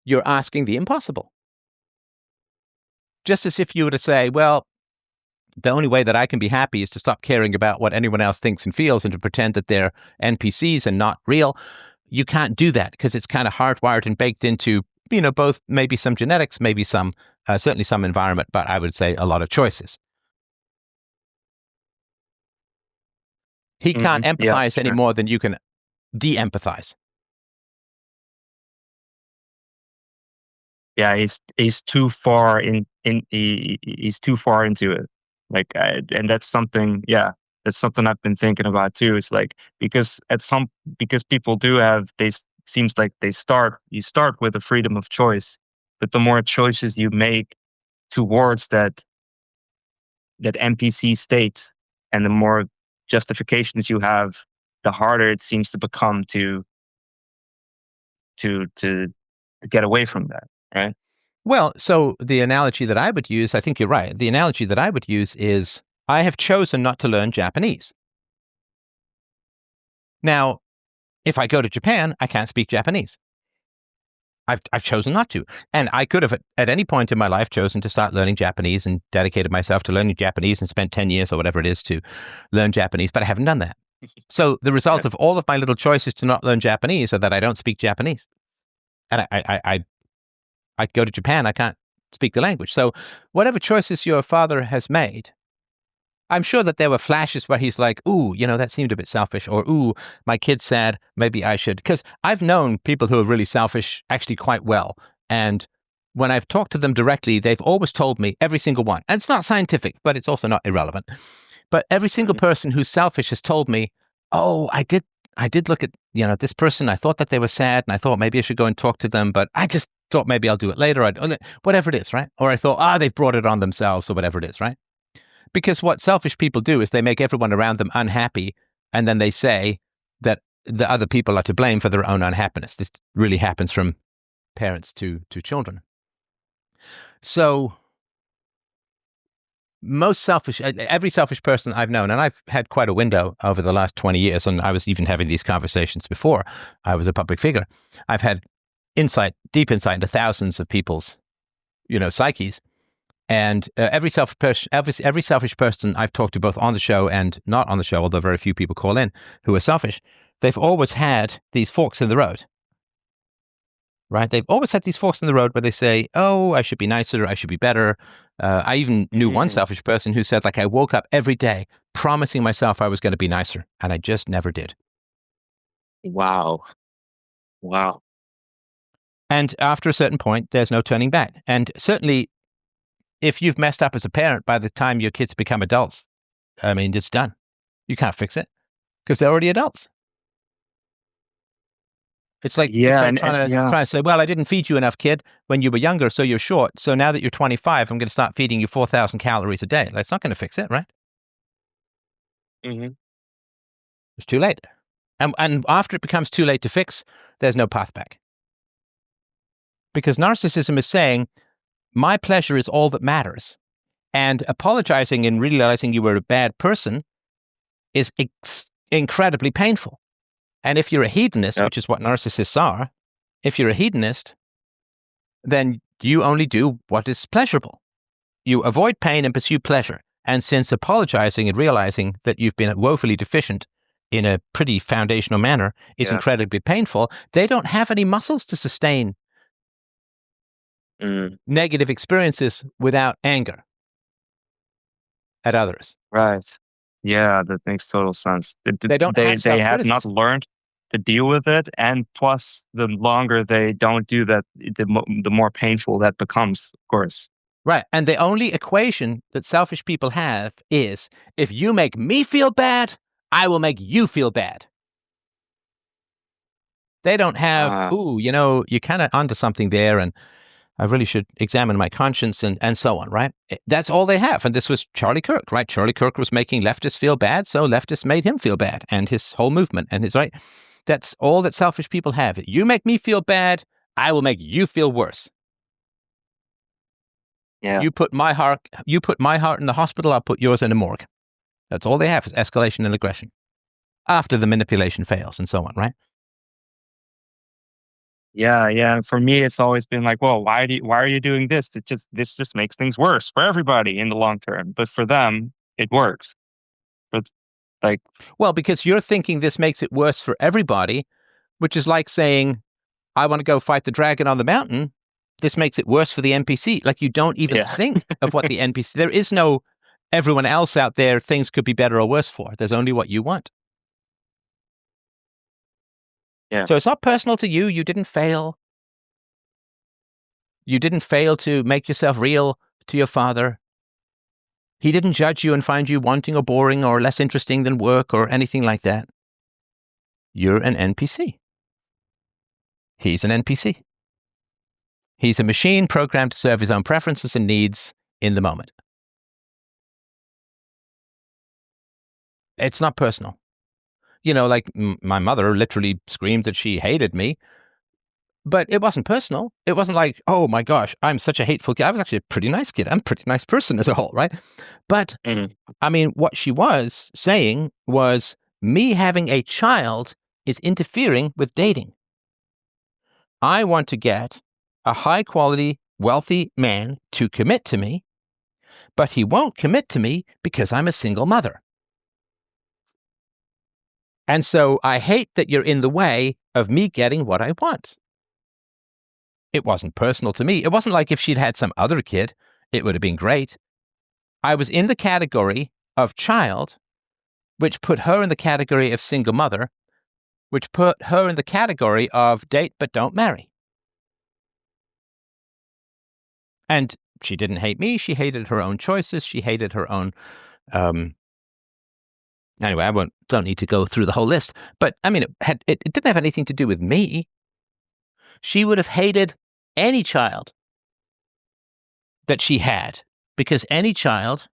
You're asking the impossible. Just as if you were to say, well, the only way that I can be happy is to stop caring about what anyone else thinks and feels and to pretend that they're NPCs and not real. You can't do that because it's kind of hardwired and baked into, both maybe some genetics, maybe some, certainly some environment, but I would say a lot of choices. He can't empathize any more than you can de-empathize. Yeah, he's too far he's too far into it. And that's something. Yeah, that's something I've been thinking about too. It's like because people do have seems like you start with the freedom of choice, but the more choices you make towards that NPC state, and the more justifications you have, the harder it seems to become to get away from that, right? Well, so the analogy that I would use, I think you're right. The analogy that I would use is I have chosen not to learn Japanese. Now, if I go to Japan, I can't speak Japanese. I've chosen not to. And I could have at any point in my life chosen to start learning Japanese and dedicated myself to learning Japanese and spent 10 years or whatever it is to learn Japanese, but I haven't done that. So the result of all of my little choices to not learn Japanese are that I don't speak Japanese. And I go to Japan, I can't speak the language. So whatever choices your father has made, I'm sure that there were flashes where he's like, ooh, that seemed a bit selfish, or ooh, my kid said, maybe I should. Because I've known people who are really selfish actually quite well. And when I've talked to them directly, they've always told me, every single one, and it's not scientific, but it's also not irrelevant. But every single person who's selfish has told me, oh, I did look at, this person, I thought that they were sad, and I thought maybe I should go and talk to them, but I just thought maybe I'll do it later, whatever it is, right? Or I thought, they've brought it on themselves, or whatever it is, right? Because what selfish people do is they make everyone around them unhappy, and then they say that the other people are to blame for their own unhappiness. This really happens from parents to children. So every selfish person I've known, and I've had quite a window over the last 20 years, and I was even having these conversations before I was a public figure. I've had deep insight into thousands of people's, psyches. And every selfish person I've talked to, both on the show and not on the show, although very few people call in who are selfish, they've always had these forks in the road, right? They've always had these forks in the road where they say, oh, I should be nicer, I should be better. I even knew one selfish person who said, I woke up every day promising myself I was going to be nicer, and I just never did. Wow. And after a certain point, there's no turning back. And certainly, if you've messed up as a parent, by the time your kids become adults, it's done. You can't fix it because they're already adults. It's like trying to say, well, I didn't feed you enough, kid, when you were younger, so you're short. So now that you're 25, I'm going to start feeding you 4,000 calories a day. That's not going to fix it, right? Mm-hmm. It's too late. And after it becomes too late to fix, there's no path back. Because narcissism is saying, my pleasure is all that matters. And apologizing and realizing you were a bad person is incredibly painful. And if you're a hedonist, which is what narcissists are, if you're a hedonist, then you only do what is pleasurable. You avoid pain and pursue pleasure. And since apologizing and realizing that you've been woefully deficient in a pretty foundational manner is incredibly painful, they don't have any muscles to sustain negative experiences without anger at others. Right. Yeah, that makes total sense. They don't have they have not learned to deal with it, and plus, the longer they don't do that, the more painful that becomes, of course. Right. And the only equation that selfish people have is, if you make me feel bad, I will make you feel bad. They don't have, you're kind of onto something there, and I really should examine my conscience and so on, right? That's all they have. And this was Charlie Kirk, right? Charlie Kirk was making leftists feel bad, so leftists made him feel bad, and his whole movement, and his right. That's all that selfish people have. You make me feel bad, I will make you feel worse. Yeah. You put my heart in the hospital, I'll put yours in the morgue. That's all they have is escalation and aggression. After the manipulation fails and so on, right? Yeah. For me, it's always been like, well, why are you doing this? This just makes things worse for everybody in the long term. But for them, it works. But well, because you're thinking this makes it worse for everybody, which is like saying, I want to go fight the dragon on the mountain. This makes it worse for the NPC. Like, you don't even think of what the NPC. There is no everyone else out there things could be better or worse for. There's only what you want. Yeah. So it's not personal to you. You didn't fail. You didn't fail to make yourself real to your father. He didn't judge you and find you wanting or boring or less interesting than work or anything like that. You're an NPC. He's an NPC. He's a machine programmed to serve his own preferences and needs in the moment. It's not personal. Like my mother literally screamed that she hated me, but it wasn't personal. It wasn't like, oh my gosh, I'm such a hateful kid. I was actually a pretty nice kid. I'm a pretty nice person as a whole, right? But, I mean, what she was saying was, me having a child is interfering with dating. I want to get a high-quality, wealthy man to commit to me, but he won't commit to me because I'm a single mother. And so I hate that you're in the way of me getting what I want. It wasn't personal to me. It wasn't like if she'd had some other kid, it would have been great. I was in the category of child, which put her in the category of single mother, which put her in the category of date but don't marry. And she didn't hate me. She hated her own choices. She hated her own... Anyway, I don't need to go through the whole list. But, I mean, it didn't have anything to do with me. She would have hated any child that she had, because any child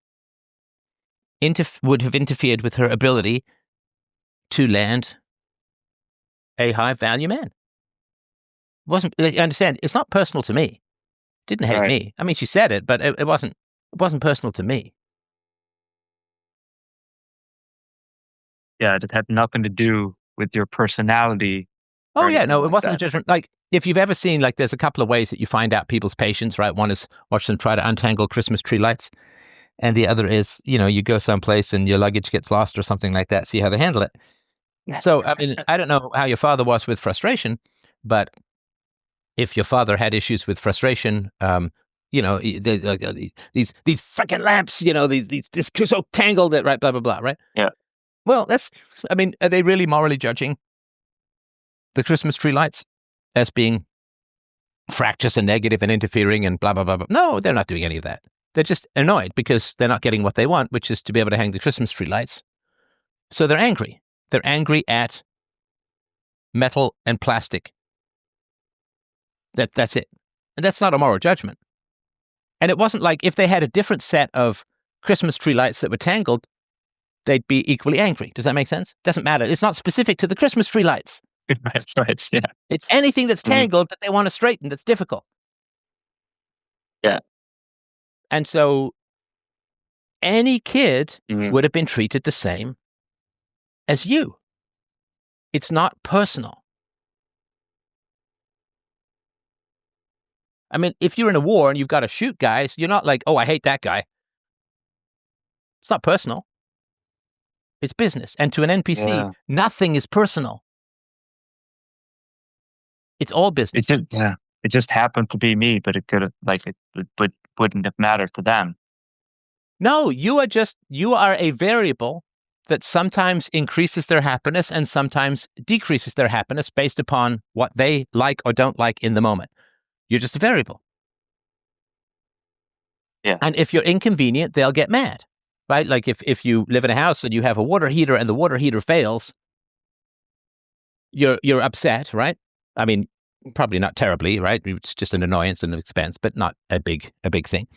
would have interfered with her ability to land a high-value man. I understand, it's not personal to me. Didn't hate me. I mean, she said it, but it wasn't personal to me. Yeah, it had nothing to do with your personality. Oh, yeah, no, it wasn't a judgment. Like, if you've ever seen, like, there's a couple of ways that you find out people's patience, right? One is watch them try to untangle Christmas tree lights. And the other is, you go someplace and your luggage gets lost or something like that, see how they handle it. So, I mean, I don't know how your father was with frustration, but if your father had issues with frustration, these freaking lamps, this so tangled that, right, blah, blah, blah, right? Yeah. Well, are they really morally judging the Christmas tree lights as being fractious and negative and interfering and blah, blah, blah, blah? No, they're not doing any of that. They're just annoyed because they're not getting what they want, which is to be able to hang the Christmas tree lights. So they're angry. They're angry at metal and plastic That's it. And that's not a moral judgment. And it wasn't like if they had a different set of Christmas tree lights that were tangled, they'd be equally angry. Does that make sense? Doesn't matter. It's not specific to the Christmas tree lights. Right. Yeah. It's anything that's tangled that they want to straighten that's difficult. Yeah. And so any kid would have been treated the same as you. It's not personal. I mean, if you're in a war and you've got to shoot guys, you're not like, oh, I hate that guy. It's not personal. It's business. And to an NPC, nothing is personal. It's all business. It just happened to be me, but it could have, it wouldn't have mattered to them. No, you are a variable that sometimes increases their happiness and sometimes decreases their happiness based upon what they like or don't like in the moment. You're just a variable. Yeah. And if you're inconvenient, they'll get mad, right? Like if you live in a house and you have a water heater and the water heater fails, you're upset, right? I mean, probably not terribly, right? It's just an annoyance and an expense, but not a big thing.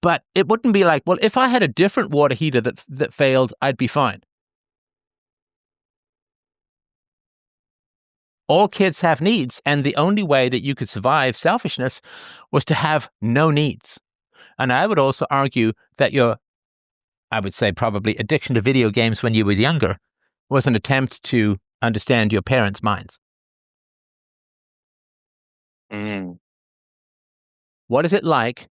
But it wouldn't be like, well, if I had a different water heater that failed, I'd be fine. All kids have needs, and the only way that you could survive selfishness was to have no needs. And I would also argue that I would say probably addiction to video games when you were younger was an attempt to understand your parents' minds. What is it like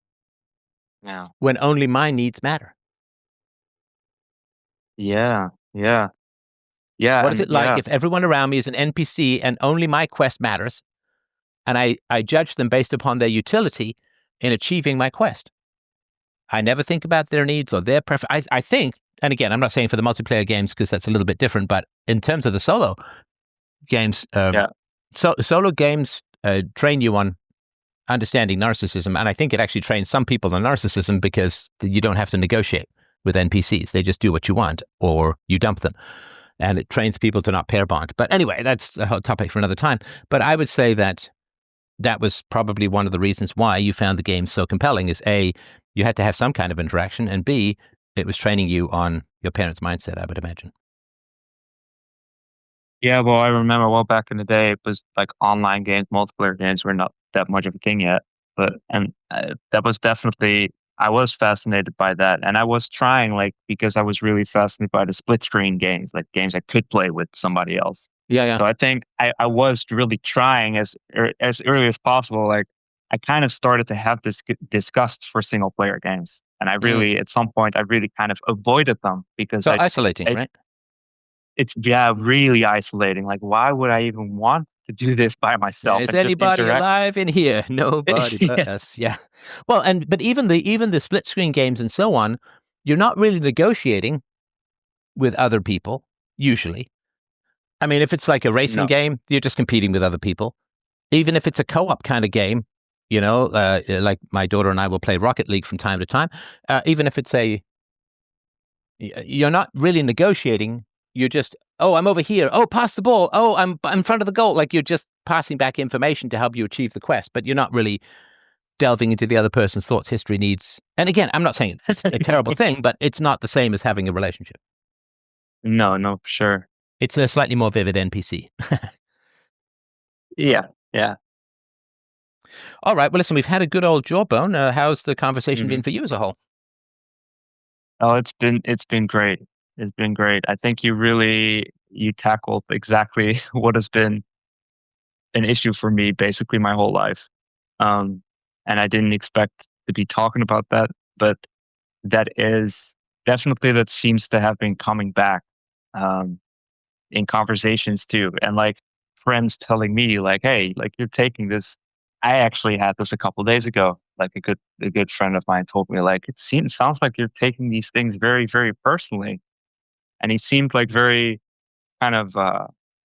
when only my needs matter? Yeah. What is it like if everyone around me is an NPC and only my quest matters, and I judge them based upon their utility in achieving my quest? I never think about their needs or their preference. I think, and again, I'm not saying for the multiplayer games because that's a little bit different, but in terms of the solo games, solo games train you on understanding narcissism, and I think it actually trains some people on narcissism because you don't have to negotiate with NPCs. They just do what you want or you dump them. And it trains people to not pair bond. But anyway, that's a whole topic for another time. But I would say that was probably one of the reasons why you found the game so compelling is A, you had to have some kind of interaction, and B, it was training you on your parents' mindset, I would imagine. Yeah, well, I remember back in the day, it was like online games, multiplayer games were not that much of a thing yet. But that was definitely, I was fascinated by that. And I was trying, because I was really fascinated by the split screen games, like games I could play with somebody else. Yeah. So I think I was really trying as early as possible. I kind of started to have this disgust for single player games. And I really, at some point, I really kind of avoided them because isolating, right? It's really isolating. Like, why would I even want to do this by myself? Is anybody alive in here? Nobody but us. Yeah. Well, but even the split screen games and so on, you're not really negotiating with other people usually. I mean, if it's like a racing game, you're just competing with other people. Even if it's a co-op kind of game, like my daughter and I will play Rocket League from time to time. Even if it's you're not really negotiating. You're just, oh, I'm over here. Oh, pass the ball. Oh, I'm in front of the goal. Like you're just passing back information to help you achieve the quest, but you're not really delving into the other person's thoughts, history, needs. And again, I'm not saying it's a terrible thing, but it's not the same as having a relationship. No, for sure. It's a slightly more vivid NPC. Yeah. All right. Well, listen, we've had a good old jawbone. How's the conversation been for you as a whole? Oh, it's been great. It's been great. I think you tackled exactly what has been an issue for me basically my whole life. And I didn't expect to be talking about that, but that seems to have been coming back in conversations too. And friends telling me hey, you're taking this. I actually had this a couple of days ago. A good friend of mine told me it sounds like you're taking these things very, very personally. And he seemed very kind of,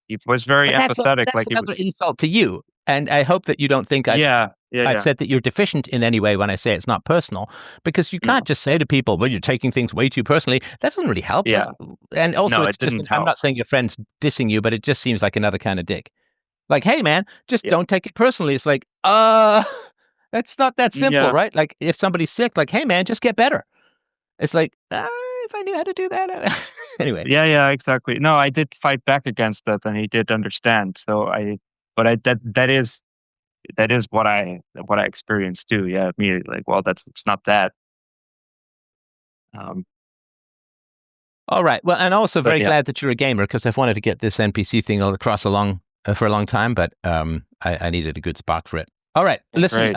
he was very empathetic. That's another insult to you. And I hope that you don't think I've said that you're deficient in any way when I say it's not personal, because you can't just say to people, well, you're taking things way too personally. That doesn't really help. Yeah. And also, it's just, I'm not saying your friend's dissing you, but it just seems like another kind of dick. Like, hey, man, just don't take it personally. It's like, that's not that simple, right? Like, if somebody's sick, like, hey, man, just get better. It's like, if I knew how to do that. Anyway. Yeah, exactly. No, I did fight back against that, and he did understand. So that is what I experienced too. Yeah, immediately, like, well, it's not that. All right. Well, and also very yeah. glad that you're a gamer, because I've wanted to get this NPC thing all across for a long time, but I needed a good spark for it. All right. Listen,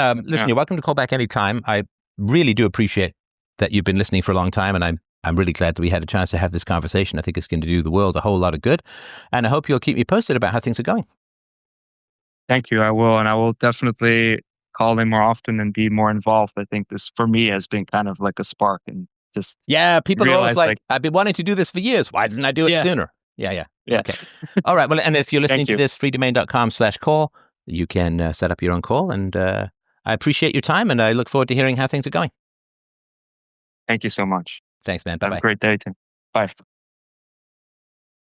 you're welcome to call back anytime. I really do appreciate that you've been listening for a long time, and I'm really glad that we had a chance to have this conversation. I think it's going to do the world a whole lot of good, and I hope you'll keep me posted about how things are going. Thank you. I will, and I will definitely call in more often and be more involved. I think this, for me, has been kind of like a spark, and just people are always like, I've been wanting to do this for years. Why didn't I do it sooner? Yeah. Okay. All right. Well, and if you're listening to this, freedomain.com/call, you can set up your own call. And I appreciate your time, and I look forward to hearing how things are going. Thank you so much. Thanks, man. Bye-bye. Have a great day, Tim. Bye.